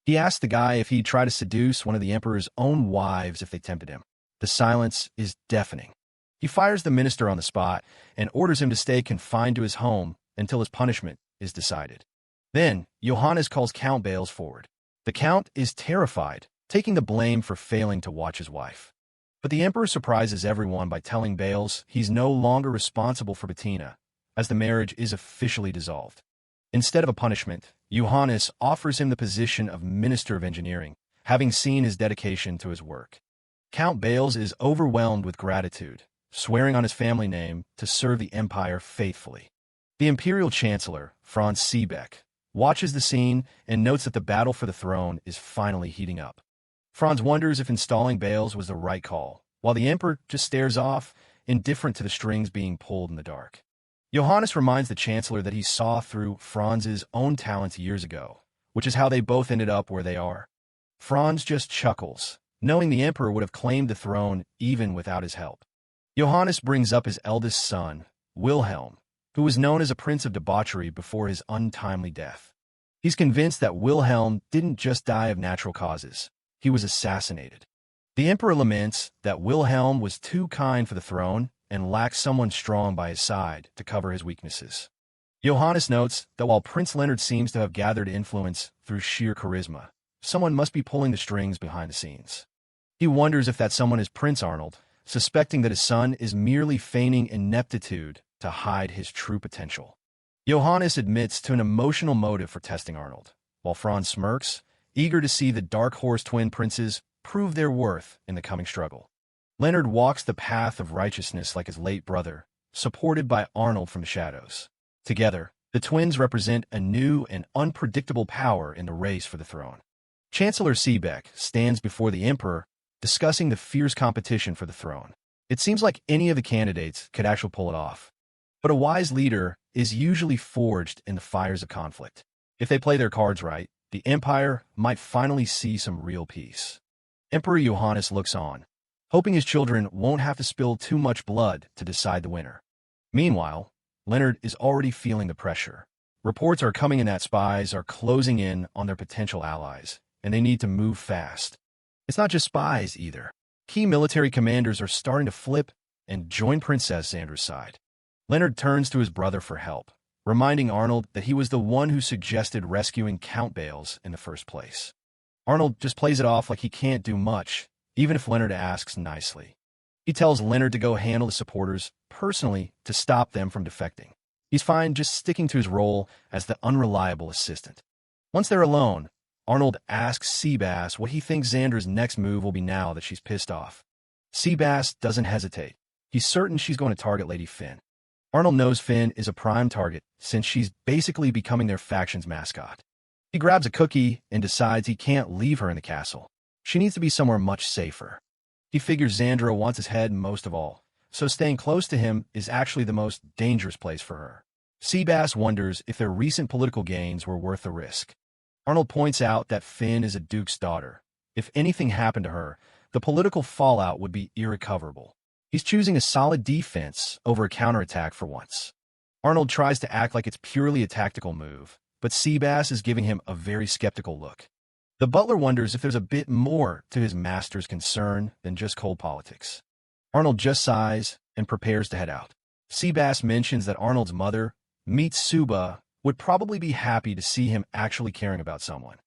He asks the guy if he'd try to seduce one of the Emperor's own wives if they tempted him. The silence is deafening. He fires the minister on the spot and orders him to stay confined to his home until his punishment is decided. Then, Johannes calls Count Bales forward. The Count is terrified, taking the blame for failing to watch his wife. But the Emperor surprises everyone by telling Bales he's no longer responsible for Bettina, as the marriage is officially dissolved. Instead of a punishment, Johannes offers him the position of Minister of Engineering, having seen his dedication to his work. Count Bales is overwhelmed with gratitude, swearing on his family name to serve the Empire faithfully. The Imperial Chancellor, Franz Seebeck, watches the scene and notes that the battle for the throne is finally heating up. Franz wonders if installing Bales was the right call, while the Emperor just stares off, indifferent to the strings being pulled in the dark. Johannes reminds the Chancellor that he saw through Franz's own talents years ago, which is how they both ended up where they are. Franz just chuckles, knowing the Emperor would have claimed the throne even without his help. Johannes brings up his eldest son, Wilhelm, who was known as a prince of debauchery before his untimely death. He's convinced that Wilhelm didn't just die of natural causes. He was assassinated. The Emperor laments that Wilhelm was too kind for the throne and lacked someone strong by his side to cover his weaknesses. Johannes notes that while Prince Leonard seems to have gathered influence through sheer charisma, someone must be pulling the strings behind the scenes. He wonders if that someone is Prince Arnold, suspecting that his son is merely feigning ineptitude to hide his true potential. Johannes admits to an emotional motive for testing Arnold, while Franz smirks, eager to see the Dark Horse twin princes prove their worth in the coming struggle. Leonard walks the path of righteousness like his late brother, supported by Arnold from the shadows. Together, the twins represent a new and unpredictable power in the race for the throne. Chancellor Seebeck stands before the Emperor, discussing the fierce competition for the throne. It seems like any of the candidates could actually pull it off. But a wise leader is usually forged in the fires of conflict. If they play their cards right, the Empire might finally see some real peace. Emperor Johannes looks on, hoping his children won't have to spill too much blood to decide the winner. Meanwhile, Leonard is already feeling the pressure. Reports are coming in that spies are closing in on their potential allies, and they need to move fast. It's not just spies, either. Key military commanders are starting to flip and join Princess Xandra's side. Leonard turns to his brother for help, reminding Arnold that he was the one who suggested rescuing Count Bales in the first place. Arnold just plays it off like he can't do much, even if Leonard asks nicely. He tells Leonard to go handle the supporters personally to stop them from defecting. He's fine just sticking to his role as the unreliable assistant. Once they're alone, Arnold asks Seabass what he thinks Xandra's next move will be now that she's pissed off. Seabass doesn't hesitate. He's certain she's going to target Lady Finn. Arnold knows Finn is a prime target since she's basically becoming their faction's mascot. He grabs a cookie and decides he can't leave her in the castle. She needs to be somewhere much safer. He figures Xandra wants his head most of all, so staying close to him is actually the most dangerous place for her. Seabass wonders if their recent political gains were worth the risk. Arnold points out that Finn is a duke's daughter. If anything happened to her, the political fallout would be irrecoverable. He's choosing a solid defense over a counterattack for once. Arnold tries to act like it's purely a tactical move, but Seabass is giving him a very skeptical look. The butler wonders if there's a bit more to his master's concern than just cold politics. Arnold just sighs and prepares to head out. Seabass mentions that Arnold's mother, Mitsuba, would probably be happy to see him actually caring about someone.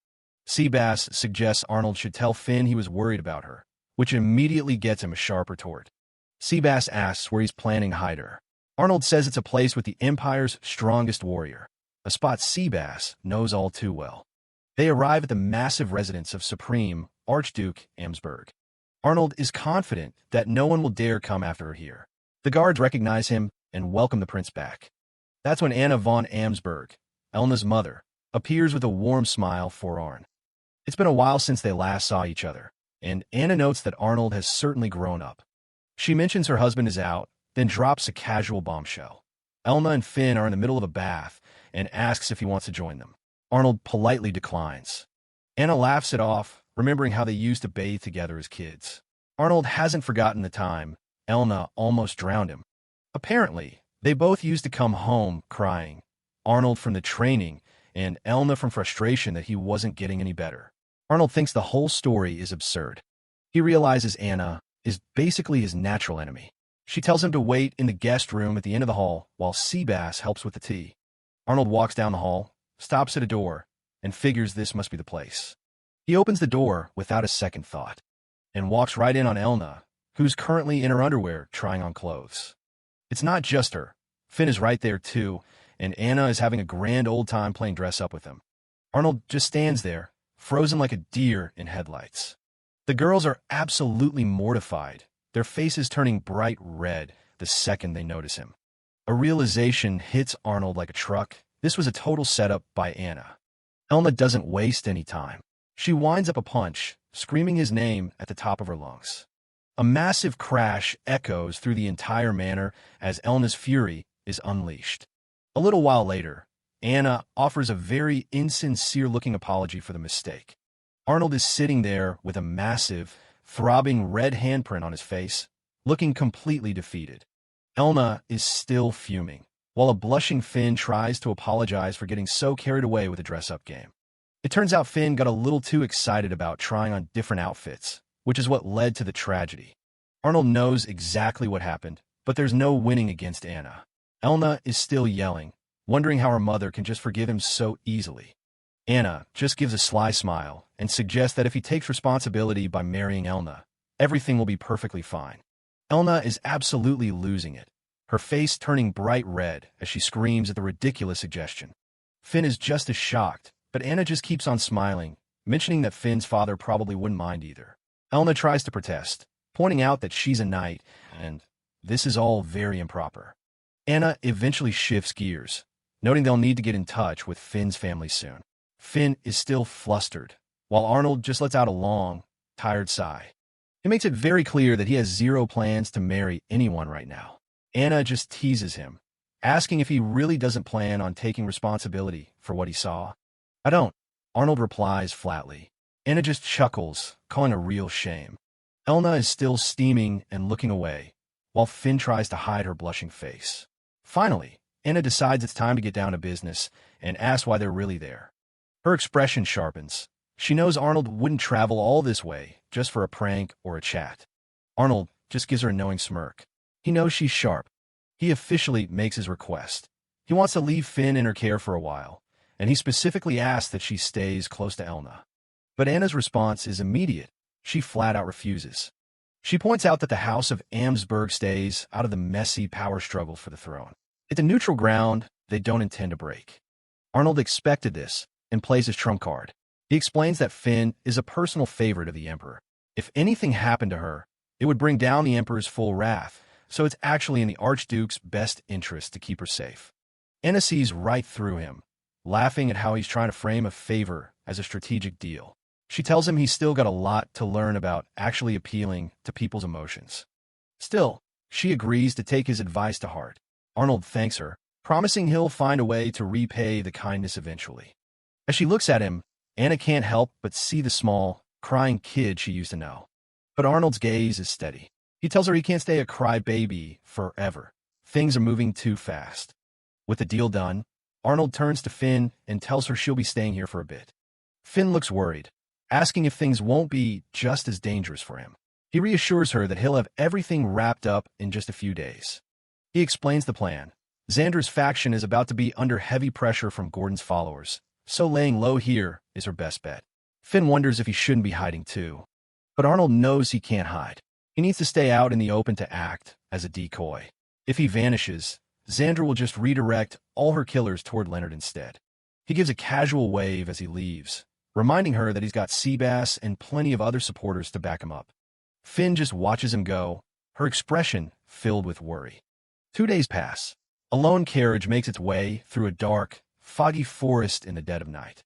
Seabass suggests Arnold should tell Finn he was worried about her, which immediately gets him a sharp retort. Seabass asks where he's planning to hide her. Arnold says it's a place with the Empire's strongest warrior. a spot Seabass knows all too well. They arrive at the massive residence of Supreme Archduke Amsberg. Arnold is confident that no one will dare come after her here. The guards recognize him and welcome the prince back. That's when Anna von Amsberg, Elna's mother, appears with a warm smile for Arn. It's been a while since they last saw each other, and Anna notes that Arnold has certainly grown up. She mentions her husband is out, then drops a casual bombshell. Elna and Finn are in the middle of a bath and asks if he wants to join them. Arnold politely declines. Anna laughs it off, remembering how they used to bathe together as kids. Arnold hasn't forgotten the time Elna almost drowned him. Apparently, they both used to come home crying, Arnold from the training and Elna from frustration that he wasn't getting any better. Arnold thinks the whole story is absurd. He realizes Anna is basically his natural enemy. She tells him to wait in the guest room at the end of the hall while Seabass helps with the tea. Arnold walks down the hall, stops at a door, and figures this must be the place. He opens the door without a second thought and walks right in on Elna, who's currently in her underwear trying on clothes. It's not just her. Finn is right there too, and Anna is having a grand old time playing dress-up with him. Arnold just stands there, frozen like a deer in headlights. The girls are absolutely mortified, their faces turning bright red the second they notice him. A realization hits Arnold like a truck. This was a total setup by Anna. Elna doesn't waste any time. She winds up a punch, screaming his name at the top of her lungs. A massive crash echoes through the entire manor as Elna's fury is unleashed. A little while later, Anna offers a very insincere-looking apology for the mistake. Arnold is sitting there with a massive, throbbing red handprint on his face, looking completely defeated. Elna is still fuming, while a blushing Finn tries to apologize for getting so carried away with the dress-up game. It turns out Finn got a little too excited about trying on different outfits, which is what led to the tragedy. Arnold knows exactly what happened, but there's no winning against Anna. Elna is still yelling, wondering how her mother can just forgive him so easily. Anna just gives a sly smile and suggests that if he takes responsibility by marrying Elna, everything will be perfectly fine. Elna is absolutely losing it, her face turning bright red as she screams at the ridiculous suggestion. Finn is just as shocked, but Anna just keeps on smiling, mentioning that Finn's father probably wouldn't mind either. Elna tries to protest, pointing out that she's a knight, and this is all very improper. Anna eventually shifts gears, noting they'll need to get in touch with Finn's family soon. Finn is still flustered, while Arnold just lets out a long, tired sigh. He makes it very clear that he has zero plans to marry anyone right now. Anna just teases him, asking if he really doesn't plan on taking responsibility for what he saw. "I don't," Arnold replies flatly. Anna just chuckles, calling a real shame. Elna is still steaming and looking away, while Finn tries to hide her blushing face. Finally, Anna decides it's time to get down to business and asks why they're really there. Her expression sharpens. She knows Arnold wouldn't travel all this way just for a prank or a chat. Arnold just gives her a knowing smirk. He knows she's sharp. He officially makes his request. He wants to leave Finn in her care for a while, and he specifically asks that she stays close to Elna. But Anna's response is immediate. She flat out refuses. She points out that the House of Amsberg stays out of the messy power struggle for the throne. It's a neutral ground they don't intend to break. Arnold expected this and plays his trump card. He explains that Finn is a personal favorite of the Emperor. If anything happened to her, it would bring down the Emperor's full wrath, so it's actually in the Archduke's best interest to keep her safe. Anna sees right through him, laughing at how he's trying to frame a favor as a strategic deal. She tells him he's still got a lot to learn about actually appealing to people's emotions. Still, she agrees to take his advice to heart. Arnold thanks her, promising he'll find a way to repay the kindness eventually. As she looks at him, Anna can't help but see the small, crying kid she used to know. But Arnold's gaze is steady. He tells her he can't stay a crybaby forever. Things are moving too fast. With the deal done, Arnold turns to Finn and tells her she'll be staying here for a bit. Finn looks worried, asking if things won't be just as dangerous for him. He reassures her that he'll have everything wrapped up in just a few days. He explains the plan. Xander's faction is about to be under heavy pressure from Gordon's followers, so laying low here is her best bet. Finn wonders if he shouldn't be hiding too. But Arnold knows he can't hide. He needs to stay out in the open to act as a decoy. If he vanishes, Xandra will just redirect all her killers toward Leonard instead. He gives a casual wave as he leaves, reminding her that he's got Seabass and plenty of other supporters to back him up. Finn just watches him go, her expression filled with worry. 2 days pass. A lone carriage makes its way through a dark, foggy forest in the dead of night.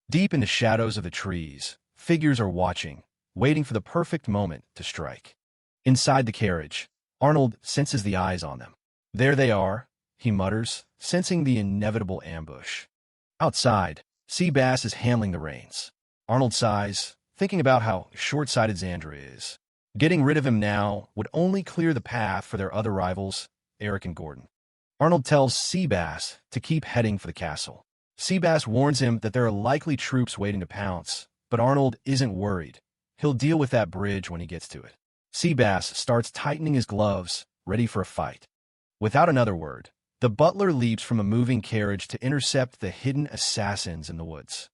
Deep in the shadows of the trees, figures are watching, waiting for the perfect moment to strike. Inside the carriage, Arnold senses the eyes on them. There they are, he mutters, sensing the inevitable ambush. Outside, Seabass is handling the reins. Arnold sighs, thinking about how short-sighted Xandra is. Getting rid of him now would only clear the path for their other rivals, Eric and Gordon. Arnold tells Seabass to keep heading for the castle. Seabass warns him that there are likely troops waiting to pounce, but Arnold isn't worried. He'll deal with that bridge when he gets to it. Seabass starts tightening his gloves, ready for a fight. Without another word, the butler leaps from a moving carriage to intercept the hidden assassins in the woods.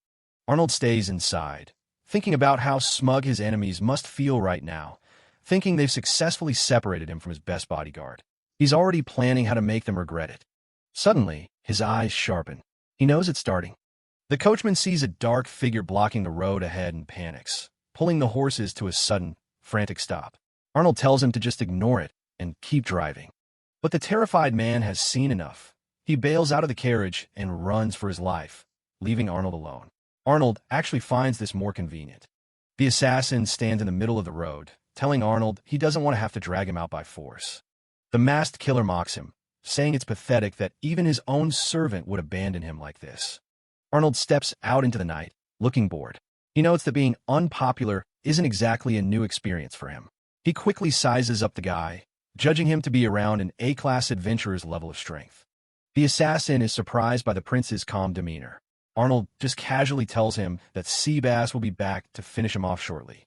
Arnold stays inside, thinking about how smug his enemies must feel right now, thinking they've successfully separated him from his best bodyguard. He's already planning how to make them regret it. Suddenly, his eyes sharpen. He knows it's starting. The coachman sees a dark figure blocking the road ahead and panics, pulling the horses to a sudden, frantic stop. Arnold tells him to just ignore it and keep driving. But the terrified man has seen enough. He bails out of the carriage and runs for his life, leaving Arnold alone. Arnold actually finds this more convenient. The assassin stands in the middle of the road, telling Arnold he doesn't want to have to drag him out by force. The masked killer mocks him, saying it's pathetic that even his own servant would abandon him like this. Arnold steps out into the night, looking bored. He notes that being unpopular isn't exactly a new experience for him. He quickly sizes up the guy, judging him to be around an A-class adventurer's level of strength. The assassin is surprised by the prince's calm demeanor. Arnold just casually tells him that Seabass will be back to finish him off shortly.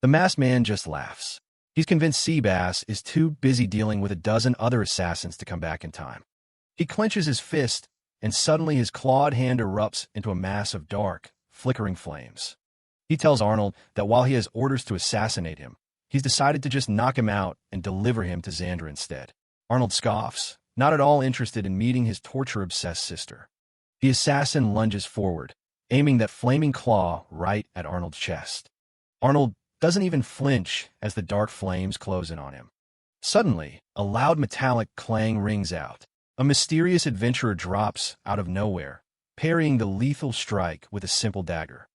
The masked man just laughs. He's convinced Seabass is too busy dealing with a dozen other assassins to come back in time. He clenches his fist, and suddenly his clawed hand erupts into a mass of dark, flickering flames. He tells Arnold that while he has orders to assassinate him, he's decided to just knock him out and deliver him to Xandra instead. Arnold scoffs, not at all interested in meeting his torture-obsessed sister. The assassin lunges forward, aiming that flaming claw right at Arnold's chest. Arnold doesn't even flinch as the dark flames close in on him. Suddenly, a loud metallic clang rings out. A mysterious adventurer drops out of nowhere, parrying the lethal strike with a simple dagger.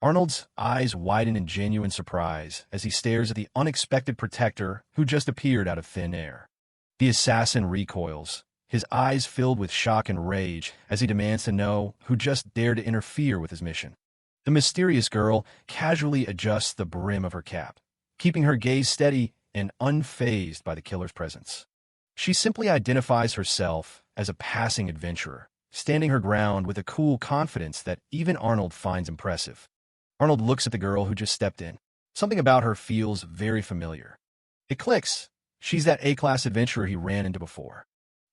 Arnold's eyes widen in genuine surprise as he stares at the unexpected protector who just appeared out of thin air. The assassin recoils, his eyes filled with shock and rage as he demands to know who just dared to interfere with his mission. The mysterious girl casually adjusts the brim of her cap, keeping her gaze steady and unfazed by the killer's presence. She simply identifies herself as a passing adventurer, standing her ground with a cool confidence that even Arnold finds impressive. Arnold looks at the girl who just stepped in. Something about her feels very familiar. It clicks. She's that A-class adventurer he ran into before.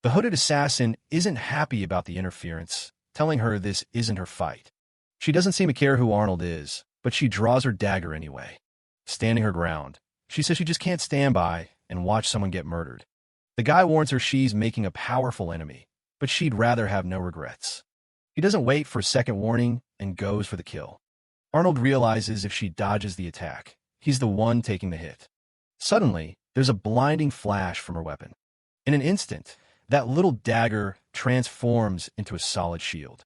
The hooded assassin isn't happy about the interference, telling her this isn't her fight. She doesn't seem to care who Arnold is, but she draws her dagger anyway. Standing her ground, she says she just can't stand by and watch someone get murdered. The guy warns her she's making a powerful enemy, but she'd rather have no regrets. He doesn't wait for a second warning and goes for the kill. Arnold realizes if she dodges the attack, he's the one taking the hit. Suddenly, there's a blinding flash from her weapon. In an instant, that little dagger transforms into a solid shield.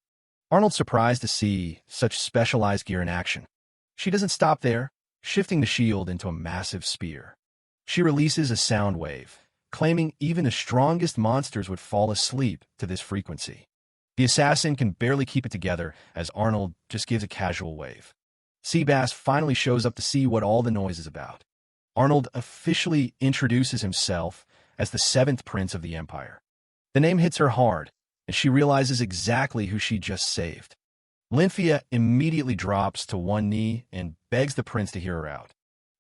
Arnold's surprised to see such specialized gear in action. She doesn't stop there, shifting the shield into a massive spear. She releases a sound wave, claiming even the strongest monsters would fall asleep to this frequency. The assassin can barely keep it together as Arnold just gives a casual wave. Seabass finally shows up to see what all the noise is about. Arnold officially introduces himself as the 7th Prince of the Empire. The name hits her hard, and she realizes exactly who she just saved. Lynthia immediately drops to one knee and begs the prince to hear her out.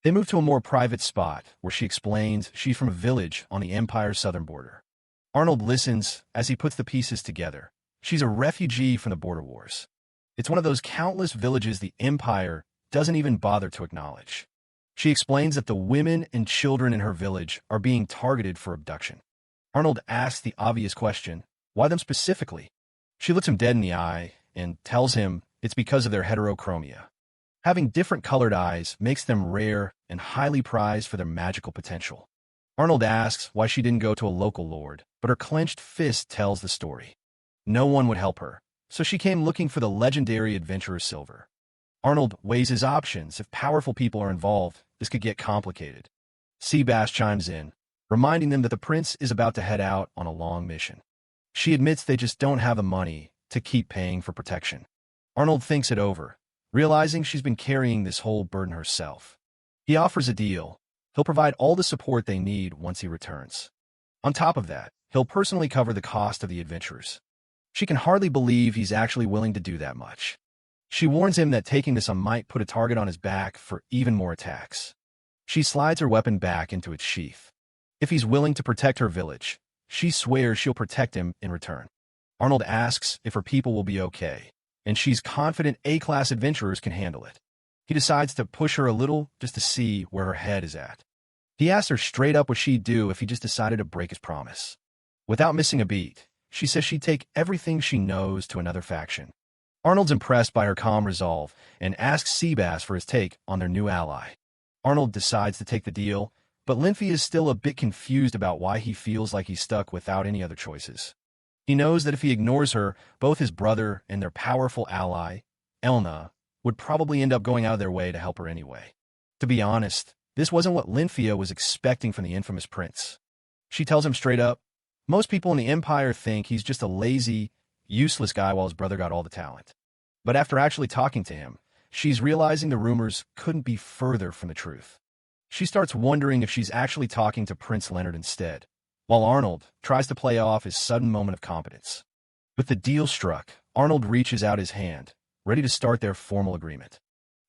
They move to a more private spot where she explains she's from a village on the Empire's southern border. Arnold listens as he puts the pieces together. She's a refugee from the border wars. It's one of those countless villages the Empire doesn't even bother to acknowledge. She explains that the women and children in her village are being targeted for abduction. Arnold asks the obvious question, why them specifically? She looks him dead in the eye and tells him it's because of their heterochromia. Having different colored eyes makes them rare and highly prized for their magical potential. Arnold asks why she didn't go to a local lord, but her clenched fist tells the story. No one would help her, so she came looking for the legendary adventurer Silver. Arnold weighs his options. If powerful people are involved, this could get complicated. Seabass chimes in, reminding them that the prince is about to head out on a long mission. She admits they just don't have the money to keep paying for protection. Arnold thinks it over, realizing she's been carrying this whole burden herself. He offers a deal. He'll provide all the support they need once he returns. On top of that, he'll personally cover the cost of the adventurers. She can hardly believe he's actually willing to do that much. She warns him that taking this on might put a target on his back for even more attacks. She slides her weapon back into its sheath. If he's willing to protect her village, she swears she'll protect him in return. Arnold asks if her people will be okay, and she's confident A-class adventurers can handle it. He decides to push her a little just to see where her head is at. He asks her straight up what she'd do if he just decided to break his promise. Without missing a beat, she says she'd take everything she knows to another faction. Arnold's impressed by her calm resolve and asks Seabass for his take on their new ally. Arnold decides to take the deal, but Linfy is still a bit confused about why he feels like he's stuck without any other choices. He knows that if he ignores her, both his brother and their powerful ally, Elna, would probably end up going out of their way to help her anyway. To be honest, this wasn't what Linfia was expecting from the infamous prince. She tells him straight up, most people in the Empire think he's just a lazy, useless guy while his brother got all the talent. But after actually talking to him, she's realizing the rumors couldn't be further from the truth. She starts wondering if she's actually talking to Prince Leonard instead, while Arnold tries to play off his sudden moment of competence. With the deal struck, Arnold reaches out his hand, ready to start their formal agreement.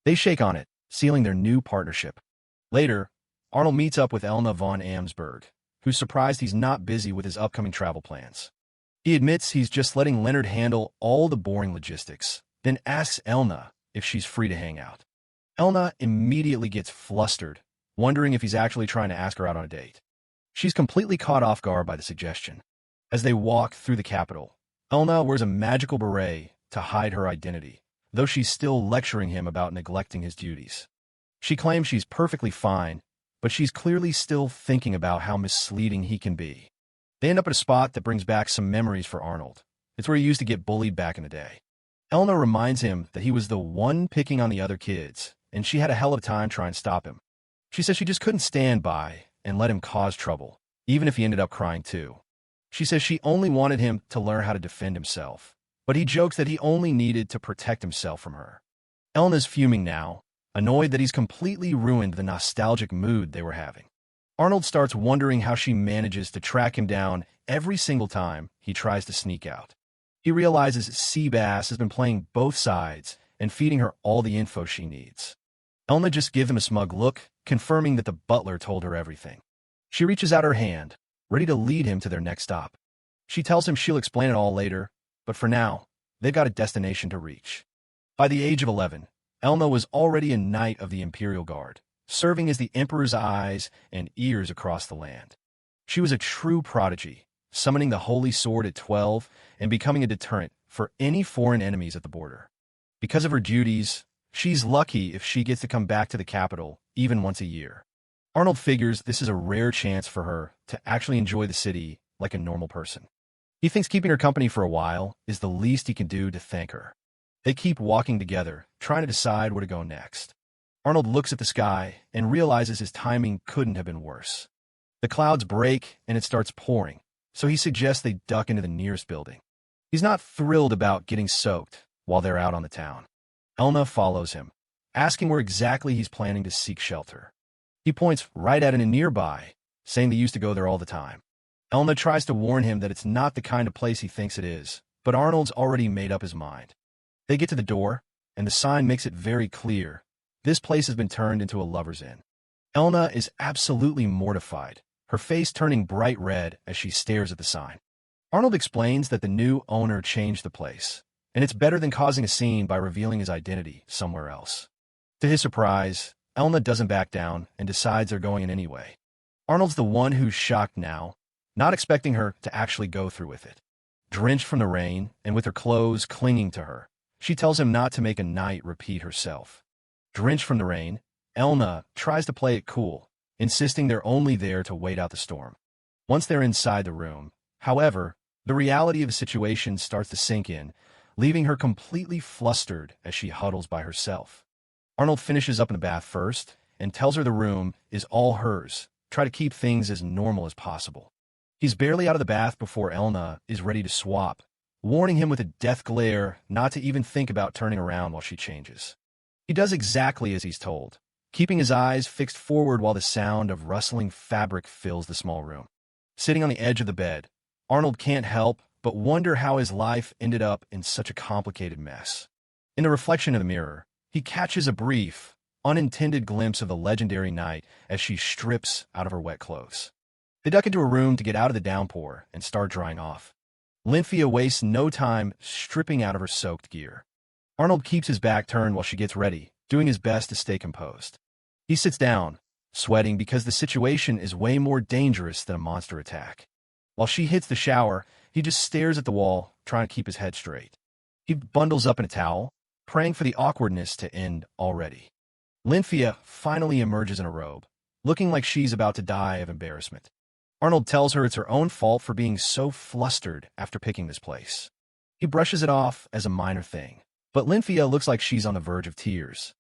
They shake on it, sealing their new partnership. Later, Arnold meets up with Elna von Amsberg, who's surprised he's not busy with his upcoming travel plans. He admits he's just letting Leonard handle all the boring logistics, then asks Elna if she's free to hang out. Elna immediately gets flustered, wondering if he's actually trying to ask her out on a date. She's completely caught off guard by the suggestion. As they walk through the capital, Elna wears a magical beret to hide her identity, though she's still lecturing him about neglecting his duties. She claims she's perfectly fine, but she's clearly still thinking about how misleading he can be. They end up at a spot that brings back some memories for Arnold. It's where he used to get bullied back in the day. Elna reminds him that he was the one picking on the other kids, and she had a hell of a time trying to stop him. She says she just couldn't stand by and let him cause trouble, even if he ended up crying too. She says she only wanted him to learn how to defend himself, but he jokes that he only needed to protect himself from her. Elna's fuming now, annoyed that he's completely ruined the nostalgic mood they were having. Arnold starts wondering how she manages to track him down every single time he tries to sneak out. He realizes Seabass has been playing both sides and feeding her all the info she needs. Elna just gives him a smug look, confirming that the butler told her everything. She reaches out her hand, ready to lead him to their next stop. She tells him she'll explain it all later, but for now, they've got a destination to reach. By the age of 11, Elna was already a knight of the Imperial Guard, serving as the Emperor's eyes and ears across the land. She was a true prodigy, summoning the Holy Sword at 12 and becoming a deterrent for any foreign enemies at the border. Because of her duties, she's lucky if she gets to come back to the capital even once a year. Arnold figures this is a rare chance for her to actually enjoy the city like a normal person. He thinks keeping her company for a while is the least he can do to thank her. They keep walking together, trying to decide where to go next. Arnold looks at the sky and realizes his timing couldn't have been worse. The clouds break and it starts pouring, so he suggests they duck into the nearest building. He's not thrilled about getting soaked while they're out on the town. Elna follows him, asking where exactly he's planning to seek shelter. He points right at an nearby, saying they used to go there all the time. Elna tries to warn him that it's not the kind of place he thinks it is, but Arnold's already made up his mind. They get to the door, and the sign makes it very clear. This place has been turned into a lover's inn. Elna is absolutely mortified, her face turning bright red as she stares at the sign. Arnold explains that the new owner changed the place, and it's better than causing a scene by revealing his identity somewhere else. To his surprise, Elna doesn't back down and decides they're going in anyway. Arnold's the one who's shocked now, not expecting her to actually go through with it. Drenched from the rain, and with her clothes clinging to her, she tells him not to make a night repeat herself. Drenched from the rain, Elna tries to play it cool, insisting they're only there to wait out the storm. Once they're inside the room, however, the reality of the situation starts to sink in, leaving her completely flustered as she huddles by herself. Arnold finishes up in the bath first and tells her the room is all hers. Try to keep things as normal as possible. He's barely out of the bath before Elna is ready to swap, warning him with a death glare not to even think about turning around while she changes. He does exactly as he's told, keeping his eyes fixed forward while the sound of rustling fabric fills the small room. Sitting on the edge of the bed, Arnold can't help but wonder how his life ended up in such a complicated mess. In the reflection of the mirror, he catches a brief, unintended glimpse of the legendary night as she strips out of her wet clothes. They duck into a room to get out of the downpour and start drying off. Lynthia wastes no time stripping out of her soaked gear. Arnold keeps his back turned while she gets ready, doing his best to stay composed. He sits down, sweating because the situation is way more dangerous than a monster attack. While she hits the shower, he just stares at the wall, trying to keep his head straight. He bundles up in a towel, praying for the awkwardness to end already. Lynthia finally emerges in a robe, looking like she's about to die of embarrassment. Arnold tells her it's her own fault for being so flustered after picking this place. He brushes it off as a minor thing, but Lynthia looks like she's on the verge of tears.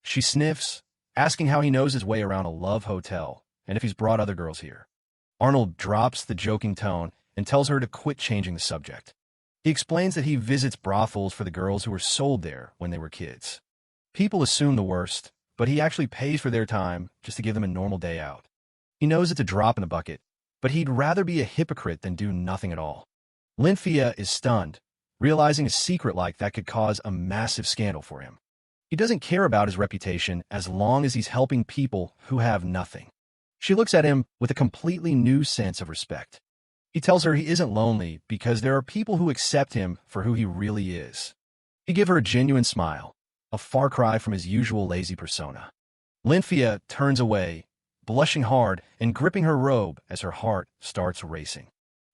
She sniffs, asking how he knows his way around a love hotel and if he's brought other girls here. Arnold drops the joking tone and tells her to quit changing the subject. He explains that he visits brothels for the girls who were sold there when they were kids. People assume the worst, but he actually pays for their time just to give them a normal day out. He knows it's a drop in the bucket, but he'd rather be a hypocrite than do nothing at all. Lynthia is stunned, realizing a secret like that could cause a massive scandal for him. He doesn't care about his reputation as long as he's helping people who have nothing. She looks at him with a completely new sense of respect. He tells her he isn't lonely because there are people who accept him for who he really is. He gives her a genuine smile, a far cry from his usual lazy persona. Lynthia turns away, blushing hard and gripping her robe as her heart starts racing.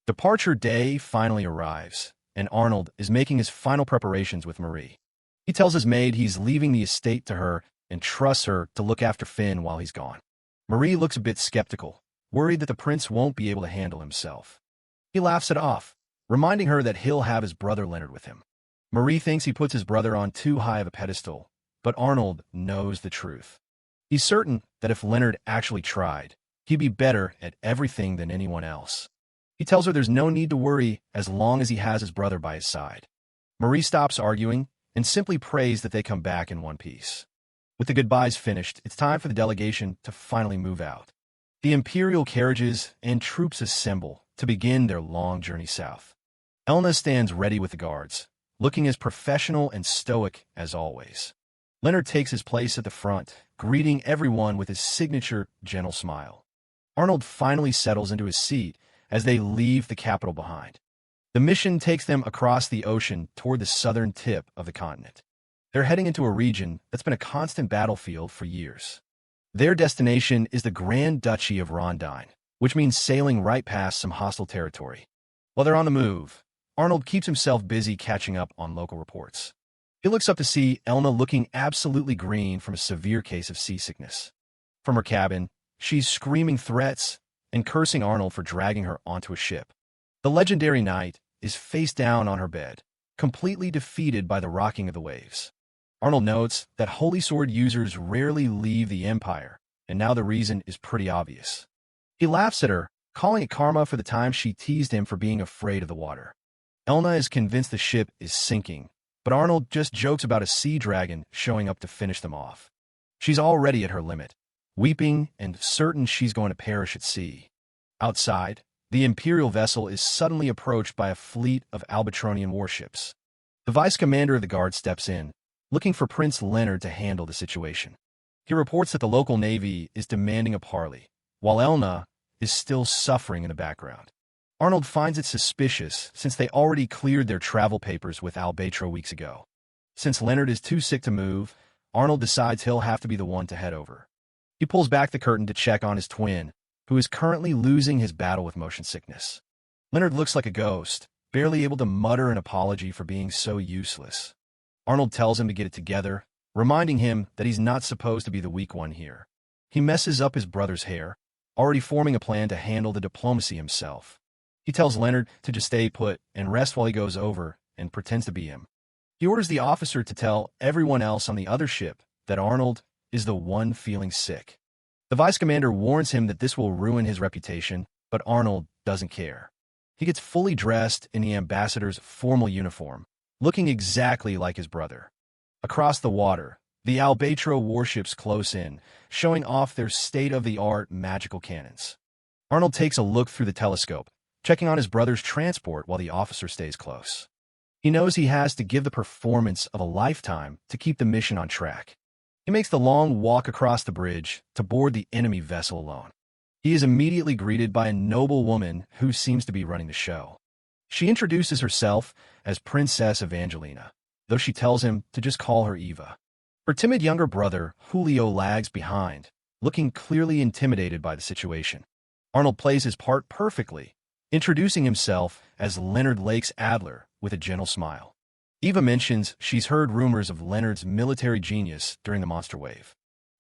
Departure day finally arrives, and Arnold is making his final preparations with Marie. He tells his maid he's leaving the estate to her and trusts her to look after Finn while he's gone. Marie looks a bit skeptical, worried that the prince won't be able to handle himself. He laughs it off, reminding her that he'll have his brother Leonard with him. Marie thinks he puts his brother on too high of a pedestal, but Arnold knows the truth. He's certain that if Leonard actually tried, he'd be better at everything than anyone else. He tells her there's no need to worry as long as he has his brother by his side. Marie stops arguing and simply prays that they come back in one piece. With the goodbyes finished, it's time for the delegation to finally move out. The imperial carriages and troops assemble to begin their long journey south. Elna stands ready with the guards, looking as professional and stoic as always. Leonard takes his place at the front, greeting everyone with his signature gentle smile. Arnold finally settles into his seat as they leave the capital behind. The mission takes them across the ocean toward the southern tip of the continent. They're heading into a region that's been a constant battlefield for years. Their destination is the Grand Duchy of Rondine, which means sailing right past some hostile territory. While they're on the move, Arnold keeps himself busy catching up on local reports. He looks up to see Elna looking absolutely green from a severe case of seasickness. From her cabin, she's screaming threats and cursing Arnold for dragging her onto a ship. The legendary knight is face down on her bed, completely defeated by the rocking of the waves. Arnold notes that Holy Sword users rarely leave the Empire, and now the reason is pretty obvious. He laughs at her, calling it karma for the time she teased him for being afraid of the water. Elna is convinced the ship is sinking, but Arnold just jokes about a sea dragon showing up to finish them off. She's already at her limit, weeping and certain she's going to perish at sea. Outside, the Imperial vessel is suddenly approached by a fleet of Albatronian warships. The vice commander of the guard steps in, looking for Prince Leonard to handle the situation. He reports that the local navy is demanding a parley, while Elna is still suffering in the background. Arnold finds it suspicious since they already cleared their travel papers with Albatro weeks ago. Since Leonard is too sick to move, Arnold decides he'll have to be the one to head over. He pulls back the curtain to check on his twin, who is currently losing his battle with motion sickness. Leonard looks like a ghost, barely able to mutter an apology for being so useless. Arnold tells him to get it together, reminding him that he's not supposed to be the weak one here. He messes up his brother's hair, already forming a plan to handle the diplomacy himself. He tells Leonard to just stay put and rest while he goes over and pretends to be him. He orders the officer to tell everyone else on the other ship that Arnold is the one feeling sick. The vice commander warns him that this will ruin his reputation, but Arnold doesn't care. He gets fully dressed in the ambassador's formal uniform, looking exactly like his brother. Across the water, the Albatro warships close in, showing off their state-of-the-art magical cannons. Arnold takes a look through the telescope, checking on his brother's transport while the officer stays close. He knows he has to give the performance of a lifetime to keep the mission on track. He makes the long walk across the bridge to board the enemy vessel alone. He is immediately greeted by a noble woman who seems to be running the show. She introduces herself as Princess Evangelina, though she tells him to just call her Eva. Her timid younger brother, Julio, lags behind, looking clearly intimidated by the situation. Arnold plays his part perfectly, introducing himself as Leonard Lakes Adler with a gentle smile. Eva mentions she's heard rumors of Leonard's military genius during the monster wave.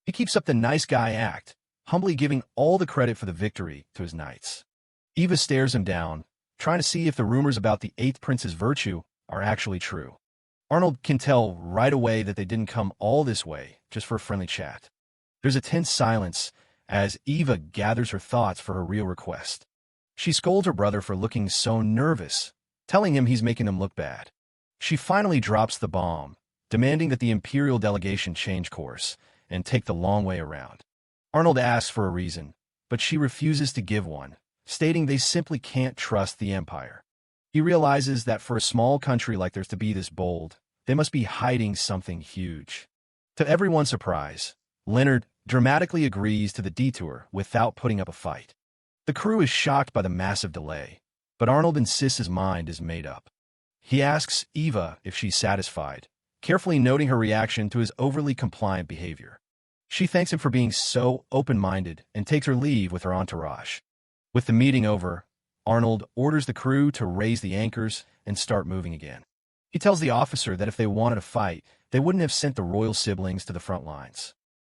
He keeps up the nice guy act, humbly giving all the credit for the victory to his knights. Eva stares him down, trying to see if the rumors about the 8th Prince's virtue are actually true. Arnold can tell right away that they didn't come all this way just for a friendly chat. There's a tense silence as Eva gathers her thoughts for her real request. She scolds her brother for looking so nervous, telling him he's making them look bad. She finally drops the bomb, demanding that the Imperial delegation change course and take the long way around. Arnold asks for a reason, but she refuses to give one, stating they simply can't trust the Empire. He realizes that for a small country like theirs to be this bold, they must be hiding something huge. To everyone's surprise, Leonard dramatically agrees to the detour without putting up a fight. The crew is shocked by the massive delay, but Arnold insists his mind is made up. He asks Eva if she's satisfied, carefully noting her reaction to his overly compliant behavior. She thanks him for being so open-minded and takes her leave with her entourage. With the meeting over, Arnold orders the crew to raise the anchors and start moving again. He tells the officer that if they wanted to fight, they wouldn't have sent the royal siblings to the front lines.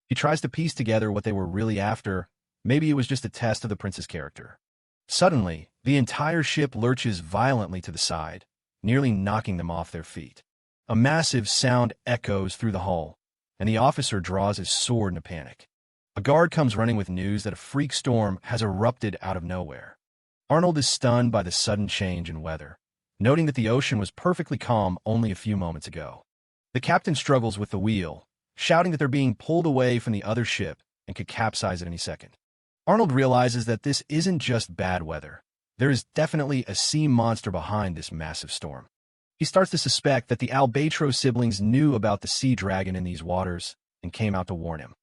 He tries to piece together what they were really after. Maybe it was just a test of the prince's character. Suddenly, the entire ship lurches violently to the side, nearly knocking them off their feet. A massive sound echoes through the hull, and the officer draws his sword in a panic. A guard comes running with news that a freak storm has erupted out of nowhere. Arnold is stunned by the sudden change in weather, noting that the ocean was perfectly calm only a few moments ago. The captain struggles with the wheel, shouting that they're being pulled away from the other ship and could capsize at any second. Arnold realizes that this isn't just bad weather. There is definitely a sea monster behind this massive storm. He starts to suspect that the Albatro siblings knew about the sea dragon in these waters and came out to warn him.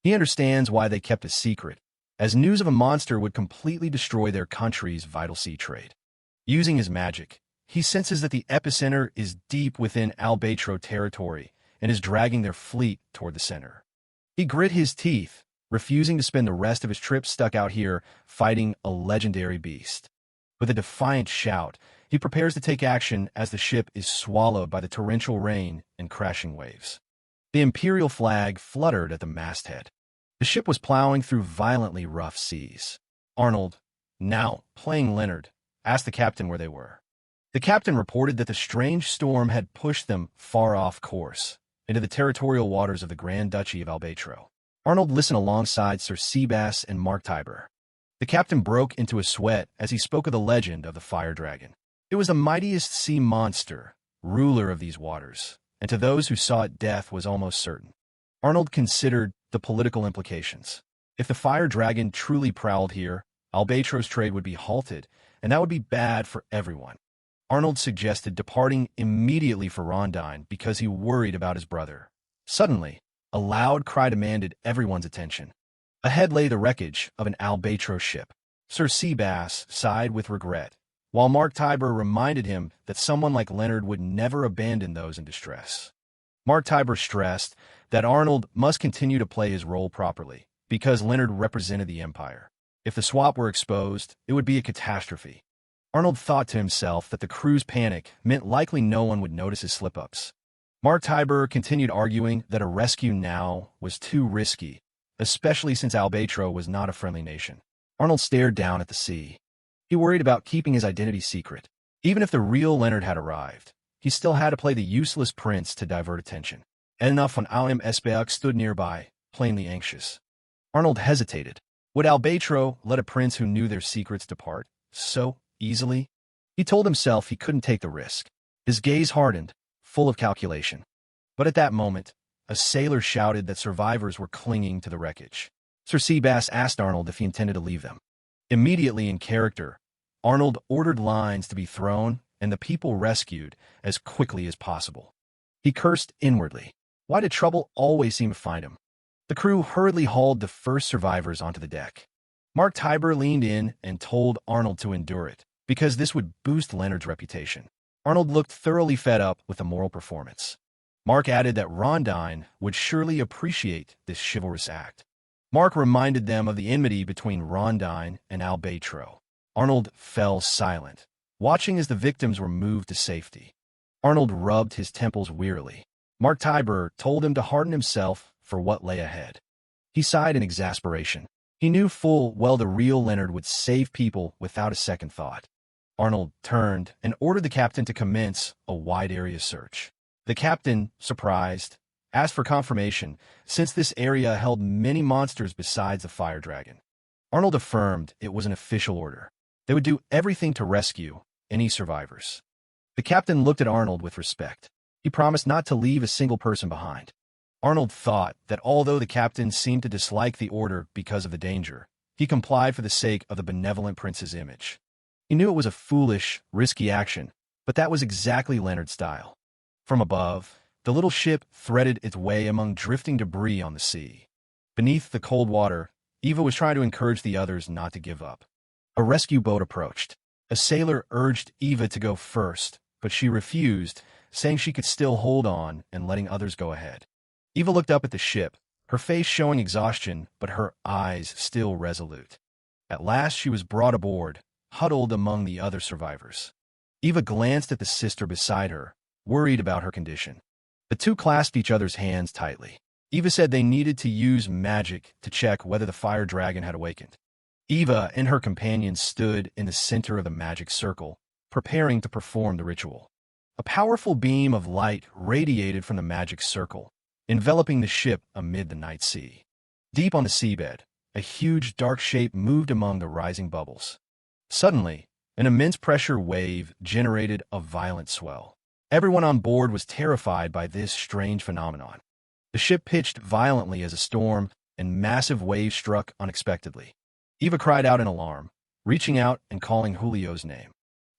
He understands why they kept it secret, as news of a monster would completely destroy their country's vital sea trade. Using his magic, he senses that the epicenter is deep within Albatro territory and is dragging their fleet toward the center. He grit his teeth, refusing to spend the rest of his trip stuck out here fighting a legendary beast. With a defiant shout, he prepares to take action as the ship is swallowed by the torrential rain and crashing waves. The Imperial flag fluttered at the masthead. The ship was plowing through violently rough seas. Arnold, now playing Leonard, asked the captain where they were. The captain reported that the strange storm had pushed them far off course, into the territorial waters of the Grand Duchy of Albatro. Arnold listened alongside Sir Seabass and Mark Tiber. The captain broke into a sweat as he spoke of the legend of the fire dragon. It was the mightiest sea monster, ruler of these waters, and to those who saw it, death was almost certain. Arnold considered the political implications. If the fire dragon truly prowled here, Albatro's trade would be halted, and that would be bad for everyone. Arnold suggested departing immediately for Rondine because he worried about his brother. Suddenly, a loud cry demanded everyone's attention. Ahead lay the wreckage of an Albatro ship. Sir Seabass sighed with regret, while Mark Tiber reminded him that someone like Leonard would never abandon those in distress. Mark Tiber stressed that Arnold must continue to play his role properly, because Leonard represented the Empire. If the swap were exposed, it would be a catastrophe. Arnold thought to himself that the crew's panic meant likely no one would notice his slip-ups. Mark Tiber continued arguing that a rescue now was too risky, especially since Albatro was not a friendly nation. Arnold stared down at the sea. He worried about keeping his identity secret. Even if the real Leonard had arrived, he still had to play the useless prince to divert attention. Enough when Alim Esbeuk stood nearby, plainly anxious. Arnold hesitated. Would Albatro let a prince who knew their secrets depart so easily? He told himself he couldn't take the risk. His gaze hardened, full of calculation. But at that moment, a sailor shouted that survivors were clinging to the wreckage. Sir Seabass asked Arnold if he intended to leave them. Immediately in character, Arnold ordered lines to be thrown and the people rescued as quickly as possible. He cursed inwardly. Why did trouble always seem to find him? The crew hurriedly hauled the first survivors onto the deck. Mark Tiber leaned in and told Arnold to endure it, because this would boost Leonard's reputation. Arnold looked thoroughly fed up with the moral performance. Mark added that Rondine would surely appreciate this chivalrous act. Mark reminded them of the enmity between Rondine and Albatro. Arnold fell silent, watching as the victims were moved to safety. Arnold rubbed his temples wearily. Mark Tiber told him to harden himself for what lay ahead. He sighed in exasperation. He knew full well the real Leonard would save people without a second thought. Arnold turned and ordered the captain to commence a wide-area search. The captain, surprised, asked for confirmation, since this area held many monsters besides the fire dragon. Arnold affirmed it was an official order. They would do everything to rescue any survivors. The captain looked at Arnold with respect. He promised not to leave a single person behind. Arnold thought that although the captain seemed to dislike the order because of the danger, he complied for the sake of the benevolent prince's image. He knew it was a foolish, risky action, but that was exactly Leonard's style. From above, the little ship threaded its way among drifting debris on the sea. Beneath the cold water, Eva was trying to encourage the others not to give up. A rescue boat approached. A sailor urged Eva to go first, but she refused, saying she could still hold on and letting others go ahead. Eva looked up at the ship, her face showing exhaustion, but her eyes still resolute. At last she was brought aboard, huddled among the other survivors. Eva glanced at the sister beside her, worried about her condition. The two clasped each other's hands tightly. Eva said they needed to use magic to check whether the fire dragon had awakened. Eva and her companions stood in the center of the magic circle, preparing to perform the ritual. A powerful beam of light radiated from the magic circle, enveloping the ship amid the night sea. Deep on the seabed, a huge dark shape moved among the rising bubbles. Suddenly, an immense pressure wave generated a violent swell. Everyone on board was terrified by this strange phenomenon. The ship pitched violently as a storm, and massive waves struck unexpectedly. Eva cried out in alarm, reaching out and calling Julio's name.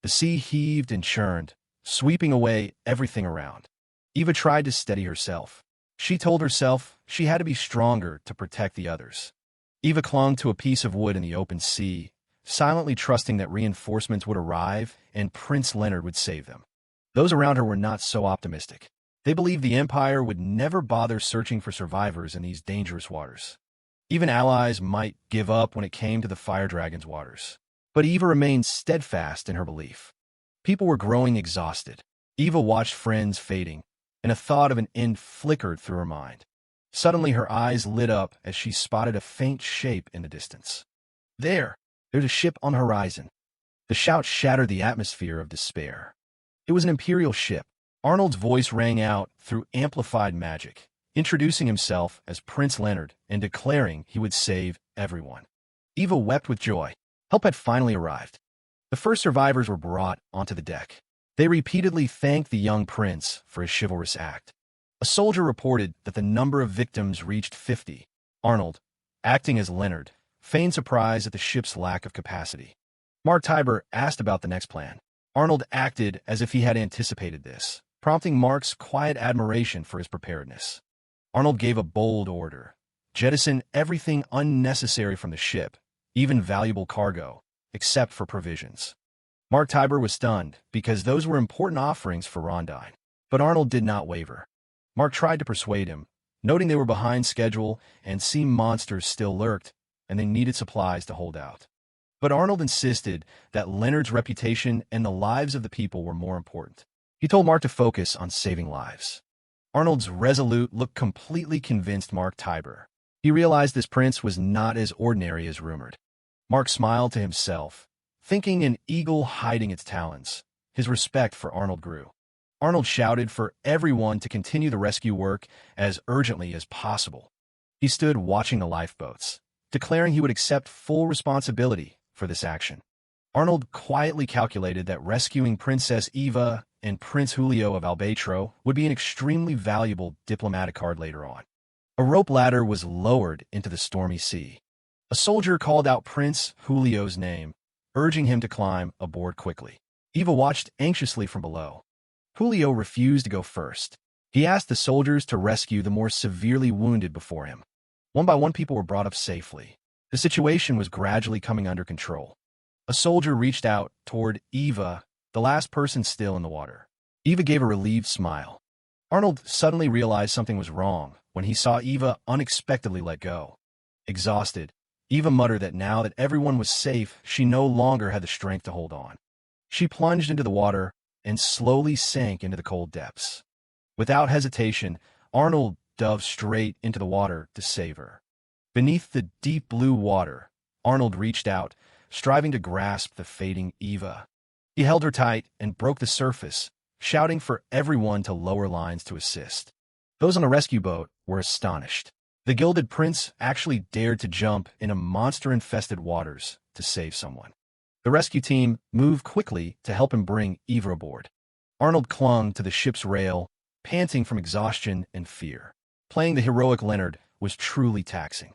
The sea heaved and churned, sweeping away everything around. Eva tried to steady herself. She told herself she had to be stronger to protect the others. Eva clung to a piece of wood in the open sea, silently trusting that reinforcements would arrive and Prince Leonard would save them. Those around her were not so optimistic. They believed the Empire would never bother searching for survivors in these dangerous waters. Even allies might give up when it came to the Fire Dragon's waters. But Eva remained steadfast in her belief. People were growing exhausted. Eva watched friends fading, and a thought of an end flickered through her mind. Suddenly her eyes lit up as she spotted a faint shape in the distance. There's a ship on the horizon. The shout shattered the atmosphere of despair. It was an Imperial ship. Arnold's voice rang out through amplified magic, introducing himself as Prince Leonard and declaring he would save everyone. Eva wept with joy. Help had finally arrived. The first survivors were brought onto the deck. They repeatedly thanked the young prince for his chivalrous act. A soldier reported that the number of victims reached 50. Arnold, acting as Leonard, feigned surprise at the ship's lack of capacity. Mark Tiber asked about the next plan. Arnold acted as if he had anticipated this, prompting Mark's quiet admiration for his preparedness. Arnold gave a bold order. Jettison everything unnecessary from the ship, even valuable cargo, except for provisions. Mark Tiber was stunned, because those were important offerings for Rondine. But Arnold did not waver. Mark tried to persuade him, noting they were behind schedule and sea monsters still lurked, and they needed supplies to hold out. But Arnold insisted that Leonard's reputation and the lives of the people were more important. He told Mark to focus on saving lives. Arnold's resolute look completely convinced Mark Tiber. He realized this prince was not as ordinary as rumored. Mark smiled to himself, thinking an eagle hiding its talons. His respect for Arnold grew. Arnold shouted for everyone to continue the rescue work as urgently as possible. He stood watching the lifeboats, declaring he would accept full responsibility for this action. Arnold quietly calculated that rescuing Princess Eva and Prince Julio of Albatro would be an extremely valuable diplomatic card later on. A rope ladder was lowered into the stormy sea. A soldier called out Prince Julio's name, urging him to climb aboard quickly. Eva watched anxiously from below. Julio refused to go first. He asked the soldiers to rescue the more severely wounded before him. One by one, people were brought up safely. The situation was gradually coming under control. A soldier reached out toward Eva, the last person still in the water. Eva gave a relieved smile. Arnold suddenly realized something was wrong when he saw Eva unexpectedly let go. Exhausted, Eva muttered that now that everyone was safe, she no longer had the strength to hold on. She plunged into the water and slowly sank into the cold depths. Without hesitation, Arnold dove straight into the water to save her. Beneath the deep blue water, Arnold reached out, striving to grasp the fading Eva. He held her tight and broke the surface, shouting for everyone to lower lines to assist. Those on the rescue boat were astonished. The Gilded Prince actually dared to jump into monster-infested waters to save someone. The rescue team moved quickly to help him bring Eva aboard. Arnold clung to the ship's rail, panting from exhaustion and fear. Playing the heroic Leonard was truly taxing.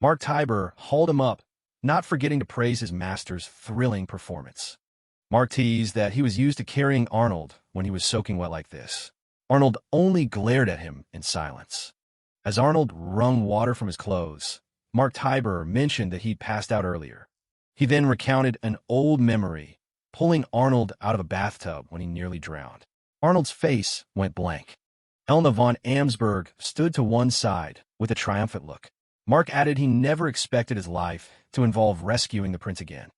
Mark Tiber hauled him up, not forgetting to praise his master's thrilling performance. Mark teased that he was used to carrying Arnold when he was soaking wet like this. Arnold only glared at him in silence. As Arnold wrung water from his clothes, Mark Tiber mentioned that he'd passed out earlier. He then recounted an old memory, pulling Arnold out of a bathtub when he nearly drowned. Arnold's face went blank. Elna von Amsberg stood to one side with a triumphant look. Mark added he never expected his life to involve rescuing the prince again.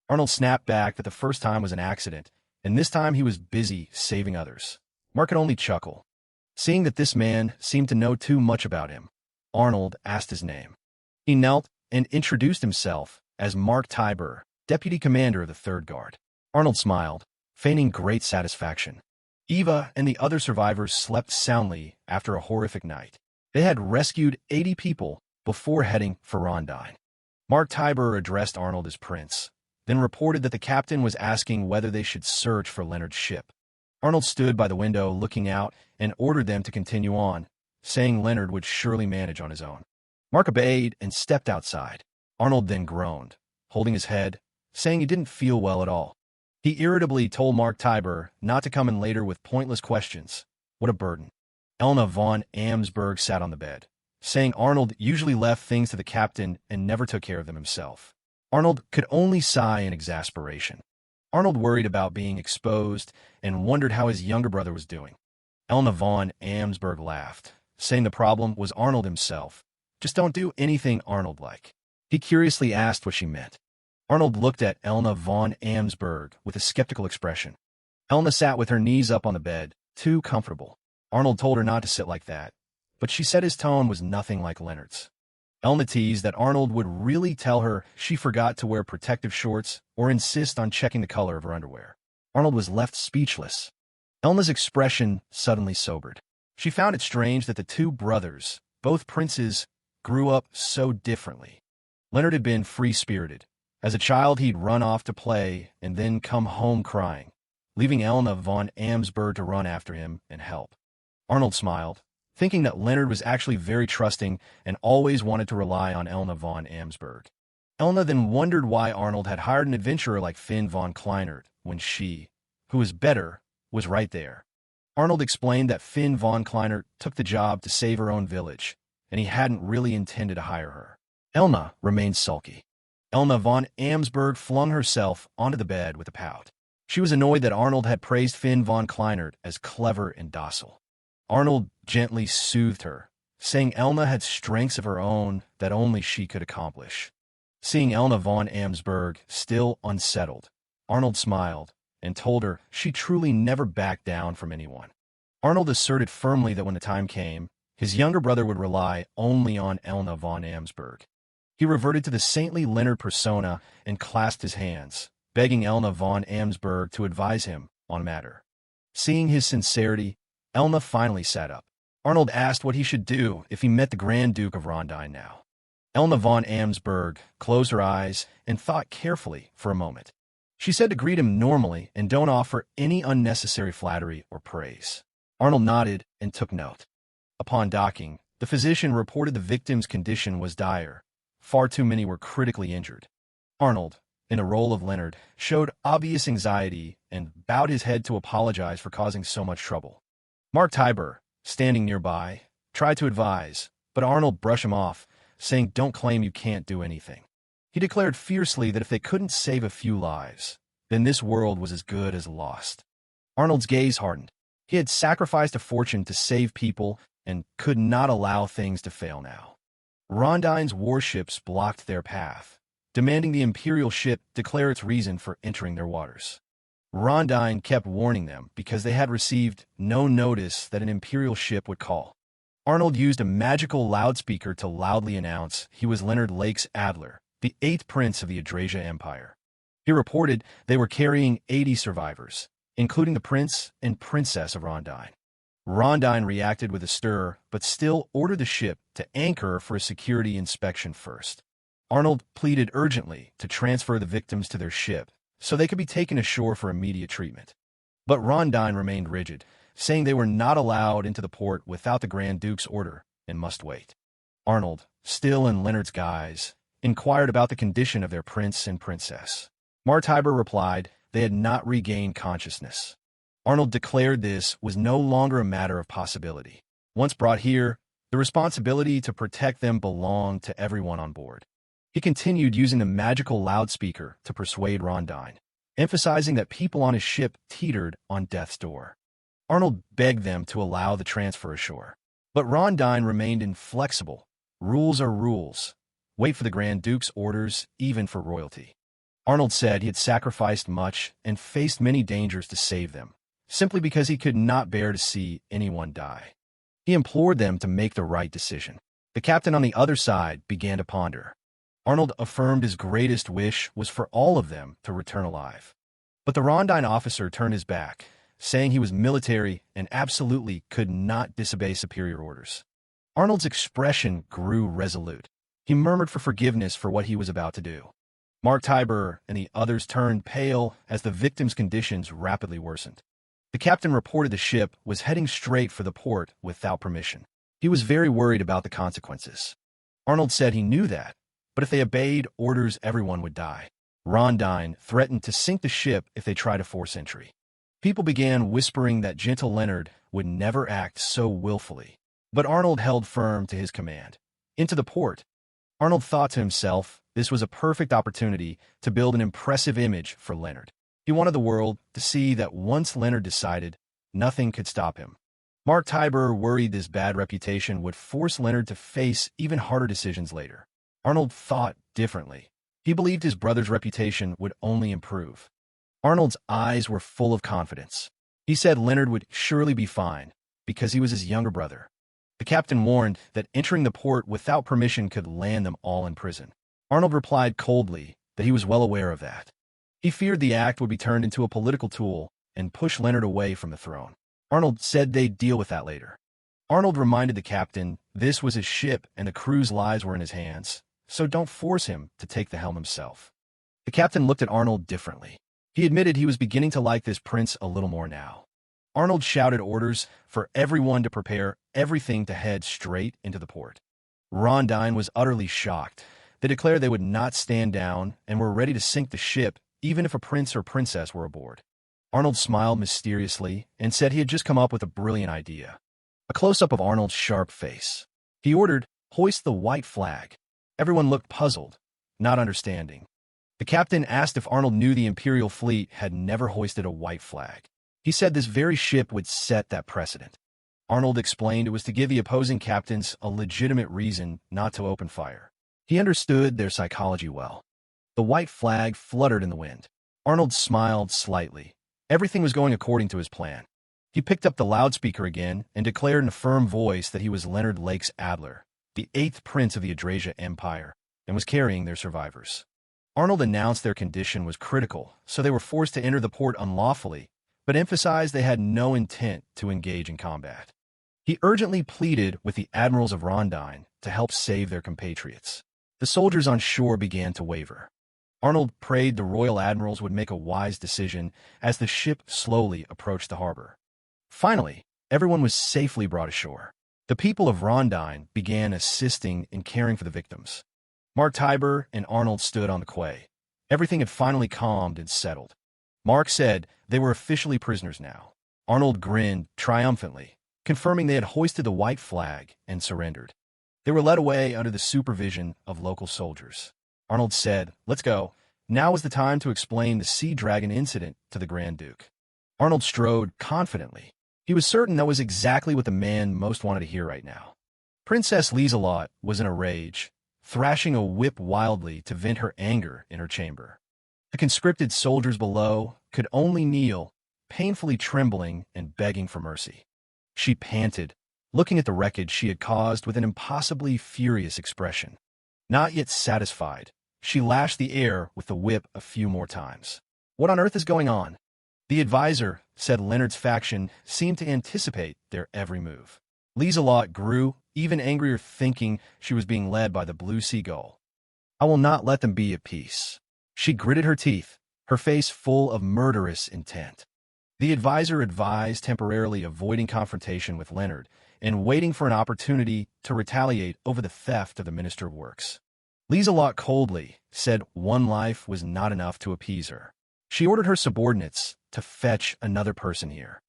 Arnold snapped back that the first time was an accident, and this time he was busy saving others. Mark could only chuckle. Seeing that this man seemed to know too much about him, Arnold asked his name. He knelt and introduced himself as Mark Tiber, deputy commander of the Third Guard. Arnold smiled, feigning great satisfaction. Eva and the other survivors slept soundly after a horrific night. They had rescued 80 people before heading for Rondine. Mark Tiber addressed Arnold as Prince, then reported that the captain was asking whether they should search for Leonard's ship. Arnold stood by the window looking out and ordered them to continue on, saying Leonard would surely manage on his own. Mark obeyed and stepped outside. Arnold then groaned, holding his head, saying he didn't feel well at all. He irritably told Mark Tiber not to come in later with pointless questions. What a burden. Elna von Amsberg sat on the bed, saying Arnold usually left things to the captain and never took care of them himself. Arnold could only sigh in exasperation. Arnold worried about being exposed and wondered how his younger brother was doing. Elna von Amsberg laughed, saying the problem was Arnold himself. Just don't do anything Arnold-like. He curiously asked what she meant. Arnold looked at Elna von Amsberg with a skeptical expression. Elna sat with her knees up on the bed, too comfortable. Arnold told her not to sit like that, but she said his tone was nothing like Leonard's. Elna teased that Arnold would really tell her she forgot to wear protective shorts or insist on checking the color of her underwear. Arnold was left speechless. Elna's expression suddenly sobered. She found it strange that the two brothers, both princes, grew up so differently. Leonard had been free-spirited. As a child, he'd run off to play and then come home crying, leaving Elna von Amsberg to run after him and help. Arnold smiled, thinking that Leonard was actually very trusting and always wanted to rely on Elna von Amsberg. Elna then wondered why Arnold had hired an adventurer like Finn von Kleinert when she, who was better, was right there. Arnold explained that Finn von Kleinert took the job to save her own village, and he hadn't really intended to hire her. Elna remained sulky. Elna von Amsberg flung herself onto the bed with a pout. She was annoyed that Arnold had praised Finn von Kleinert as clever and docile. Arnold gently soothed her, saying Elna had strengths of her own that only she could accomplish. Seeing Elna von Amsberg still unsettled, Arnold smiled and told her she truly never backed down from anyone. Arnold asserted firmly that when the time came, his younger brother would rely only on Elna von Amsberg. He reverted to the saintly Leonard persona and clasped his hands, begging Elna von Amsberg to advise him on the matter. Seeing his sincerity, Elna finally sat up. Arnold asked what he should do if he met the Grand Duke of Rondine now. Elna von Amsberg closed her eyes and thought carefully for a moment. She said to greet him normally and don't offer any unnecessary flattery or praise. Arnold nodded and took note. Upon docking, the physician reported the victim's condition was dire. Far too many were critically injured. Arnold, in the role of Leonard, showed obvious anxiety and bowed his head to apologize for causing so much trouble. Mark Tybur, standing nearby, tried to advise, but Arnold brushed him off, saying, "Don't claim you can't do anything." He declared fiercely that if they couldn't save a few lives, then this world was as good as lost. Arnold's gaze hardened. He had sacrificed a fortune to save people and could not allow things to fail now. Rondine's warships blocked their path, demanding the Imperial ship declare its reason for entering their waters. Rondine kept warning them because they had received no notice that an Imperial ship would call. Arnold used a magical loudspeaker to loudly announce he was Leonard Lakes Adler, the 8th Prince of the Adrasia Empire. He reported they were carrying 80 survivors, including the Prince and Princess of Rondine. Rondine reacted with a stir, but still ordered the ship to anchor for a security inspection first. Arnold pleaded urgently to transfer the victims to their ship so they could be taken ashore for immediate treatment. But Rondine remained rigid, saying they were not allowed into the port without the Grand Duke's order and must wait. Arnold, still in Leonard's guise, inquired about the condition of their prince and princess. Martiber replied they had not regained consciousness. Arnold declared this was no longer a matter of possibility. Once brought here, the responsibility to protect them belonged to everyone on board. He continued using the magical loudspeaker to persuade Rondine, emphasizing that people on his ship teetered on death's door. Arnold begged them to allow the transfer ashore. But Rondine remained inflexible. Rules are rules. Wait for the Grand Duke's orders, even for royalty. Arnold said he had sacrificed much and faced many dangers to save them, simply because he could not bear to see anyone die. He implored them to make the right decision. The captain on the other side began to ponder. Arnold affirmed his greatest wish was for all of them to return alive. But the Rondine officer turned his back, saying he was military and absolutely could not disobey superior orders. Arnold's expression grew resolute. He murmured for forgiveness for what he was about to do. Mark Tybur and the others turned pale as the victim's conditions rapidly worsened. The captain reported the ship was heading straight for the port without permission. He was very worried about the consequences. Arnold said he knew that, but if they obeyed orders, everyone would die. Rondine threatened to sink the ship if they tried to force entry. People began whispering that gentle Leonard would never act so willfully. But Arnold held firm to his command. Into the port. Arnold thought to himself, this was a perfect opportunity to build an impressive image for Leonard. He wanted the world to see that once Leonard decided, nothing could stop him. Mark Tybur worried this bad reputation would force Leonard to face even harder decisions later. Arnold thought differently. He believed his brother's reputation would only improve. Arnold's eyes were full of confidence. He said Leonard would surely be fine, because he was his younger brother. The captain warned that entering the port without permission could land them all in prison. Arnold replied coldly that he was well aware of that. He feared the act would be turned into a political tool and push Leonard away from the throne. Arnold said they'd deal with that later. Arnold reminded the captain this was his ship and the crew's lives were in his hands, so don't force him to take the helm himself. The captain looked at Arnold differently. He admitted he was beginning to like this prince a little more now. Arnold shouted orders for everyone to prepare everything to head straight into the port. Rondine was utterly shocked. They declared they would not stand down and were ready to sink the ship even if a prince or princess were aboard. Arnold smiled mysteriously and said he had just come up with a brilliant idea. A close-up of Arnold's sharp face. He ordered, "Hoist the white flag." Everyone looked puzzled, not understanding. The captain asked if Arnold knew the Imperial fleet had never hoisted a white flag. He said this very ship would set that precedent. Arnold explained it was to give the opposing captains a legitimate reason not to open fire. He understood their psychology well. The white flag fluttered in the wind. Arnold smiled slightly. Everything was going according to his plan. He picked up the loudspeaker again and declared in a firm voice that he was Leonard Lakes Adler, the 8th prince of the Adrasia Empire, and was carrying their survivors. Arnold announced their condition was critical, so they were forced to enter the port unlawfully, but emphasized they had no intent to engage in combat. He urgently pleaded with the admirals of Rondine to help save their compatriots. The soldiers on shore began to waver. Arnold prayed the royal admirals would make a wise decision as the ship slowly approached the harbor. Finally, everyone was safely brought ashore. The people of Rondine began assisting in caring for the victims. Mark Tiber and Arnold stood on the quay. Everything had finally calmed and settled. Mark said they were officially prisoners now. Arnold grinned triumphantly, confirming they had hoisted the white flag and surrendered. They were led away under the supervision of local soldiers. Arnold said, "Let's go. Now is the time to explain the Sea Dragon incident to the Grand Duke." Arnold strode confidently. He was certain that was exactly what the man most wanted to hear right now. Princess Lieselot was in a rage, thrashing a whip wildly to vent her anger in her chamber. The conscripted soldiers below could only kneel, painfully trembling and begging for mercy. She panted, looking at the wreckage she had caused with an impossibly furious expression. Not yet satisfied, she lashed the air with the whip a few more times. "What on earth is going on?" The advisor said Leonard's faction seemed to anticipate their every move. Lieselot grew even angrier, thinking she was being led by the blue seagull. "I will not let them be at peace." She gritted her teeth, her face full of murderous intent. The advisor advised temporarily avoiding confrontation with Leonard and waiting for an opportunity to retaliate over the theft of the Minister of Works. Lieselot coldly said one life was not enough to appease her. She ordered her subordinates to fetch another person here.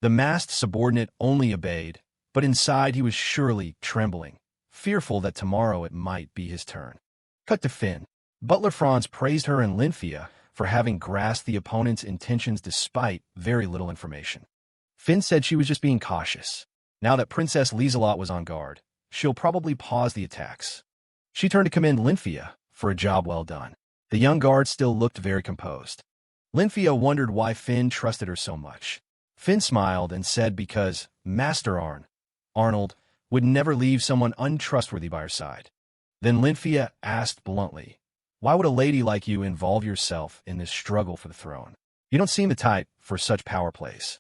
The masked subordinate only obeyed, but inside he was surely trembling, fearful that tomorrow it might be his turn. Cut to Finn. Butler Franz praised her and Lynthia for having grasped the opponent's intentions despite very little information. Finn said she was just being cautious. Now that Princess Lieselot was on guard, she'll probably pause the attacks. She turned to commend Lynthia for a job well done. The young guard still looked very composed. Lynthia wondered why Finn trusted her so much. Finn smiled and said because Master Arnold, would never leave someone untrustworthy by her side. Then Lynthia asked bluntly, "Why would a lady like you involve yourself in this struggle for the throne? You don't seem the type for such power plays."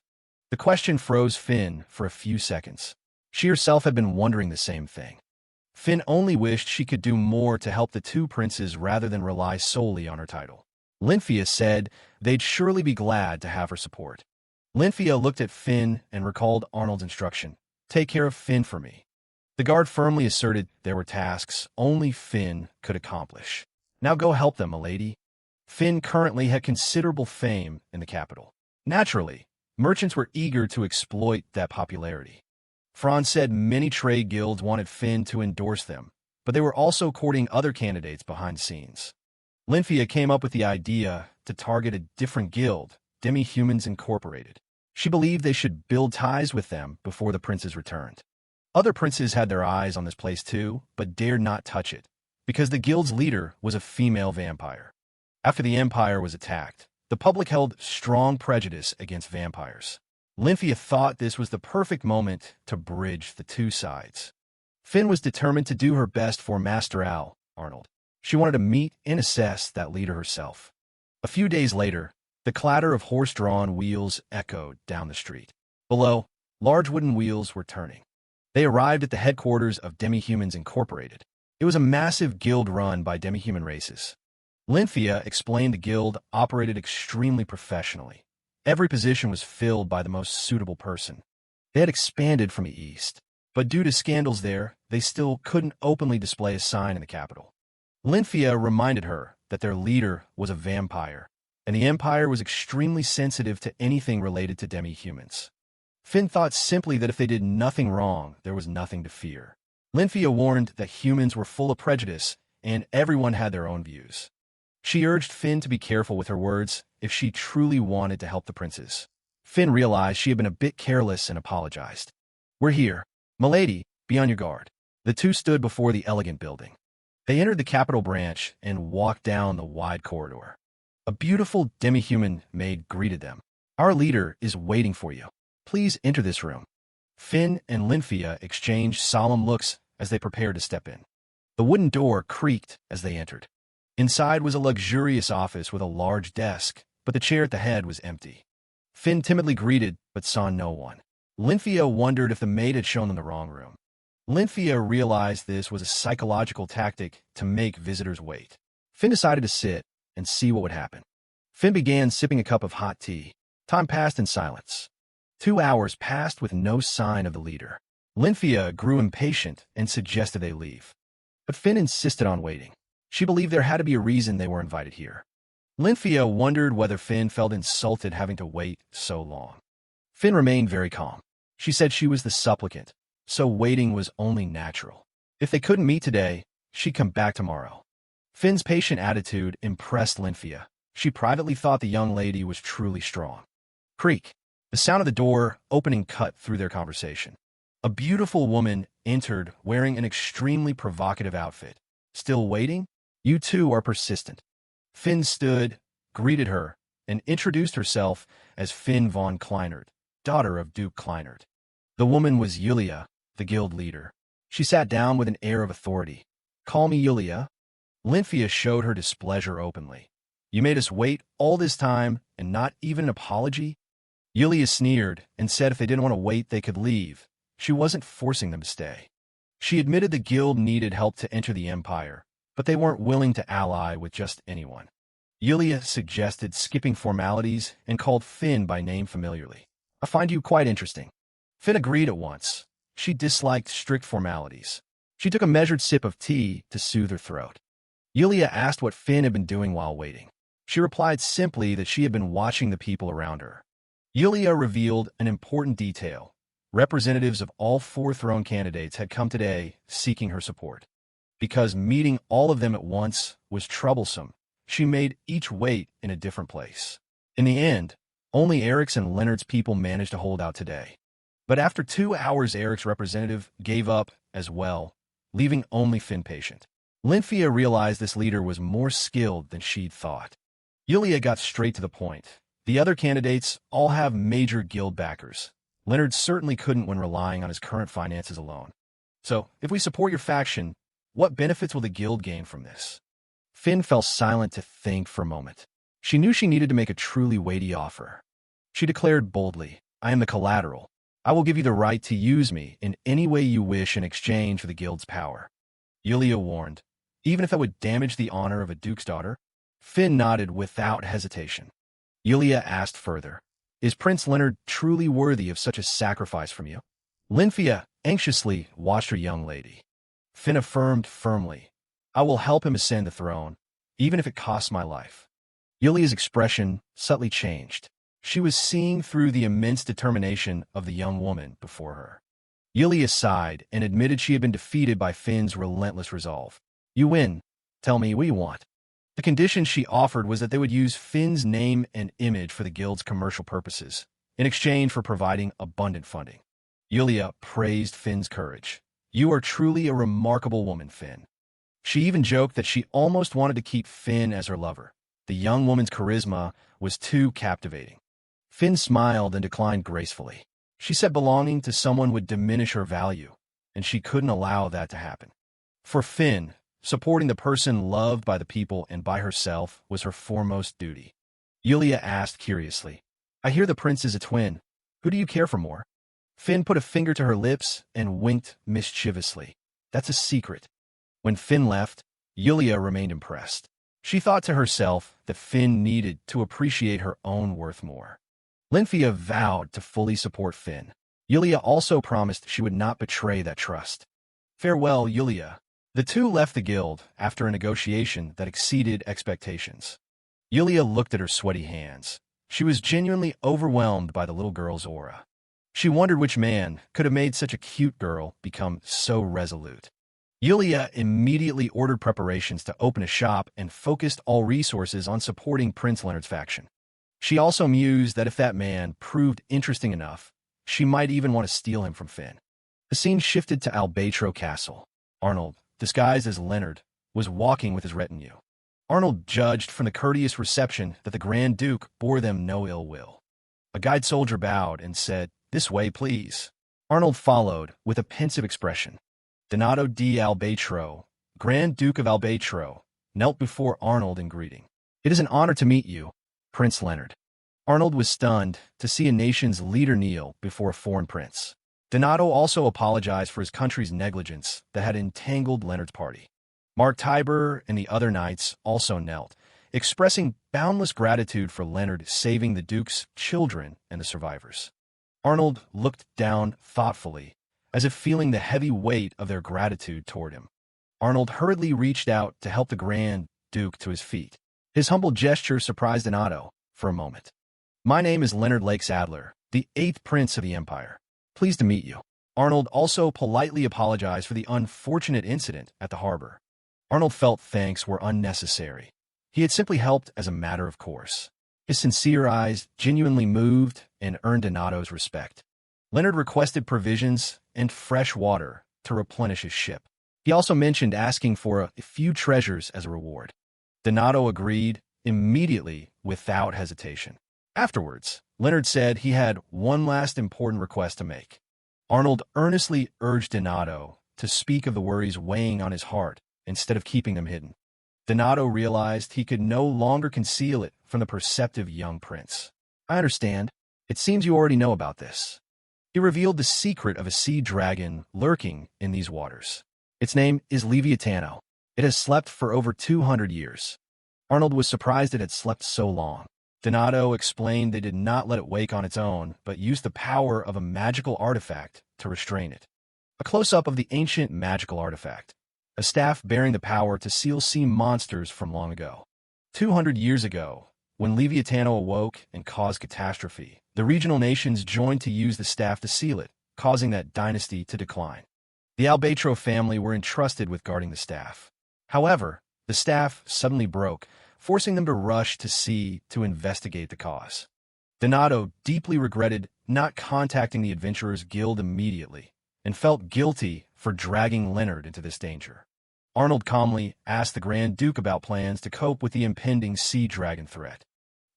The question froze Finn for a few seconds. She herself had been wondering the same thing. Finn only wished she could do more to help the two princes rather than rely solely on her title. Lynthia said they'd surely be glad to have her support. Lynthia looked at Finn and recalled Arnold's instruction, "Take care of Finn for me." The guard firmly asserted there were tasks only Finn could accomplish. "Now go help them, milady." Finn currently had considerable fame in the capital. Naturally, merchants were eager to exploit that popularity. Franz said many trade guilds wanted Finn to endorse them, but they were also courting other candidates behind the scenes. Lynthia came up with the idea to target a different guild, Demi-Humans Incorporated. She believed they should build ties with them before the princes returned. Other princes had their eyes on this place too, but dared not touch it, because the guild's leader was a female vampire. After the empire was attacked, the public held strong prejudice against vampires. Lynthia thought this was the perfect moment to bridge the two sides. Finn was determined to do her best for Master Arnold. She wanted to meet and assess that leader herself. A few days later, the clatter of horse-drawn wheels echoed down the street. Below, large wooden wheels were turning. They arrived at the headquarters of Demi-Humans Incorporated. It was a massive guild run by demi-human races. Lynthia explained the guild operated extremely professionally. Every position was filled by the most suitable person. They had expanded from the east, but due to scandals there, they still couldn't openly display a sign in the capital. Lynthia reminded her that their leader was a vampire, and the Empire was extremely sensitive to anything related to demi-humans. Finn thought simply that if they did nothing wrong, there was nothing to fear. Lynthia warned that humans were full of prejudice, and everyone had their own views. She urged Finn to be careful with her words if she truly wanted to help the princes. Finn realized she had been a bit careless and apologized. "We're here. Milady, be on your guard." The two stood before the elegant building. They entered the capital branch and walked down the wide corridor. A beautiful demi-human maid greeted them. Our leader is waiting for you. Please enter this room. Finn and Lynfia exchanged solemn looks as they prepared to step in. The wooden door creaked as they entered. Inside was a luxurious office with a large desk, but the chair at the head was empty. Finn timidly greeted, but saw no one. Lynfia wondered if the maid had shown them the wrong room. Lynfia realized this was a psychological tactic to make visitors wait. Finn decided to sit and see what would happen. Finn began sipping a cup of hot tea. Time passed in silence. 2 hours passed with no sign of the leader. Lynfia grew impatient and suggested they leave. But Finn insisted on waiting. She believed there had to be a reason they were invited here. Lynfia wondered whether Finn felt insulted having to wait so long. Finn remained very calm. She said she was the supplicant, so waiting was only natural. If they couldn't meet today, she'd come back tomorrow. Finn's patient attitude impressed Lynfia. She privately thought the young lady was truly strong. Creak. The sound of the door opening cut through their conversation. A beautiful woman entered wearing an extremely provocative outfit. Still waiting? You two are persistent. Finn stood, greeted her, and introduced herself as Finn von Kleinert, daughter of Duke Kleinert. The woman was Yulia, the guild leader. She sat down with an air of authority. Call me Yulia. Lynfia showed her displeasure openly. You made us wait all this time and not even an apology? Yulia sneered and said if they didn't want to wait, they could leave. She wasn't forcing them to stay. She admitted the guild needed help to enter the empire, but they weren't willing to ally with just anyone. Yulia suggested skipping formalities and called Finn by name familiarly. I find you quite interesting. Finn agreed at once. She disliked strict formalities. She took a measured sip of tea to soothe her throat. Yulia asked what Finn had been doing while waiting. She replied simply that she had been watching the people around her. Yulia revealed an important detail. Representatives of all 4 throne candidates had come today seeking her support. Because meeting all of them at once was troublesome, she made each wait in a different place. In the end, only Eric's and Leonard's people managed to hold out today. But after 2 hours, Eric's representative gave up as well, leaving only Finn patient. Lynfia realized this leader was more skilled than she'd thought. Yulia got straight to the point. The other candidates all have major guild backers. Leonard certainly couldn't when relying on his current finances alone. So, if we support your faction, what benefits will the guild gain from this? Finn fell silent to think for a moment. She knew she needed to make a truly weighty offer. She declared boldly, I am the collateral. I will give you the right to use me in any way you wish in exchange for the guild's power. Yulia warned, even if that would damage the honor of a duke's daughter? Finn nodded without hesitation. Yulia asked further, is Prince Leonard truly worthy of such a sacrifice from you? Lynfia anxiously watched her young lady. Finn affirmed firmly, I will help him ascend the throne, even if it costs my life. Yulia's expression subtly changed. She was seeing through the immense determination of the young woman before her. Yulia sighed and admitted she had been defeated by Finn's relentless resolve. You win. Tell me what you want. The condition she offered was that they would use Finn's name and image for the guild's commercial purposes, in exchange for providing abundant funding. Yulia praised Finn's courage. You are truly a remarkable woman, Finn. She even joked that she almost wanted to keep Finn as her lover. The young woman's charisma was too captivating. Finn smiled and declined gracefully. She said belonging to someone would diminish her value, and she couldn't allow that to happen. For Finn, supporting the person loved by the people and by herself was her foremost duty. Yulia asked curiously, I hear the prince is a twin. Who do you care for more? Finn put a finger to her lips and winked mischievously. That's a secret. When Finn left, Yulia remained impressed. She thought to herself that Finn needed to appreciate her own worth more. Lynfia vowed to fully support Finn. Yulia also promised she would not betray that trust. Farewell, Yulia. The two left the guild after a negotiation that exceeded expectations. Yulia looked at her sweaty hands. She was genuinely overwhelmed by the little girl's aura. She wondered which man could have made such a cute girl become so resolute. Yulia immediately ordered preparations to open a shop and focused all resources on supporting Prince Leonard's faction. She also mused that if that man proved interesting enough, she might even want to steal him from Finn. The scene shifted to Albatro Castle. Arnold, disguised as Leonard, was walking with his retinue. Arnold judged from the courteous reception that the Grand Duke bore them no ill will. A guide soldier bowed and said, "This way, please." Arnold followed with a pensive expression. Donato di Albatro, Grand Duke of Albatro, knelt before Arnold in greeting. "It is an honor to meet you, Prince Leonard." Arnold was stunned to see a nation's leader kneel before a foreign prince. Donato also apologized for his country's negligence that had entangled Leonard's party. Mark Tiber and the other knights also knelt, expressing boundless gratitude for Leonard saving the Duke's children and the survivors. Arnold looked down thoughtfully, as if feeling the heavy weight of their gratitude toward him. Arnold hurriedly reached out to help the Grand Duke to his feet. His humble gesture surprised Donato for a moment. "My name is Leonard Lake Sadler, the 8th Prince of the Empire. Pleased to meet you." Arnold also politely apologized for the unfortunate incident at the harbor. Arnold felt thanks were unnecessary. He had simply helped as a matter of course. His sincere eyes genuinely moved and earned Donato's respect. Leonard requested provisions and fresh water to replenish his ship. He also mentioned asking for a few treasures as a reward. Donato agreed immediately without hesitation. Afterwards, Leonard said he had one last important request to make. Arnold earnestly urged Donato to speak of the worries weighing on his heart instead of keeping them hidden. Donato realized he could no longer conceal it from the perceptive young prince. "I understand. It seems you already know about this." He revealed the secret of a sea dragon lurking in these waters. Its name is Leviatano. It has slept for over 200 years. Arnold was surprised it had slept so long. Donato explained they did not let it wake on its own, but used the power of a magical artifact to restrain it. A close-up of the ancient magical artifact, a staff bearing the power to seal sea monsters from long ago. 200 years ago, when Leviatano awoke and caused catastrophe, the regional nations joined to use the staff to seal it, causing that dynasty to decline. The Albatro family were entrusted with guarding the staff. However, the staff suddenly broke, forcing them to rush to sea to investigate the cause. Donato deeply regretted not contacting the Adventurers Guild immediately and felt guilty for dragging Leonard into this danger. Arnold calmly asked the Grand Duke about plans to cope with the impending sea dragon threat.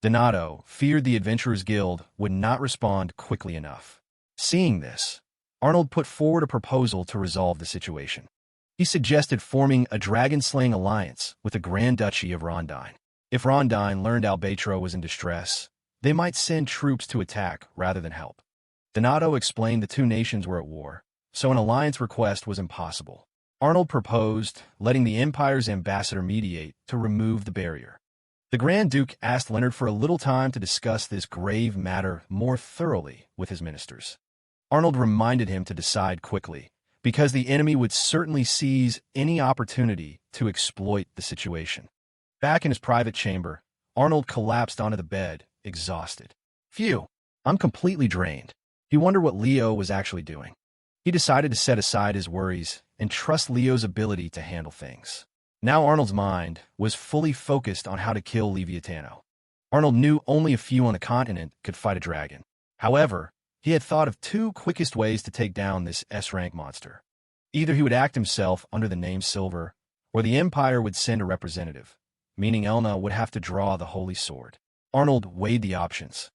Donato feared the Adventurers Guild would not respond quickly enough. Seeing this, Arnold put forward a proposal to resolve the situation. He suggested forming a dragon-slaying alliance with the Grand Duchy of Rondine. If Rondine learned Albatro was in distress, they might send troops to attack rather than help. Donato explained the two nations were at war, so an alliance request was impossible. Arnold proposed letting the Empire's ambassador mediate to remove the barrier. The Grand Duke asked Leonard for a little time to discuss this grave matter more thoroughly with his ministers. Arnold reminded him to decide quickly, because the enemy would certainly seize any opportunity to exploit the situation. Back in his private chamber, Arnold collapsed onto the bed, exhausted. "Phew, I'm completely drained." He wondered what Leo was actually doing. He decided to set aside his worries and trust Leo's ability to handle things. Now Arnold's mind was fully focused on how to kill Leviatano. Arnold knew only a few on the continent could fight a dragon. However, he had thought of two quickest ways to take down this S-rank monster. Either he would act himself under the name Silver, or the Empire would send a representative, meaning Elna would have to draw the Holy Sword. Arnold weighed the options,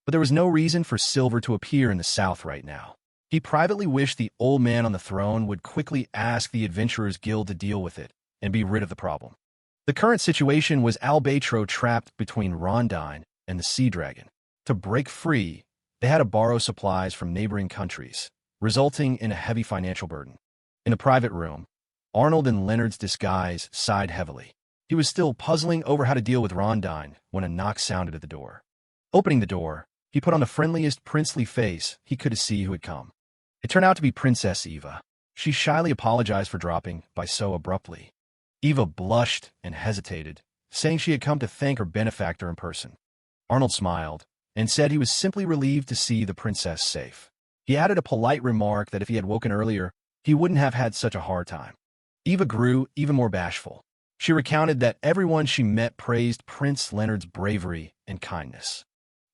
but there was no reason for Silver to appear in the south right now. He privately wished the old man on the throne would quickly ask the Adventurers Guild to deal with it and be rid of the problem. The current situation was Albatro trapped between Rondine and the Sea Dragon. To break free, they had to borrow supplies from neighboring countries, resulting in a heavy financial burden. In the private room, Arnold in Leonard's disguise sighed heavily. He was still puzzling over how to deal with Rondine when a knock sounded at the door. Opening the door, he put on the friendliest princely face he could to see who had come. It turned out to be Princess Eva. She shyly apologized for dropping by so abruptly. Eva blushed and hesitated, saying she had come to thank her benefactor in person. Arnold smiled and said he was simply relieved to see the princess safe. He added a polite remark that if he had woken earlier, he wouldn't have had such a hard time. Eva grew even more bashful. She recounted that everyone she met praised Prince Leonard's bravery and kindness.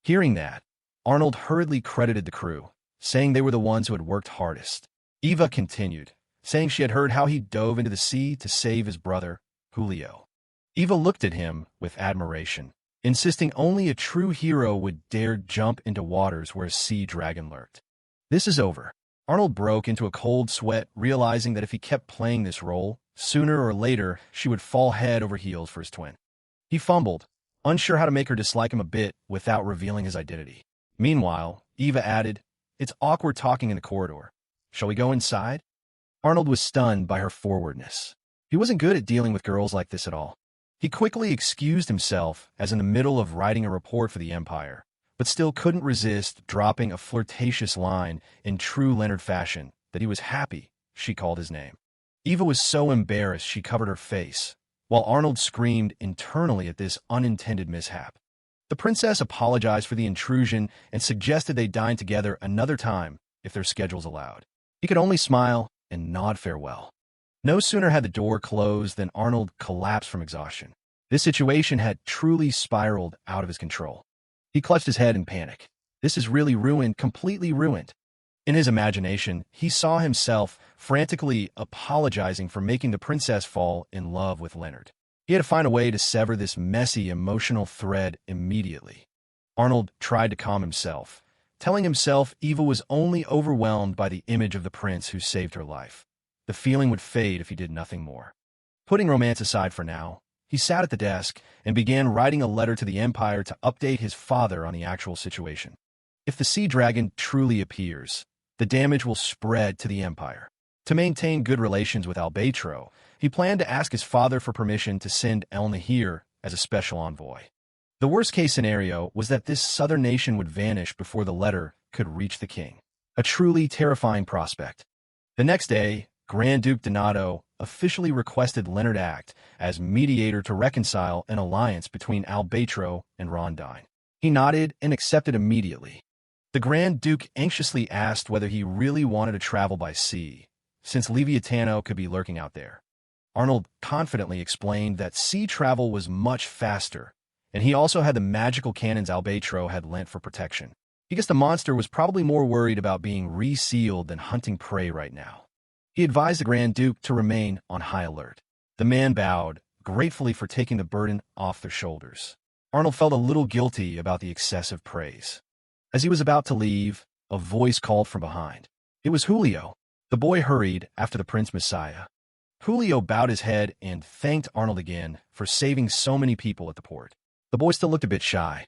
Hearing that, Arnold hurriedly credited the crew, saying they were the ones who had worked hardest. Eva continued, saying she had heard how he dove into the sea to save his brother Julio. Eva looked at him with admiration, insisting only a true hero would dare jump into waters where a sea dragon lurked. This is over. Arnold broke into a cold sweat, realizing that if he kept playing this role, sooner or later she would fall head over heels for his twin. He fumbled, unsure how to make her dislike him a bit without revealing his identity. Meanwhile, Eva added, "It's awkward talking in the corridor. Shall we go inside?" Arnold was stunned by her forwardness. He wasn't good at dealing with girls like this at all. He quickly excused himself as in the middle of writing a report for the Empire, but still couldn't resist dropping a flirtatious line in true Leonard fashion that he was happy she called his name. Eva was so embarrassed she covered her face, while Arnold screamed internally at this unintended mishap. The princess apologized for the intrusion and suggested they dine together another time if their schedules allowed. He could only smile and nod farewell. No sooner had the door closed than Arnold collapsed from exhaustion. This situation had truly spiraled out of his control. He clutched his head in panic. This is really ruined, completely ruined. In his imagination, he saw himself frantically apologizing for making the princess fall in love with Leonard. He had to find a way to sever this messy emotional thread immediately. Arnold tried to calm himself, telling himself Eva was only overwhelmed by the image of the prince who saved her life. The feeling would fade if he did nothing more. Putting romance aside for now, he sat at the desk and began writing a letter to the Empire to update his father on the actual situation. If the sea dragon truly appears, the damage will spread to the Empire. To maintain good relations with Albatro, he planned to ask his father for permission to send El Nahir as a special envoy. The worst-case scenario was that this southern nation would vanish before the letter could reach the king. A truly terrifying prospect. The next day, Grand Duke Donato officially requested Leonard act as mediator to reconcile an alliance between Albatro and Rondine. He nodded and accepted immediately. The Grand Duke anxiously asked whether he really wanted to travel by sea, since Leviatano could be lurking out there. Arnold confidently explained that sea travel was much faster, and he also had the magical cannons Albatro had lent for protection. He guessed the monster was probably more worried about being resealed than hunting prey right now. He advised the Grand Duke to remain on high alert. The man bowed, gratefully for taking the burden off their shoulders. Arnold felt a little guilty about the excessive praise. As he was about to leave, a voice called from behind. It was Julio. The boy hurried after the Prince Messiah. Julio bowed his head and thanked Arnold again for saving so many people at the port. The boy still looked a bit shy.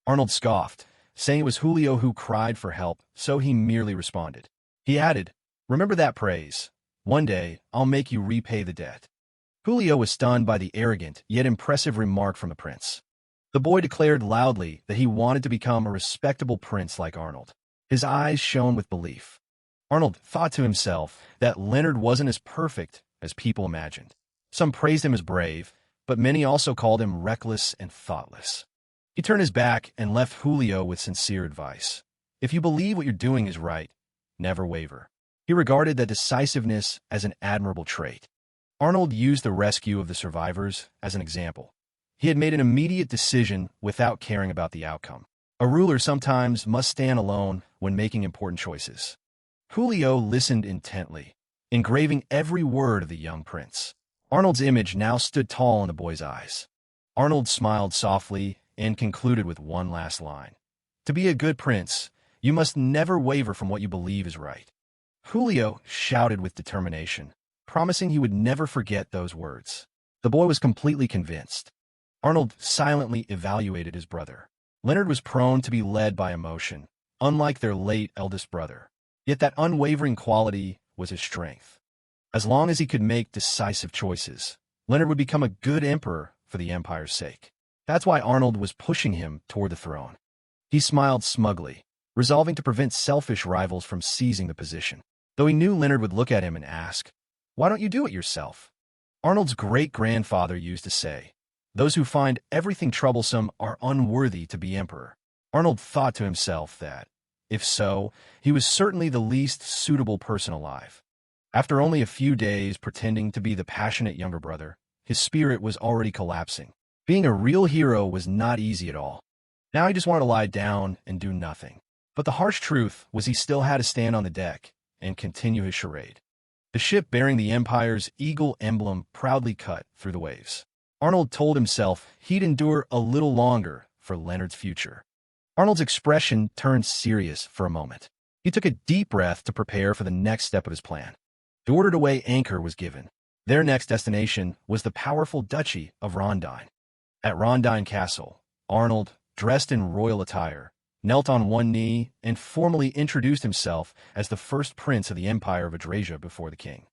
Arnold scoffed, saying it was Julio who cried for help, so he merely responded. He added, "Remember that praise. One day, I'll make you repay the debt." Julio was stunned by the arrogant yet impressive remark from the prince. The boy declared loudly that he wanted to become a respectable prince like Arnold. His eyes shone with belief. Arnold thought to himself that Leonard wasn't as perfect as people imagined. Some praised him as brave, but many also called him reckless and thoughtless. He turned his back and left Julio with sincere advice. If you believe what you're doing is right, never waver. He regarded that decisiveness as an admirable trait. Arnold used the rescue of the survivors as an example. He had made an immediate decision without caring about the outcome. A ruler sometimes must stand alone when making important choices. Julio listened intently, engraving every word of the young prince. Arnold's image now stood tall in the boy's eyes. Arnold smiled softly and concluded with one last line. To be a good prince, you must never waver from what you believe is right. Julio shouted with determination, promising he would never forget those words. The boy was completely convinced. Arnold silently evaluated his brother. Leonard was prone to be led by emotion, unlike their late eldest brother. Yet that unwavering quality was his strength. As long as he could make decisive choices, Leonard would become a good emperor for the Empire's sake. That's why Arnold was pushing him toward the throne. He smiled smugly, resolving to prevent selfish rivals from seizing the position. Though he knew Leonard would look at him and ask, "Why don't you do it yourself?" Arnold's great-grandfather used to say, "Those who find everything troublesome are unworthy to be emperor." Arnold thought to himself that, if so, he was certainly the least suitable person alive. After only a few days pretending to be the passionate younger brother, his spirit was already collapsing. Being a real hero was not easy at all. Now he just wanted to lie down and do nothing. But the harsh truth was he still had to stand on the deck and continue his charade. the ship bearing the Empire's eagle emblem proudly cut through the waves. Arnold told himself he'd endure a little longer for Leonard's future. Arnold's expression turned serious for a moment. He took a deep breath to prepare for the next step of his plan. The order to weigh anchor was given. Their next destination was the powerful Duchy of Rondine. At Rondine Castle, Arnold, dressed in royal attire, knelt on one knee and formally introduced himself as the first prince of the Empire of Adrasia before the king.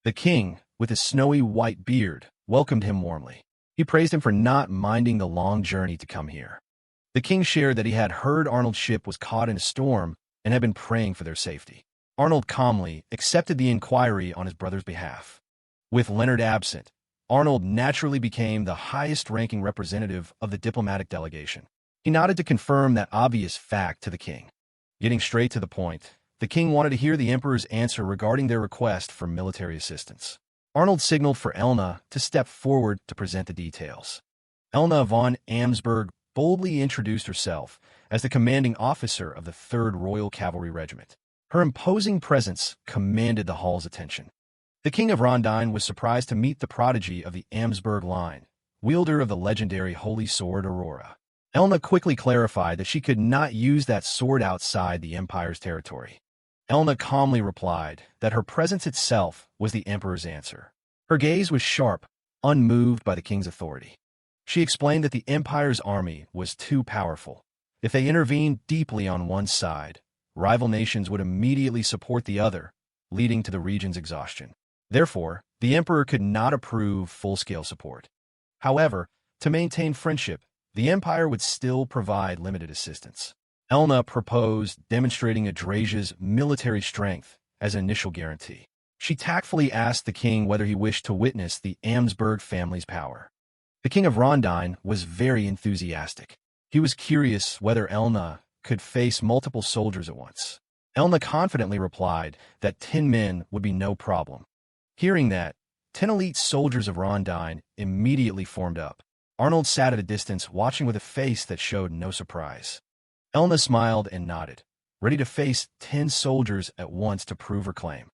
The king, with his snowy white beard, welcomed him warmly. He praised him for not minding the long journey to come here. The king shared that he had heard Arnold's ship was caught in a storm and had been praying for their safety. Arnold calmly accepted the inquiry on his brother's behalf. With Leonard absent, Arnold naturally became the highest-ranking representative of the diplomatic delegation. He nodded to confirm that obvious fact to the king. Getting straight to the point, the king wanted to hear the emperor's answer regarding their request for military assistance. Arnold signaled for Elna to step forward to present the details. Elna von Amsberg boldly introduced herself as the commanding officer of the 3rd Royal Cavalry Regiment. Her imposing presence commanded the hall's attention. The King of Rondine was surprised to meet the prodigy of the Amsberg line, wielder of the legendary holy sword Aurora. Elna quickly clarified that she could not use that sword outside the Empire's territory. Elna calmly replied that her presence itself was the Emperor's answer. Her gaze was sharp, unmoved by the king's authority. She explained that the Empire's army was too powerful. If they intervened deeply on one side, rival nations would immediately support the other, leading to the region's exhaustion. Therefore, the Emperor could not approve full-scale support. However, to maintain friendship, the Empire would still provide limited assistance. Elna proposed demonstrating Adrasia's military strength as an initial guarantee. She tactfully asked the king whether he wished to witness the Amsberg family's power. The king of Rondine was very enthusiastic. He was curious whether Elna could face multiple soldiers at once. Elna confidently replied that 10 men would be no problem. Hearing that, 10 elite soldiers of Rondine immediately formed up. Arnold sat at a distance, watching with a face that showed no surprise. Elna smiled and nodded, ready to face 10 soldiers at once to prove her claim.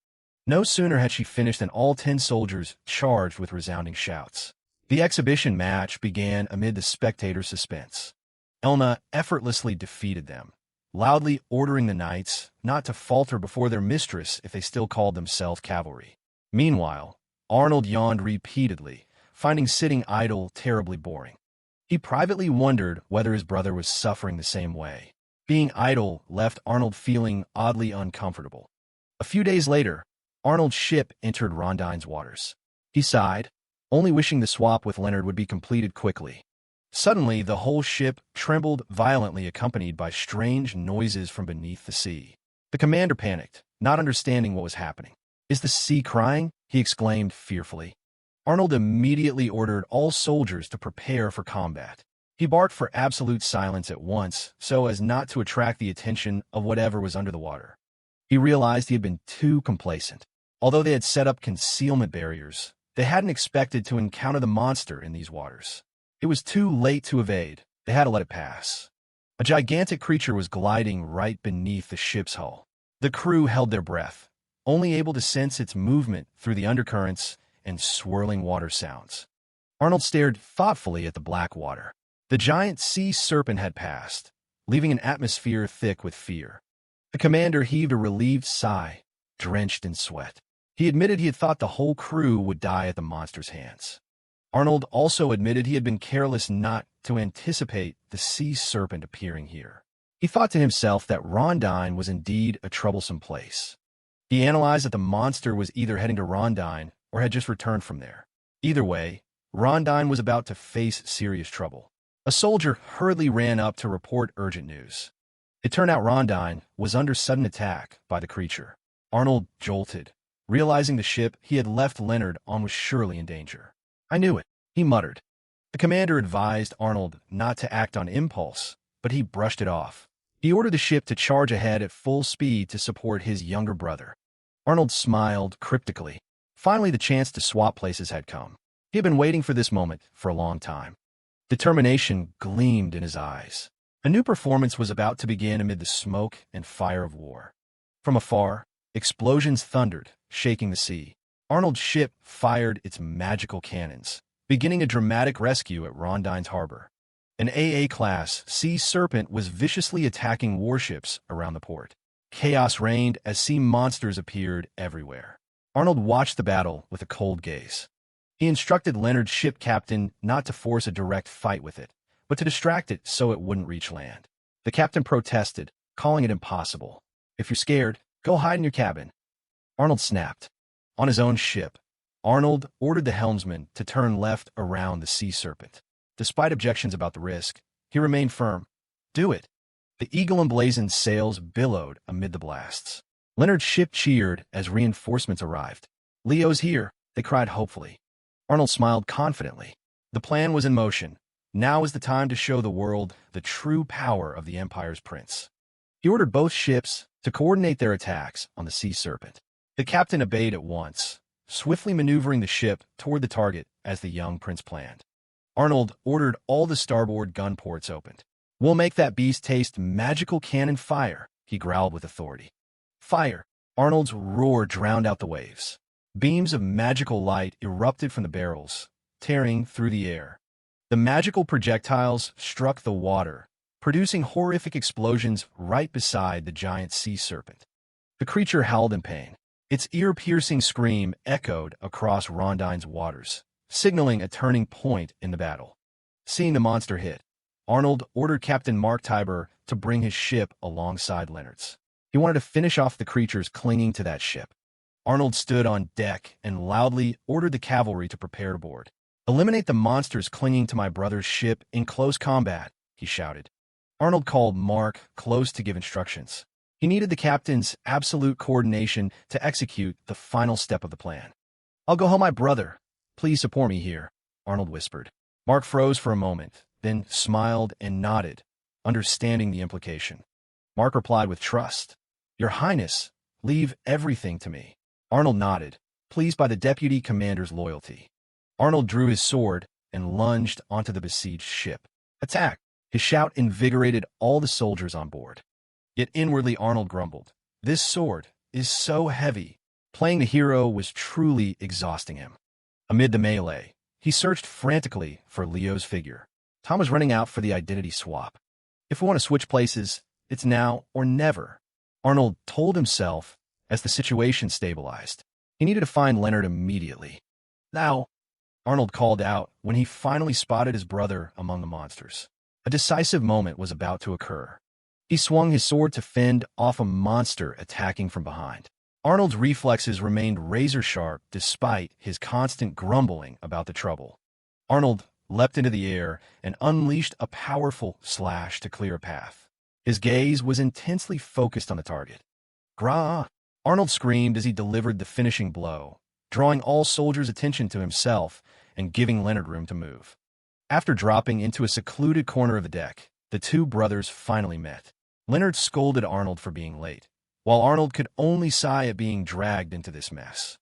No sooner had she finished than all 10 soldiers charged with resounding shouts. The exhibition match began amid the spectators' suspense. Elna effortlessly defeated them, loudly ordering the knights not to falter before their mistress if they still called themselves cavalry. Meanwhile, Arnold yawned repeatedly, finding sitting idle terribly boring. He privately wondered whether his brother was suffering the same way. Being idle left Arnold feeling oddly uncomfortable. A few days later, Arnold's ship entered Rondine's waters. He sighed, only wishing the swap with Leonard would be completed quickly. Suddenly, the whole ship trembled violently, accompanied by strange noises from beneath the sea. The commander panicked, not understanding what was happening. "Is the sea crying?" he exclaimed fearfully. Arnold immediately ordered all soldiers to prepare for combat. He barked for absolute silence at once, so as not to attract the attention of whatever was under the water. He realized he had been too complacent. Although they had set up concealment barriers, they hadn't expected to encounter the monster in these waters. It was too late to evade. They had to let it pass. A gigantic creature was gliding right beneath the ship's hull. The crew held their breath, only able to sense its movement through the undercurrents and swirling water sounds. Arnold stared thoughtfully at the black water. The giant sea serpent had passed, leaving an atmosphere thick with fear. The commander heaved a relieved sigh, drenched in sweat. He admitted he had thought the whole crew would die at the monster's hands. Arnold also admitted he had been careless not to anticipate the sea serpent appearing here. He thought to himself that Rondine was indeed a troublesome place. He analyzed that the monster was either heading to Rondine or had just returned from there. Either way, Rondine was about to face serious trouble. A soldier hurriedly ran up to report urgent news. It turned out Rondine was under sudden attack by the creature. Arnold jolted, realizing the ship he had left Leonard on was surely in danger. "I knew it," he muttered. The commander advised Arnold not to act on impulse, but he brushed it off. He ordered the ship to charge ahead at full speed to support his younger brother. Arnold smiled cryptically. Finally, the chance to swap places had come. He had been waiting for this moment for a long time. Determination gleamed in his eyes. A new performance was about to begin amid the smoke and fire of war. From afar, Explosions thundered, shaking the sea. Arnold's ship fired its magical cannons, beginning a dramatic rescue at Rondine's harbor. An AA-class Sea Serpent was viciously attacking warships around the port. Chaos reigned as sea monsters appeared everywhere. Arnold watched the battle with a cold gaze. He instructed Leonard's ship captain not to force a direct fight with it, but to distract it so it wouldn't reach land. The captain protested, calling it impossible. "If you're scared, go hide in your cabin." Arnold snapped. On his own ship, Arnold ordered the helmsman to turn left around the Sea Serpent. Despite objections about the risk, he remained firm. "Do it." The eagle-emblazoned sails billowed amid the blasts. Leonard's ship cheered as reinforcements arrived. "Leo's here," they cried hopefully. Arnold smiled confidently. The plan was in motion. Now was the time to show the world the true power of the Empire's prince. He ordered both ships to coordinate their attacks on the Sea Serpent. The captain obeyed at once, swiftly maneuvering the ship toward the target as the young prince planned. Arnold ordered all the starboard gun ports opened. "We'll make that beast taste magical cannon fire," he growled with authority. "Fire!" Arnold's roar drowned out the waves. Beams of magical light erupted from the barrels, tearing through the air. The magical projectiles struck the water, producing horrific explosions right beside the giant sea serpent. The creature howled in pain. Its ear-piercing scream echoed across Rondine's waters, signaling a turning point in the battle. Seeing the monster hit, Arnold ordered Captain Mark Tiber to bring his ship alongside Leonard's. He wanted to finish off the creatures clinging to that ship. Arnold stood on deck and loudly ordered the cavalry to prepare to board. "Eliminate the monsters clinging to my brother's ship in close combat," he shouted. Arnold called Mark close to give instructions. He needed the captain's absolute coordination to execute the final step of the plan. "I'll go help my brother. Please support me here," Arnold whispered. Mark froze for a moment, then smiled and nodded, understanding the implication. Mark replied with trust. "Your Highness, leave everything to me." Arnold nodded, pleased by the deputy commander's loyalty. Arnold drew his sword and lunged onto the besieged ship. "Attack!" His shout invigorated all the soldiers on board. Yet inwardly Arnold grumbled. "This sword is so heavy." Playing the hero was truly exhausting him. Amid the melee, he searched frantically for Leo's figure. Time was running out for the identity swap. "If we want to switch places, it's now or never," Arnold told himself as the situation stabilized. He needed to find Leonard immediately. "Now!" Arnold called out when he finally spotted his brother among the monsters. A decisive moment was about to occur. He swung his sword to fend off a monster attacking from behind. Arnold's reflexes remained razor-sharp despite his constant grumbling about the trouble. Arnold leapt into the air and unleashed a powerful slash to clear a path. His gaze was intensely focused on the target. "Grah!" Arnold screamed as he delivered the finishing blow, drawing all soldiers' attention to himself and giving Leonard room to move. After dropping into a secluded corner of the deck, the two brothers finally met. Leonard scolded Arnold for being late, while Arnold could only sigh at being dragged into this mess.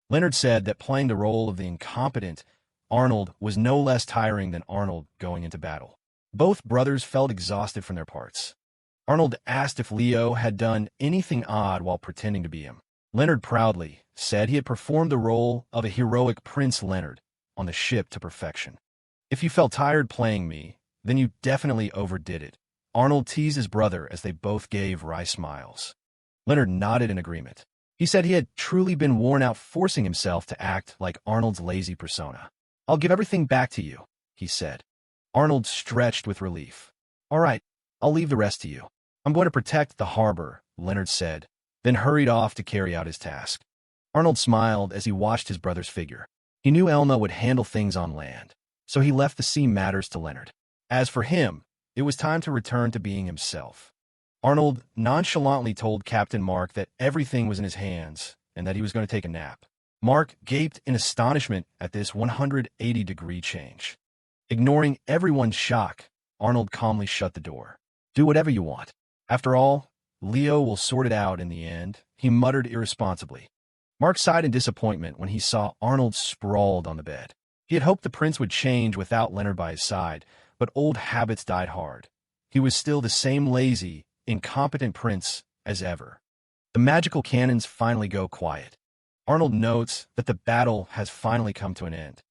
Leonard said that playing the role of the incompetent Arnold was no less tiring than Arnold going into battle. Both brothers felt exhausted from their parts. Arnold asked if Leo had done anything odd while pretending to be him. Leonard proudly said he had performed the role of a heroic Prince Leonard on the ship to perfection. "If you felt tired playing me, then you definitely overdid it," Arnold teased his brother as they both gave wry smiles. Leonard nodded in agreement. He said he had truly been worn out forcing himself to act like Arnold's lazy persona. "I'll give everything back to you," he said. Arnold stretched with relief. "All right, I'll leave the rest to you." "I'm going to protect the harbor," Leonard said, then hurried off to carry out his task. Arnold smiled as he watched his brother's figure. He knew Elma would handle things on land, so he left the sea matters to Leonard. As for him, it was time to return to being himself. Arnold nonchalantly told Captain Mark that everything was in his hands and that he was going to take a nap. Mark gaped in astonishment at this 180-degree change. Ignoring everyone's shock, Arnold calmly shut the door. "Do whatever you want. After all, Leo will sort it out in the end," he muttered irresponsibly. Mark sighed in disappointment when he saw Arnold sprawled on the bed. He had hoped the prince would change without Leonard by his side, but old habits died hard. He was still the same lazy, incompetent prince as ever. The magical cannons finally go quiet. Arnold notes that the battle has finally come to an end.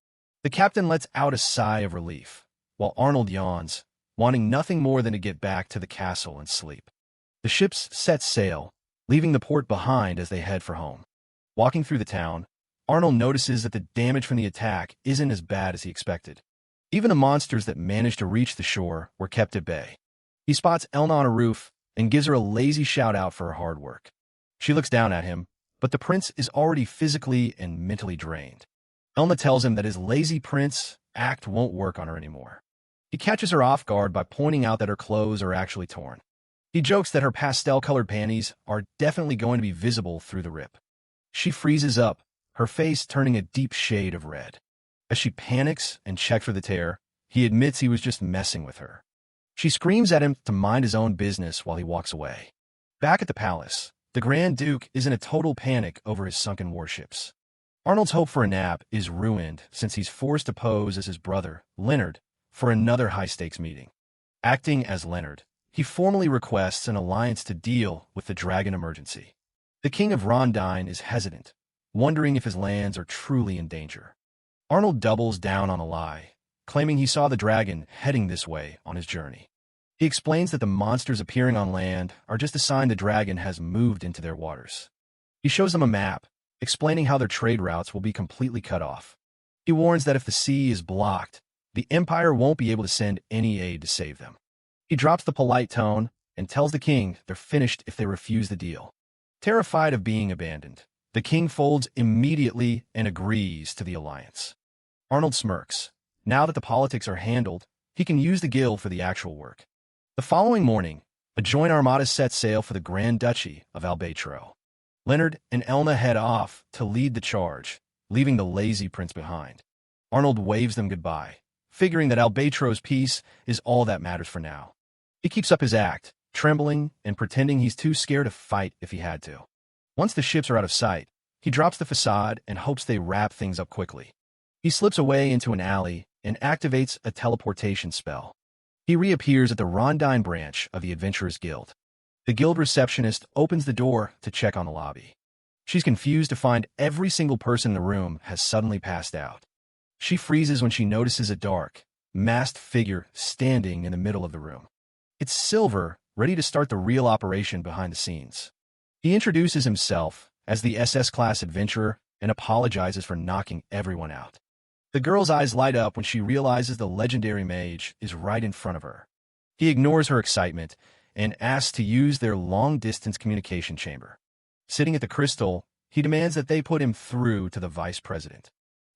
The captain lets out a sigh of relief, while Arnold yawns, wanting nothing more than to get back to the castle and sleep. The ships set sail, leaving the port behind as they head for home. Walking through the town, Arnold notices that the damage from the attack isn't as bad as he expected. Even the monsters that managed to reach the shore were kept at bay. He spots Elna on a roof and gives her a lazy shout-out for her hard work. She looks down at him, but the prince is already physically and mentally drained. Elna tells him that his lazy prince act won't work on her anymore. He catches her off guard by pointing out that her clothes are actually torn. He jokes that her pastel-colored panties are definitely going to be visible through the rip. She freezes up, her face turning a deep shade of red. As she panics and checks for the tear, he admits he was just messing with her. She screams at him to mind his own business while he walks away. Back at the palace, the Grand Duke is in a total panic over his sunken warships. Arnold's hope for a nap is ruined since he's forced to pose as his brother, Leonard, for another high-stakes meeting. Acting as Leonard, he formally requests an alliance to deal with the dragon emergency. The King of Rondine is hesitant, wondering if his lands are truly in danger. Arnold doubles down on a lie, claiming he saw the dragon heading this way on his journey. He explains that the monsters appearing on land are just a sign the dragon has moved into their waters. He shows them a map, explaining how their trade routes will be completely cut off. He warns that if the sea is blocked, the Empire won't be able to send any aid to save them. He drops the polite tone and tells the king they're finished if they refuse the deal. Terrified of being abandoned, the king folds immediately and agrees to the alliance. Arnold smirks. Now that the politics are handled, he can use the guild for the actual work. The following morning, a joint armada sets sail for the Grand Duchy of Albatro. Leonard and Elna head off to lead the charge, leaving the lazy prince behind. Arnold waves them goodbye, figuring that Albatro's peace is all that matters for now. He keeps up his act, trembling and pretending he's too scared to fight if he had to. Once the ships are out of sight, he drops the facade and hopes they wrap things up quickly. He slips away into an alley and activates a teleportation spell. He reappears at the Rondine branch of the Adventurers Guild. The guild receptionist opens the door to check on the lobby. She's confused to find every single person in the room has suddenly passed out. She freezes when she notices a dark, masked figure standing in the middle of the room. It's Silver, ready to start the real operation behind the scenes. He introduces himself as the SS-class adventurer and apologizes for knocking everyone out. The girl's eyes light up when she realizes the legendary mage is right in front of her. He ignores her excitement and asks to use their long-distance communication chamber. Sitting at the crystal, he demands that they put him through to the vice president.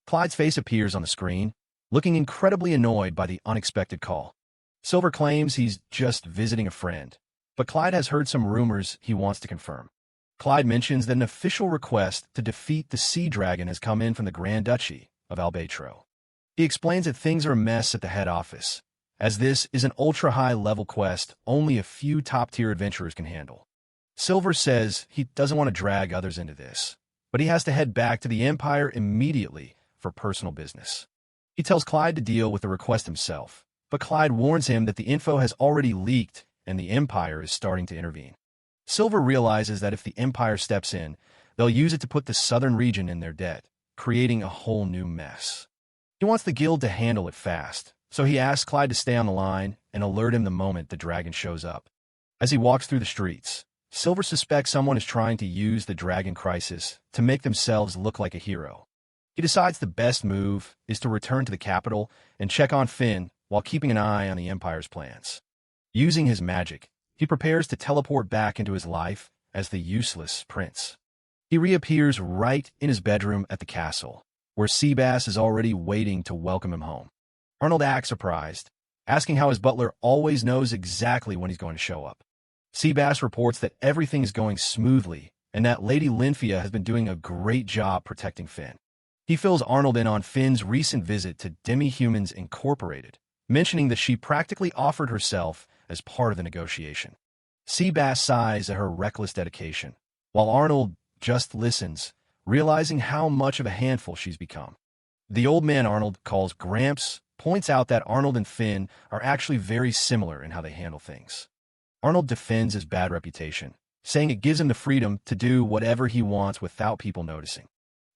Clyde's face appears on the screen, looking incredibly annoyed by the unexpected call. Silver claims he's just visiting a friend, but Clyde has heard some rumors he wants to confirm. Clyde mentions that an official request to defeat the Sea Dragon has come in from the Grand Duchy of Albatro. He explains that things are a mess at the head office, as this is an ultra-high-level quest only a few top-tier adventurers can handle. Silver says he doesn't want to drag others into this, but he has to head back to the Empire immediately for personal business. He tells Clyde to deal with the request himself, but Clyde warns him that the info has already leaked and the Empire is starting to intervene. Silver realizes that if the Empire steps in, they'll use it to put the southern region in their debt, creating a whole new mess. He wants the guild to handle it fast, so he asks Clyde to stay on the line and alert him the moment the dragon shows up. As he walks through the streets, Silver suspects someone is trying to use the dragon crisis to make themselves look like a hero. He decides the best move is to return to the capital and check on Finn while keeping an eye on the Empire's plans. Using his magic, he prepares to teleport back into his life as the useless prince. He reappears right in his bedroom at the castle, where Seabass is already waiting to welcome him home. Arnold acts surprised, asking how his butler always knows exactly when he's going to show up. Seabass reports that everything is going smoothly and that Lady Lynfia has been doing a great job protecting Finn. He fills Arnold in on Finn's recent visit to Demi-Humans Incorporated, mentioning that she practically offered herself as part of the negotiation. Seabass sighs at her reckless dedication, while Arnold just listens, realizing how much of a handful she's become. The old man Arnold calls Gramps points out that Arnold and Finn are actually very similar in how they handle things. Arnold defends his bad reputation, saying it gives him the freedom to do whatever he wants without people noticing.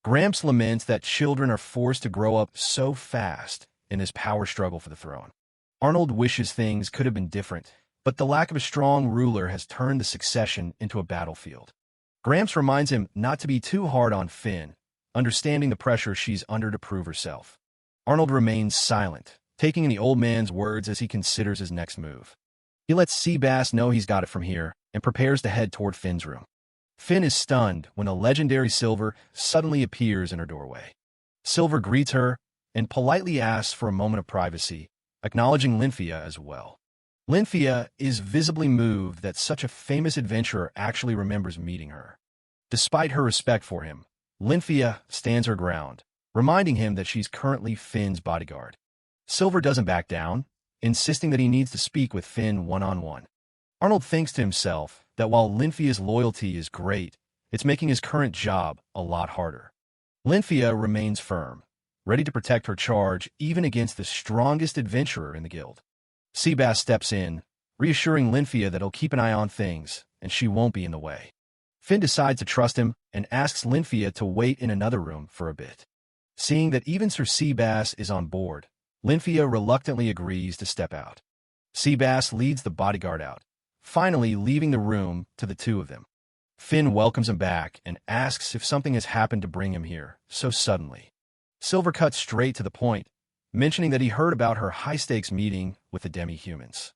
Gramps laments that children are forced to grow up so fast in this power struggle for the throne. Arnold wishes things could have been different, but the lack of a strong ruler has turned the succession into a battlefield. Gramps reminds him not to be too hard on Finn, understanding the pressure she's under to prove herself. Arnold remains silent, taking in the old man's words as he considers his next move. He lets Seabass know he's got it from here and prepares to head toward Finn's room. Finn is stunned when a legendary Silver suddenly appears in her doorway. Silver greets her and politely asks for a moment of privacy, acknowledging Lynthia as well. Lynthia is visibly moved that such a famous adventurer actually remembers meeting her. Despite her respect for him, Lynthia stands her ground, reminding him that she's currently Finn's bodyguard. Silver doesn't back down, insisting that he needs to speak with Finn one-on-one. Arnold thinks to himself that while Lynthia's loyalty is great, it's making his current job a lot harder. Lynthia remains firm, ready to protect her charge even against the strongest adventurer in the guild. Seabass steps in, reassuring Lynthia that he'll keep an eye on things and she won't be in the way. Finn decides to trust him and asks Lynthia to wait in another room for a bit. Seeing that even Sir Seabass is on board, Lynthia reluctantly agrees to step out. Seabass leads the bodyguard out, finally leaving the room to the two of them. Finn welcomes him back and asks if something has happened to bring him here so suddenly. Silver cuts straight to the point, mentioning that he heard about her high-stakes meeting with the demi-humans.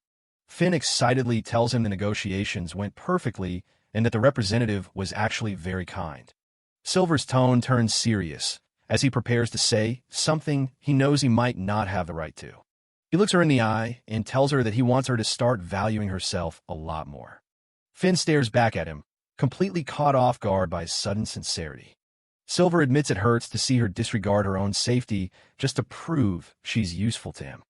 Finn excitedly tells him the negotiations went perfectly and that the representative was actually very kind. Silver's tone turns serious as he prepares to say something he knows he might not have the right to. He looks her in the eye and tells her that he wants her to start valuing herself a lot more. Finn stares back at him, completely caught off guard by his sudden sincerity. Silver admits it hurts to see her disregard her own safety just to prove she's useful to him.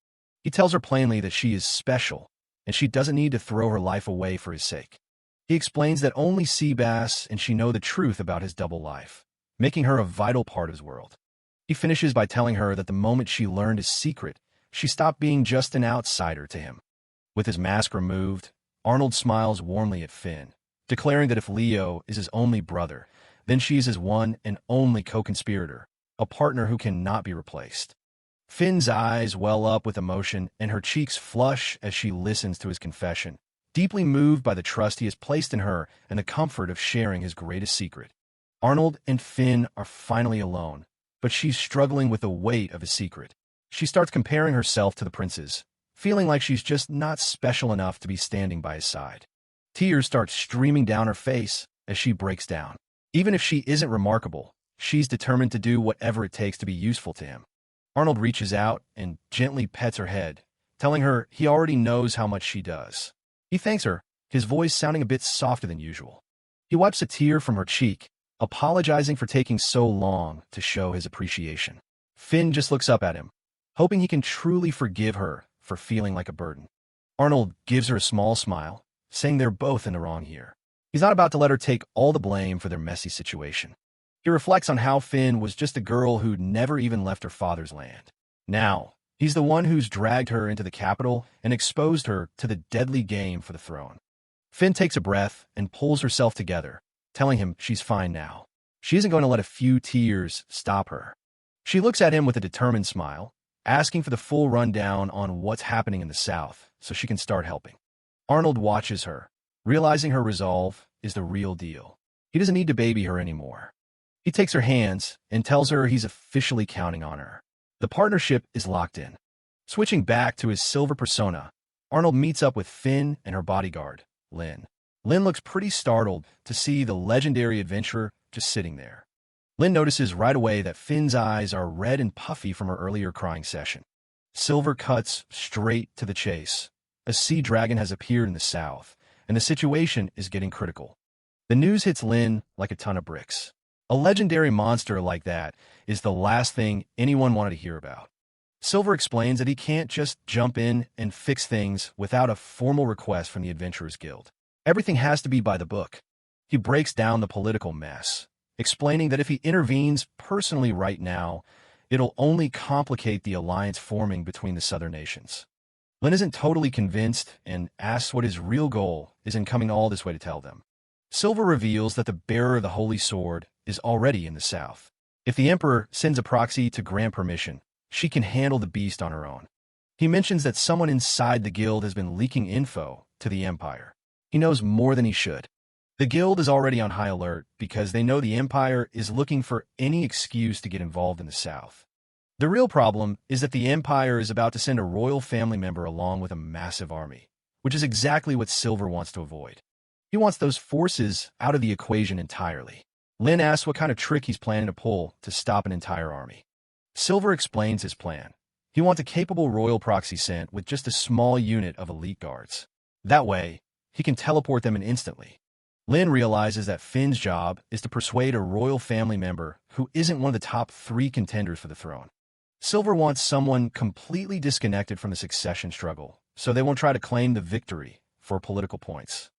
He tells her plainly that she is special, and she doesn't need to throw her life away for his sake. He explains that only Seabass and she know the truth about his double life, making her a vital part of his world. He finishes by telling her that the moment she learned his secret, she stopped being just an outsider to him. With his mask removed, Arnold smiles warmly at Finn, declaring that if Leo is his only brother, then she's his one and only co-conspirator, a partner who cannot be replaced. Finn's eyes well up with emotion and her cheeks flush as she listens to his confession, deeply moved by the trust he has placed in her and the comfort of sharing his greatest secret. Arnold and Finn are finally alone, but she's struggling with the weight of his secret. She starts comparing herself to the princes, feeling like she's just not special enough to be standing by his side. Tears start streaming down her face as she breaks down. Even if she isn't remarkable, she's determined to do whatever it takes to be useful to him. Arnold reaches out and gently pets her head, telling her he already knows how much she does. He thanks her, his voice sounding a bit softer than usual. He wipes a tear from her cheek, apologizing for taking so long to show his appreciation. Finn just looks up at him, hoping he can truly forgive her for feeling like a burden. Arnold gives her a small smile, saying they're both in the wrong here. He's not about to let her take all the blame for their messy situation. He reflects on how Finn was just a girl who'd never even left her father's land. Now, he's the one who's dragged her into the capital and exposed her to the deadly game for the throne. Finn takes a breath and pulls herself together, telling him she's fine now. She isn't going to let a few tears stop her. She looks at him with a determined smile, asking for the full rundown on what's happening in the south so she can start helping. Arnold watches her, realizing her resolve is the real deal. He doesn't need to baby her anymore. He takes her hands and tells her he's officially counting on her. The partnership is locked in. Switching back to his silver persona, Arnold meets up with Finn and her bodyguard, Lynn. Lynn looks pretty startled to see the legendary adventurer just sitting there. Lynn notices right away that Finn's eyes are red and puffy from her earlier crying session. Silver cuts straight to the chase. A sea dragon has appeared in the south, and the situation is getting critical. The news hits Lynn like a ton of bricks. A legendary monster like that is the last thing anyone wanted to hear about. Silver explains that he can't just jump in and fix things without a formal request from the Adventurers Guild. Everything has to be by the book. He breaks down the political mess, explaining that if he intervenes personally right now, it'll only complicate the alliance forming between the southern nations. Lynn isn't totally convinced and asks what his real goal is in coming all this way to tell them. Silver reveals that the bearer of the Holy Sword is already in the south. If the Emperor sends a proxy to grant permission, she can handle the beast on her own. He mentions that someone inside the guild has been leaking info to the Empire. He knows more than he should. The guild is already on high alert because they know the Empire is looking for any excuse to get involved in the south. The real problem is that the Empire is about to send a royal family member along with a massive army, which is exactly what Silver wants to avoid. He wants those forces out of the equation entirely. Lin asks what kind of trick he's planning to pull to stop an entire army. Silver explains his plan. He wants a capable royal proxy sent with just a small unit of elite guards. That way, he can teleport them in instantly. Lin realizes that Finn's job is to persuade a royal family member who isn't one of the top 3 contenders for the throne. Silver wants someone completely disconnected from the succession struggle, so they won't try to claim the victory for political points.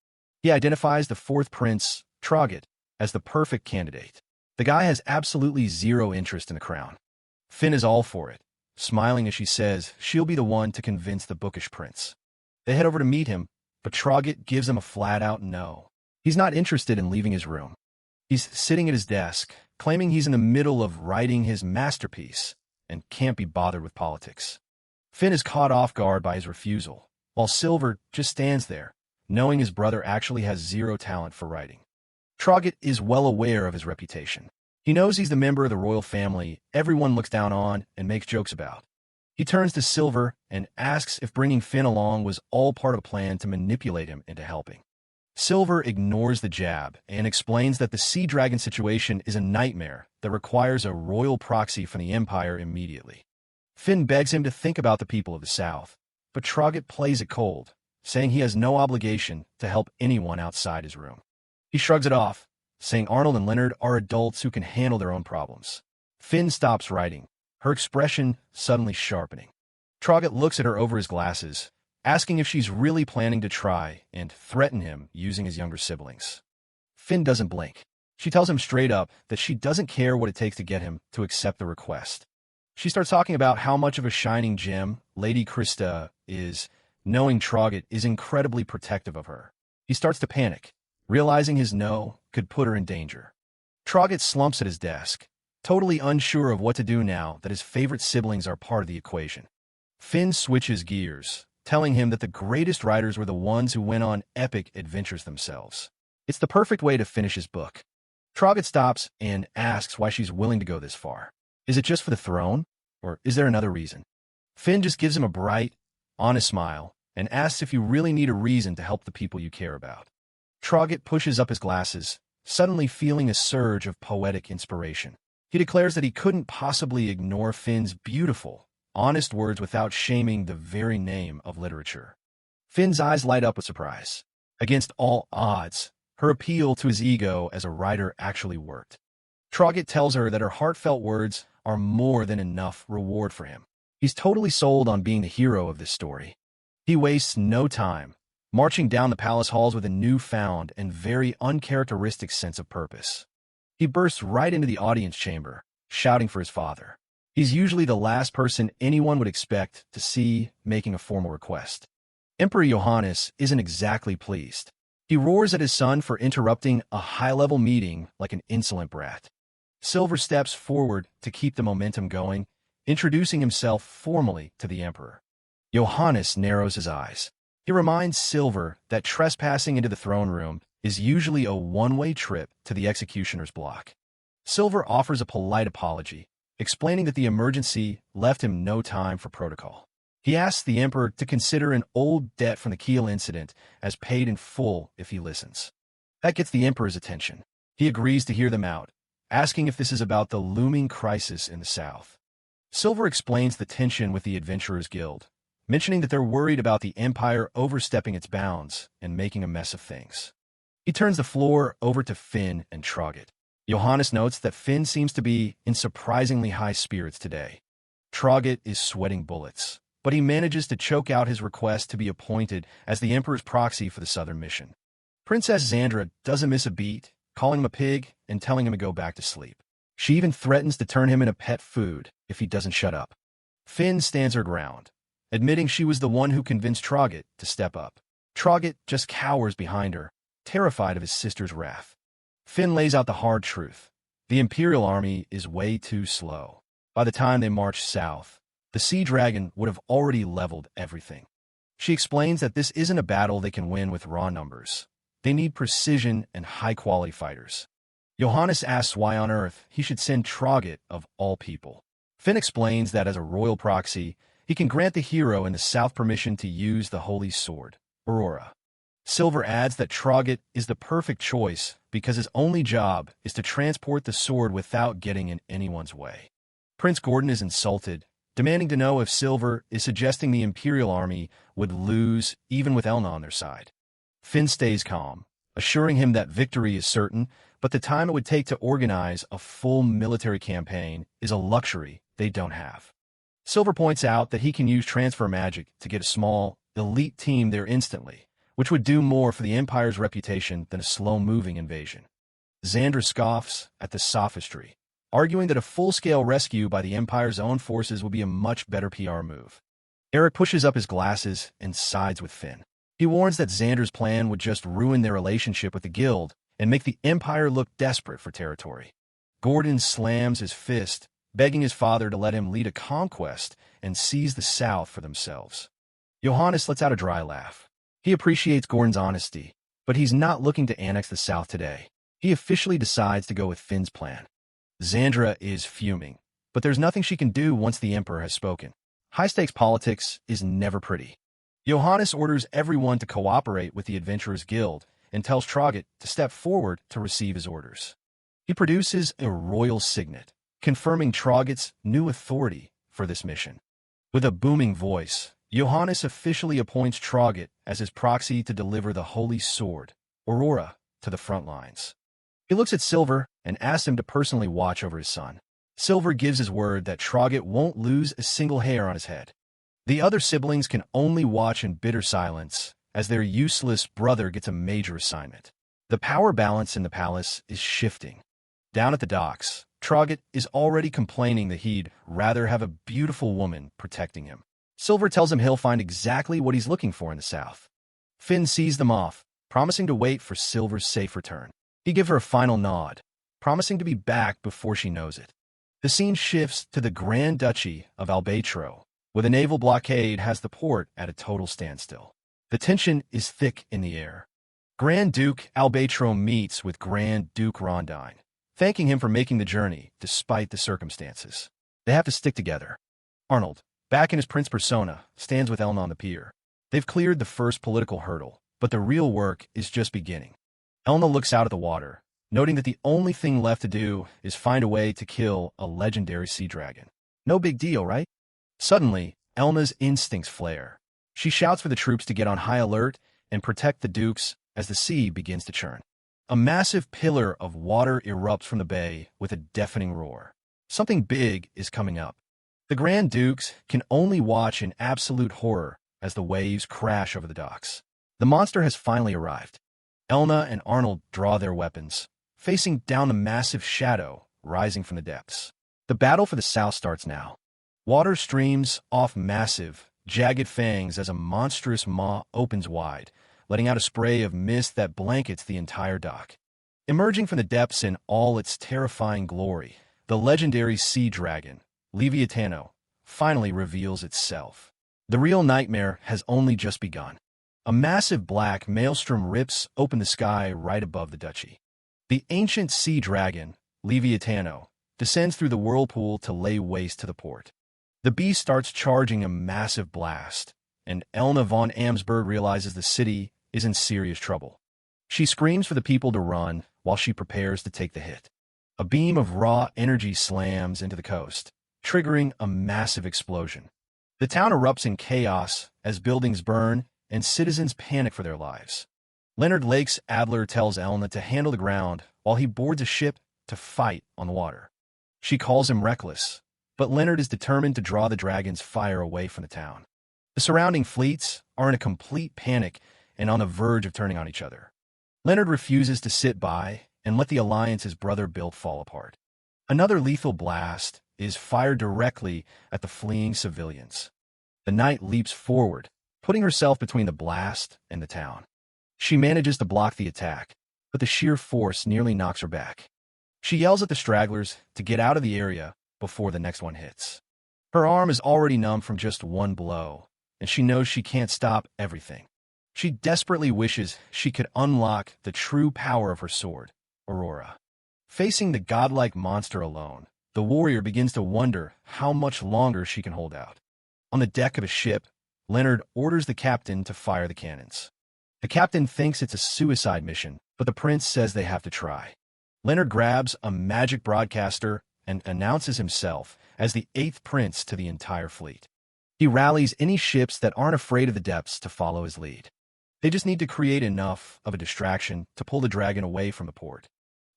He identifies the 4th prince, Troggett, as the perfect candidate. The guy has absolutely zero interest in the crown. Finn is all for it, smiling as she says she'll be the one to convince the bookish prince. They head over to meet him, but Troggett gives him a flat-out no. He's not interested in leaving his room. He's sitting at his desk, claiming he's in the middle of writing his masterpiece and can't be bothered with politics. Finn is caught off guard by his refusal, while Silver just stands there, knowing his brother actually has zero talent for writing. Troggett is well aware of his reputation. He knows he's the member of the royal family everyone looks down on and makes jokes about. He turns to Silver and asks if bringing Finn along was all part of a plan to manipulate him into helping. Silver ignores the jab and explains that the Sea Dragon situation is a nightmare that requires a royal proxy from the Empire immediately. Finn begs him to think about the people of the South, but Troggett plays it cold, saying he has no obligation to help anyone outside his room. He shrugs it off, saying Arnold and Leonard are adults who can handle their own problems. Finn stops writing, her expression suddenly sharpening. Troggett looks at her over his glasses, asking if she's really planning to try and threaten him using his younger siblings. Finn doesn't blink. She tells him straight up that she doesn't care what it takes to get him to accept the request. She starts talking about how much of a shining gem Lady Krista is, knowing Troggett is incredibly protective of her. He starts to panic, realizing his no could put her in danger. Troggett slumps at his desk, totally unsure of what to do now that his favorite siblings are part of the equation. Finn switches gears, telling him that the greatest writers were the ones who went on epic adventures themselves. It's the perfect way to finish his book. Troggett stops and asks why she's willing to go this far. Is it just for the throne, or is there another reason? Finn just gives him a bright, honest smile and asks if you really need a reason to help the people you care about. Troggett pushes up his glasses, suddenly feeling a surge of poetic inspiration. He declares that he couldn't possibly ignore Finn's beautiful, honest words without shaming the very name of literature. Finn's eyes light up with surprise. Against all odds, her appeal to his ego as a writer actually worked. Troggett tells her that her heartfelt words are more than enough reward for him. He's totally sold on being the hero of this story. He wastes no time, marching down the palace halls with a newfound and very uncharacteristic sense of purpose. He bursts right into the audience chamber, shouting for his father. He's usually the last person anyone would expect to see making a formal request. Emperor Johannes isn't exactly pleased. He roars at his son for interrupting a high-level meeting like an insolent brat. Silver steps forward to keep the momentum going, introducing himself formally to the emperor. Johannes narrows his eyes. He reminds Silver that trespassing into the throne room is usually a one-way trip to the executioner's block. Silver offers a polite apology, explaining that the emergency left him no time for protocol. He asks the emperor to consider an old debt from the Kiel incident as paid in full if he listens. That gets the emperor's attention. He agrees to hear them out, asking if this is about the looming crisis in the south. Silver explains the tension with the Adventurers Guild, mentioning that they're worried about the Empire overstepping its bounds and making a mess of things. He turns the floor over to Finn and Troggett. Johannes notes that Finn seems to be in surprisingly high spirits today. Troggett is sweating bullets, but he manages to choke out his request to be appointed as the Emperor's proxy for the Southern mission. Princess Xandra doesn't miss a beat, calling him a pig and telling him to go back to sleep. She even threatens to turn him into pet food if he doesn't shut up. Finn stands her ground, admitting she was the one who convinced Troggett to step up. Troggett just cowers behind her, terrified of his sister's wrath. Finn lays out the hard truth. The Imperial army is way too slow. By the time they march south, the Sea Dragon would have already leveled everything. She explains that this isn't a battle they can win with raw numbers. They need precision and high-quality fighters. Johannes asks why on earth he should send Troggett of all people. Finn explains that as a royal proxy, he can grant the hero in the south permission to use the holy sword, Aurora. Silver adds that Troggett is the perfect choice because his only job is to transport the sword without getting in anyone's way. Prince Gordon is insulted, demanding to know if Silver is suggesting the Imperial army would lose even with Elna on their side. Finn stays calm, assuring him that victory is certain, but the time it would take to organize a full military campaign is a luxury they don't have. Silver points out that he can use transfer magic to get a small, elite team there instantly, which would do more for the Empire's reputation than a slow-moving invasion. Xandra scoffs at the sophistry, arguing that a full-scale rescue by the Empire's own forces would be a much better PR move. Eric pushes up his glasses and sides with Finn. He warns that Xandra's plan would just ruin their relationship with the Guild and make the Empire look desperate for territory. Gordon slams his fist, begging his father to let him lead a conquest and seize the South for themselves. Johannes lets out a dry laugh. He appreciates Gordon's honesty, but he's not looking to annex the South today. He officially decides to go with Finn's plan. Xandra is fuming, but there's nothing she can do once the Emperor has spoken. High-stakes politics is never pretty. Johannes orders everyone to cooperate with the Adventurers Guild and tells Troggett to step forward to receive his orders. He produces a royal signet, confirming Troggett's new authority for this mission. With a booming voice, Johannes officially appoints Troggett as his proxy to deliver the Holy Sword, Aurora, to the front lines. He looks at Silver and asks him to personally watch over his son. Silver gives his word that Troggett won't lose a single hair on his head. The other siblings can only watch in bitter silence as their useless brother gets a major assignment. The power balance in the palace is shifting. Down at the docks, Troggett is already complaining that he'd rather have a beautiful woman protecting him. Silver tells him he'll find exactly what he's looking for in the South. Finn sees them off, promising to wait for Silver's safe return. He gives her a final nod, promising to be back before she knows it. The scene shifts to the Grand Duchy of Albatro, where the naval blockade has the port at a total standstill. The tension is thick in the air. Grand Duke Albatro meets with Grand Duke Rondine, thanking him for making the journey despite the circumstances. They have to stick together. Arnold, back in his prince persona, stands with Elna on the pier. They've cleared the first political hurdle, but the real work is just beginning. Elna looks out at the water, noting that the only thing left to do is find a way to kill a legendary sea dragon. No big deal, right? Suddenly, Elna's instincts flare. She shouts for the troops to get on high alert and protect the dukes as the sea begins to churn. A massive pillar of water erupts from the bay with a deafening roar. Something big is coming up. The Grand Dukes can only watch in absolute horror as the waves crash over the docks. The monster has finally arrived. Elna and Arnold draw their weapons, facing down the massive shadow rising from the depths. The battle for the South starts now. Water streams off massive, jagged fangs as a monstrous maw opens wide, letting out a spray of mist that blankets the entire dock. Emerging from the depths in all its terrifying glory, the legendary sea dragon, Leviatano, finally reveals itself. The real nightmare has only just begun. A massive black maelstrom rips open the sky right above the duchy. The ancient sea dragon, Leviatano, descends through the whirlpool to lay waste to the port. The beast starts charging a massive blast, and Elna von Amsberg realizes the city is in serious trouble. She screams for the people to run while she prepares to take the hit. A beam of raw energy slams into the coast, triggering a massive explosion. The town erupts in chaos as buildings burn and citizens panic for their lives. Leonard Lakes Adler tells Elna to handle the ground while he boards a ship to fight on the water. She calls him reckless, but Leonard is determined to draw the dragon's fire away from the town. The surrounding fleets are in a complete panic and on the verge of turning on each other. Leonard refuses to sit by and let the alliance his brother built fall apart. Another lethal blast is fired directly at the fleeing civilians. The knight leaps forward, putting herself between the blast and the town. She manages to block the attack, but the sheer force nearly knocks her back. She yells at the stragglers to get out of the area before the next one hits. Her arm is already numb from just one blow, and she knows she can't stop everything. She desperately wishes she could unlock the true power of her sword, Aurora. Facing the godlike monster alone, the warrior begins to wonder how much longer she can hold out. On the deck of a ship, Leonard orders the captain to fire the cannons. The captain thinks it's a suicide mission, but the prince says they have to try. Leonard grabs a magic broadcaster and announces himself as the 8th prince to the entire fleet. He rallies any ships that aren't afraid of the depths to follow his lead. They just need to create enough of a distraction to pull the dragon away from the port.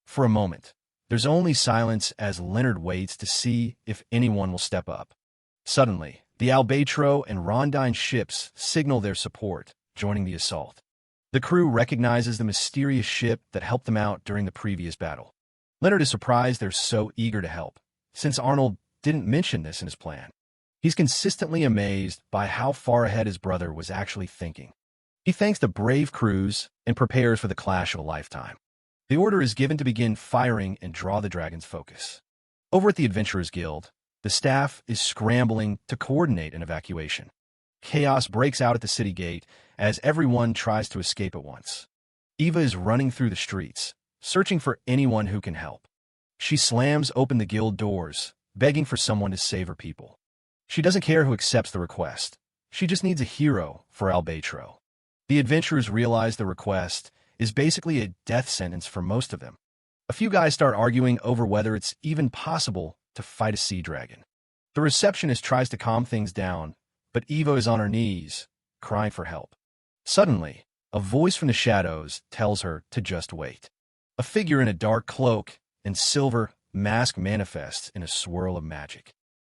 For a moment, there's only silence as Leonard waits to see if anyone will step up. Suddenly, the Albatro and Rondine ships signal their support, joining the assault. The crew recognizes the mysterious ship that helped them out during the previous battle. Leonard is surprised they're so eager to help, since Arnold didn't mention this in his plan. He's consistently amazed by how far ahead his brother was actually thinking. He thanks the brave crews and prepares for the clash of a lifetime. The order is given to begin firing and draw the dragon's focus. Over at the Adventurers Guild, the staff is scrambling to coordinate an evacuation. Chaos breaks out at the city gate as everyone tries to escape at once. Eva is running through the streets, searching for anyone who can help. She slams open the guild doors, begging for someone to save her people. She doesn't care who accepts the request. She just needs a hero for Albatro. The adventurers realize the request is basically a death sentence for most of them. A few guys start arguing over whether it's even possible to fight a sea dragon. The receptionist tries to calm things down, but Eva is on her knees, crying for help. Suddenly, a voice from the shadows tells her to just wait. A figure in a dark cloak and silver mask manifests in a swirl of magic.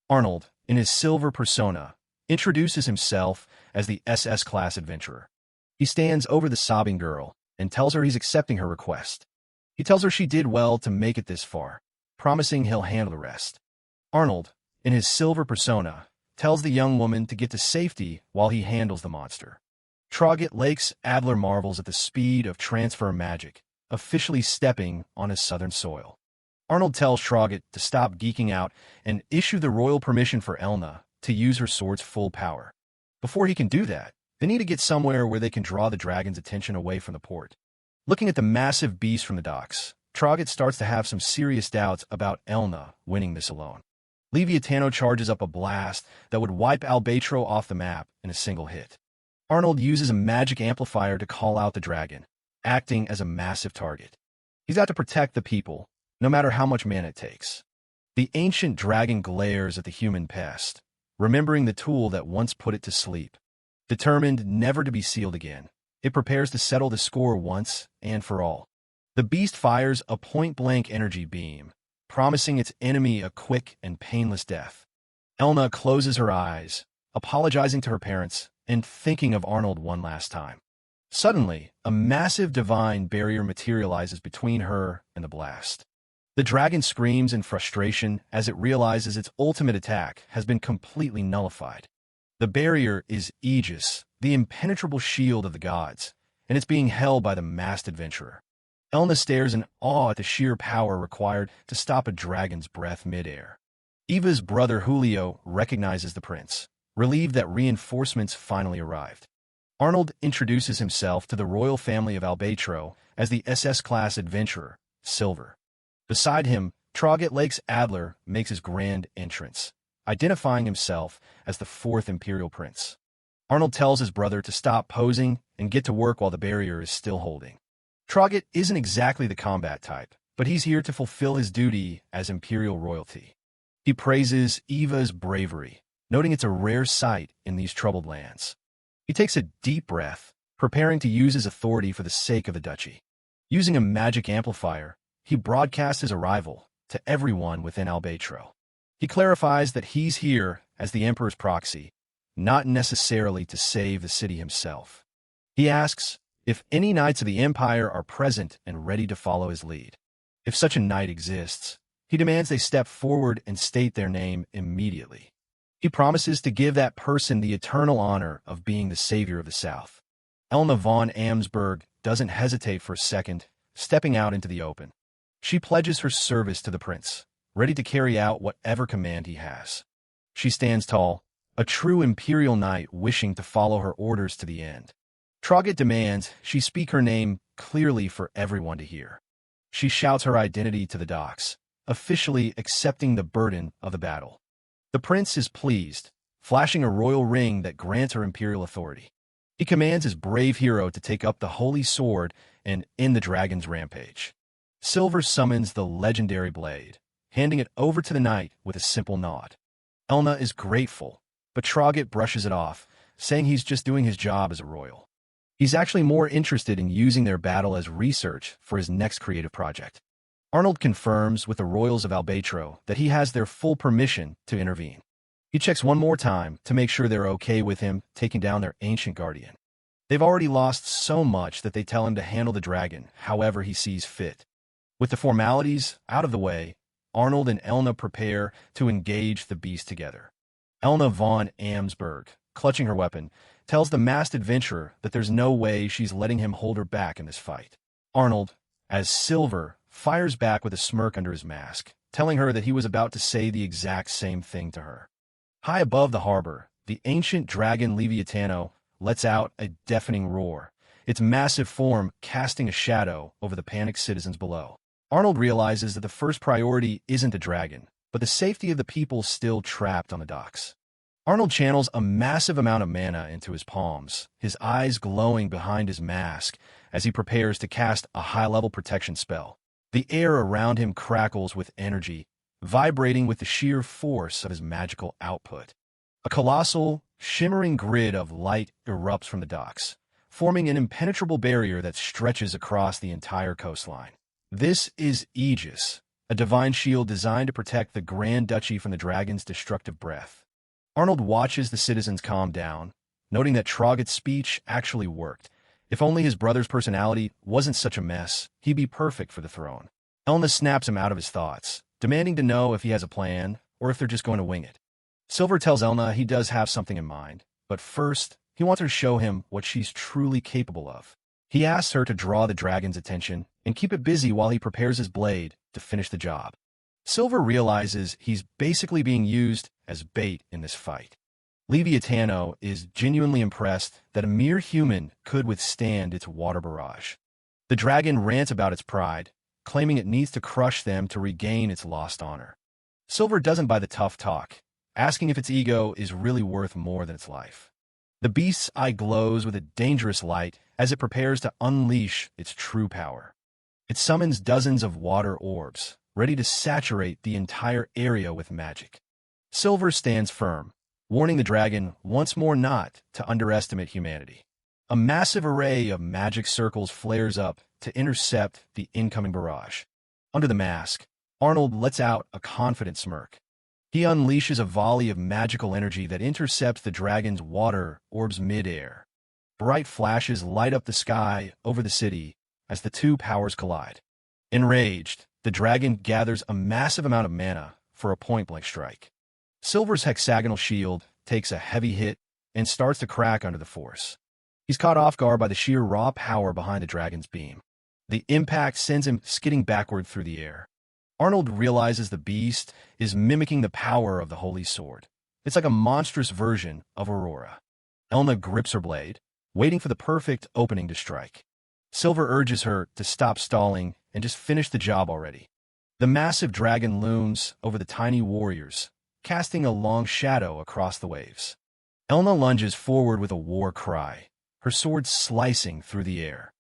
Arnold, in his silver persona, introduces himself as the SS-class adventurer. He stands over the sobbing girl and tells her he's accepting her request. He tells her she did well to make it this far, promising he'll handle the rest. Arnold, in his silver persona, tells the young woman to get to safety while he handles the monster. Traugott Lakes Adler marvels at the speed of transfer magic, officially stepping on his southern soil. Arnold tells Traugott to stop geeking out and issue the royal permission for Elna to use her sword's full power. Before he can do that, they need to get somewhere where they can draw the dragon's attention away from the port. Looking at the massive beast from the docks, Traugott starts to have some serious doubts about Elna winning this alone. Leviatano charges up a blast that would wipe Albatro off the map in a single hit. Arnold uses a magic amplifier to call out the dragon, acting as a massive target. He's got to protect the people, no matter how much mana it takes. The ancient dragon glares at the human pest, remembering the tool that once put it to sleep. Determined never to be sealed again, it prepares to settle the score once and for all. The beast fires a point-blank energy beam, promising its enemy a quick and painless death. Elna closes her eyes, apologizing to her parents and thinking of Arnold one last time. Suddenly, a massive divine barrier materializes between her and the blast. The dragon screams in frustration as it realizes its ultimate attack has been completely nullified. The barrier is Aegis, the impenetrable shield of the gods, and it's being held by the masked adventurer. Elna stares in awe at the sheer power required to stop a dragon's breath midair. Eva's brother Julio recognizes the prince, relieved that reinforcements finally arrived. Arnold introduces himself to the royal family of Albatro as the SS-class adventurer, Silver. Beside him, Traugott Lakes Adler makes his grand entrance, identifying himself as the 4th Imperial Prince. Arnold tells his brother to stop posing and get to work while the barrier is still holding. Traugott isn't exactly the combat type, but he's here to fulfill his duty as Imperial royalty. He praises Eva's bravery, noting it's a rare sight in these troubled lands. He takes a deep breath, preparing to use his authority for the sake of the duchy. Using a magic amplifier, he broadcasts his arrival to everyone within Albatro. He clarifies that he's here as the Emperor's proxy, not necessarily to save the city himself. He asks if any knights of the Empire are present and ready to follow his lead. If such a knight exists, he demands they step forward and state their name immediately. He promises to give that person the eternal honor of being the savior of the South. Elna von Amsberg doesn't hesitate for a second, stepping out into the open. She pledges her service to the prince, ready to carry out whatever command he has. She stands tall, a true imperial knight wishing to follow her orders to the end. Traugott demands she speak her name clearly for everyone to hear. She shouts her identity to the docks, officially accepting the burden of the battle. The prince is pleased, flashing a royal ring that grants her imperial authority. He commands his brave hero to take up the holy sword and end the dragon's rampage. Silver summons the legendary blade, handing it over to the knight with a simple nod. Elna is grateful, but Traugott brushes it off, saying he's just doing his job as a royal. He's actually more interested in using their battle as research for his next creative project. Arnold confirms with the royals of Albatro that he has their full permission to intervene. He checks one more time to make sure they're okay with him taking down their ancient guardian. They've already lost so much that they tell him to handle the dragon however he sees fit. With the formalities out of the way, Arnold and Elna prepare to engage the beast together. Elna von Amsberg, clutching her weapon, tells the masked adventurer that there's no way she's letting him hold her back in this fight. Arnold, as Silver, fires back with a smirk under his mask, telling her that he was about to say the exact same thing to her. High above the harbor, the ancient dragon Leviatano lets out a deafening roar, its massive form casting a shadow over the panicked citizens below. Arnold realizes that the first priority isn't the dragon, but the safety of the people still trapped on the docks. Arnold channels a massive amount of mana into his palms, his eyes glowing behind his mask as he prepares to cast a high-level protection spell. The air around him crackles with energy, vibrating with the sheer force of his magical output. A colossal, shimmering grid of light erupts from the docks, forming an impenetrable barrier that stretches across the entire coastline. This is Aegis, a divine shield designed to protect the Grand Duchy from the dragon's destructive breath. Arnold watches the citizens calm down, noting that Traugott's speech actually worked. If only his brother's personality wasn't such a mess, he'd be perfect for the throne. Elna snaps him out of his thoughts, demanding to know if he has a plan or if they're just going to wing it. Silver tells Elna he does have something in mind, but first, he wants her to show him what she's truly capable of. He asks her to draw the dragon's attention and keep it busy while he prepares his blade to finish the job. Silver realizes he's basically being used as bait in this fight. Leviatano is genuinely impressed that a mere human could withstand its water barrage. The dragon rants about its pride, claiming it needs to crush them to regain its lost honor. Silver doesn't buy the tough talk, asking if its ego is really worth more than its life. The beast's eye glows with a dangerous light as it prepares to unleash its true power. It summons dozens of water orbs, ready to saturate the entire area with magic. Silver stands firm, warning the dragon once more not to underestimate humanity. A massive array of magic circles flares up to intercept the incoming barrage. Under the mask, Arnold lets out a confident smirk. He unleashes a volley of magical energy that intercepts the dragon's water orbs mid-air. Bright flashes light up the sky over the city as the two powers collide. Enraged, the dragon gathers a massive amount of mana for a point-blank strike. Silver's hexagonal shield takes a heavy hit and starts to crack under the force. He's caught off guard by the sheer raw power behind the dragon's beam. The impact sends him skidding backward through the air. Arnold realizes the beast is mimicking the power of the Holy Sword. It's like a monstrous version of Aurora. Elna grips her blade, waiting for the perfect opening to strike. Silver urges her to stop stalling and just finish the job already. The massive dragon looms over the tiny warriors, casting a long shadow across the waves. Elna lunges forward with a war cry, her sword slicing through the air.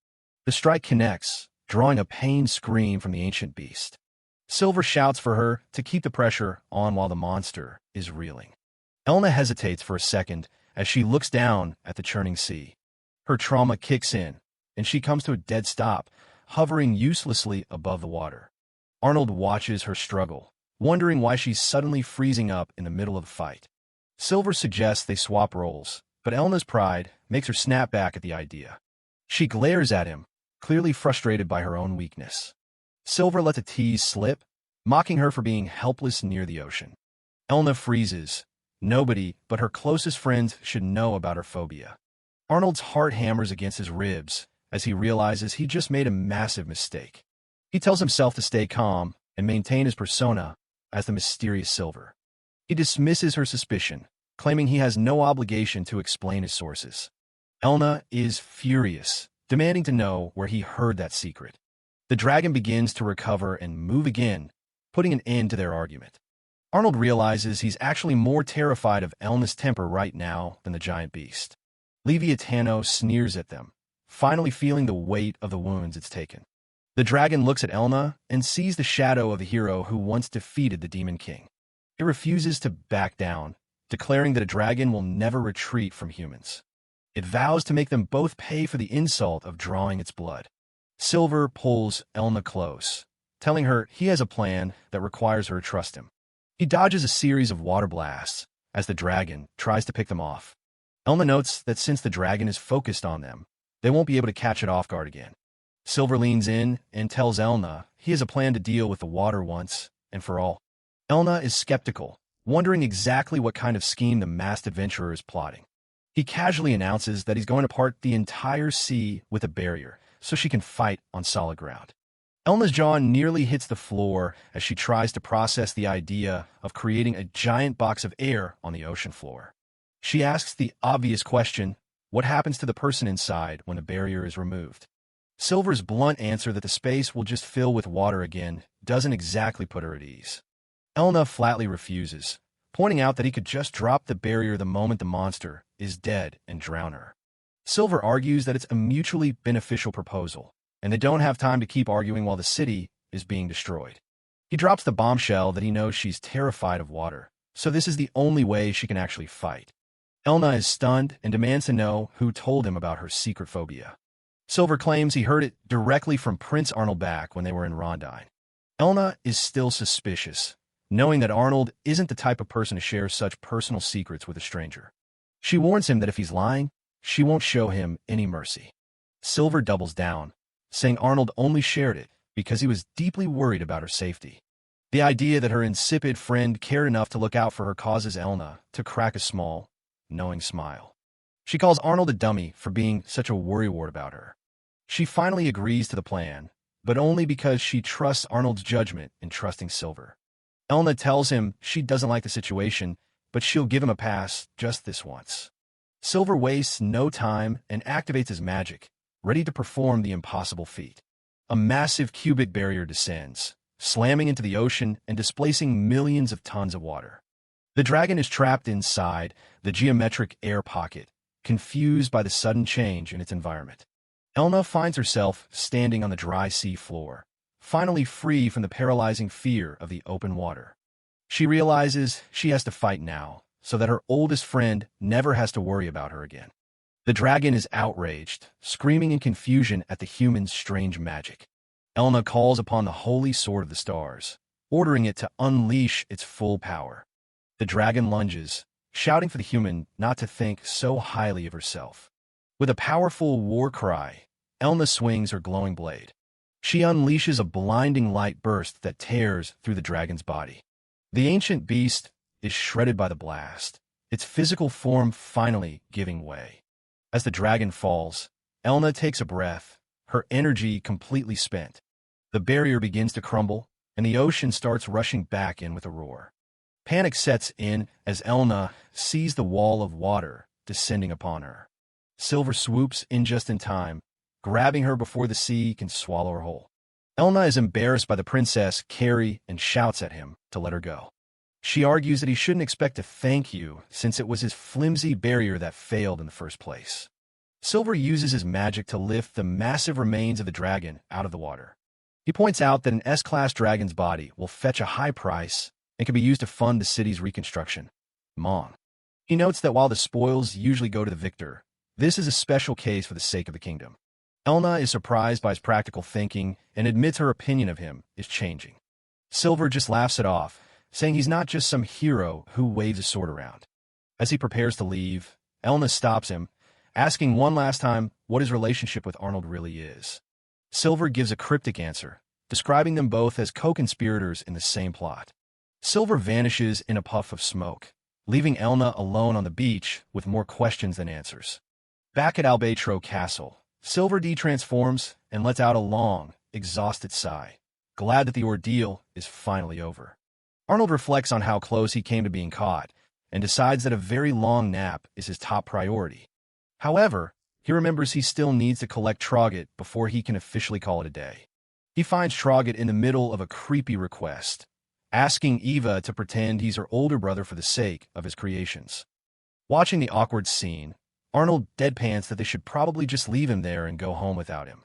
The strike connects, drawing a pained scream from the ancient beast. Silver shouts for her to keep the pressure on while the monster is reeling. Elna hesitates for a second as she looks down at the churning sea. Her trauma kicks in, and she comes to a dead stop, hovering uselessly above the water. Arnold watches her struggle, wondering why she's suddenly freezing up in the middle of the fight. Silver suggests they swap roles, but Elna's pride makes her snap back at the idea. She glares at him, clearly frustrated by her own weakness. Silver lets a tease slip, mocking her for being helpless near the ocean. Elna freezes. Nobody but her closest friends should know about her phobia. Arnold's heart hammers against his ribs as he realizes he just made a massive mistake. He tells himself to stay calm and maintain his persona as the mysterious Silver. He dismisses her suspicion, claiming he has no obligation to explain his sources. Elna is furious, demanding to know where he heard that secret. The dragon begins to recover and move again, putting an end to their argument. Arnold realizes he's actually more terrified of Elna's temper right now than the giant beast. Leviatano sneers at them, finally feeling the weight of the wounds it's taken. The dragon looks at Elna and sees the shadow of the hero who once defeated the Demon King. It refuses to back down, declaring that a dragon will never retreat from humans. It vows to make them both pay for the insult of drawing its blood. Silver pulls Elna close, telling her he has a plan that requires her to trust him. He dodges a series of water blasts as the dragon tries to pick them off. Elna notes that since the dragon is focused on them, they won't be able to catch it off guard again. Silver leans in and tells Elna he has a plan to deal with the water once and for all. Elna is skeptical, wondering exactly what kind of scheme the masked adventurer is plotting. He casually announces that he's going to part the entire sea with a barrier so she can fight on solid ground. Elna's jaw nearly hits the floor as she tries to process the idea of creating a giant box of air on the ocean floor. She asks the obvious question, what happens to the person inside when the barrier is removed? Silver's blunt answer that the space will just fill with water again doesn't exactly put her at ease. Elna flatly refuses, pointing out that he could just drop the barrier the moment the monster is dead and drown her. Silver argues that it's a mutually beneficial proposal, and they don't have time to keep arguing while the city is being destroyed. He drops the bombshell that he knows she's terrified of water, so this is the only way she can actually fight. Elna is stunned and demands to know who told him about her secret phobia. Silver claims he heard it directly from Prince Arnold back when they were in Rondine. Elna is still suspicious, knowing that Arnold isn't the type of person to share such personal secrets with a stranger. She warns him that if he's lying, she won't show him any mercy. Silver doubles down, saying Arnold only shared it because he was deeply worried about her safety. The idea that her insipid friend cared enough to look out for her causes Elna to crack a small, knowing smile. She calls Arnold a dummy for being such a worrywart about her. She finally agrees to the plan, but only because she trusts Arnold's judgment in trusting Silver. Elna tells him she doesn't like the situation, but she'll give him a pass just this once. Silver wastes no time and activates his magic, ready to perform the impossible feat. A massive cubic barrier descends, slamming into the ocean and displacing millions of tons of water. The dragon is trapped inside the geometric air pocket, confused by the sudden change in its environment. Elna finds herself standing on the dry sea floor, finally free from the paralyzing fear of the open water. She realizes she has to fight now, so that her oldest friend never has to worry about her again. The dragon is outraged, screaming in confusion at the human's strange magic. Elna calls upon the holy sword of the stars, ordering it to unleash its full power. The dragon lunges, shouting for the human not to think so highly of herself. With a powerful war cry, Elna swings her glowing blade. She unleashes a blinding light burst that tears through the dragon's body. The ancient beast is shredded by the blast, its physical form finally giving way. As the dragon falls, Elna takes a breath, her energy completely spent. The barrier begins to crumble, and the ocean starts rushing back in with a roar. Panic sets in as Elna sees the wall of water descending upon her. Silver swoops in just in time, grabbing her before the sea can swallow her whole. Elna is embarrassed by the princess Carrie and shouts at him to let her go. She argues that he shouldn't expect to thank you since it was his flimsy barrier that failed in the first place. Silver uses his magic to lift the massive remains of the dragon out of the water. He points out that an S-class dragon's body will fetch a high price and can be used to fund the city's reconstruction. He notes that while the spoils usually go to the victor, this is a special case for the sake of the kingdom. Elna is surprised by his practical thinking and admits her opinion of him is changing. Silver just laughs it off, saying he's not just some hero who waves a sword around. As he prepares to leave, Elna stops him, asking one last time what his relationship with Arnold really is. Silver gives a cryptic answer, describing them both as co-conspirators in the same plot. Silver vanishes in a puff of smoke, leaving Elna alone on the beach with more questions than answers. Back at Albatro Castle, Silver D transforms and lets out a long, exhausted sigh, glad that the ordeal is finally over. Arnold reflects on how close he came to being caught and decides that a very long nap is his top priority. However, he remembers he still needs to collect Trogget before he can officially call it a day. He finds Trogget in the middle of a creepy request, asking Eva to pretend he's her older brother for the sake of his creations. Watching the awkward scene, Arnold deadpans that they should probably just leave him there and go home without him.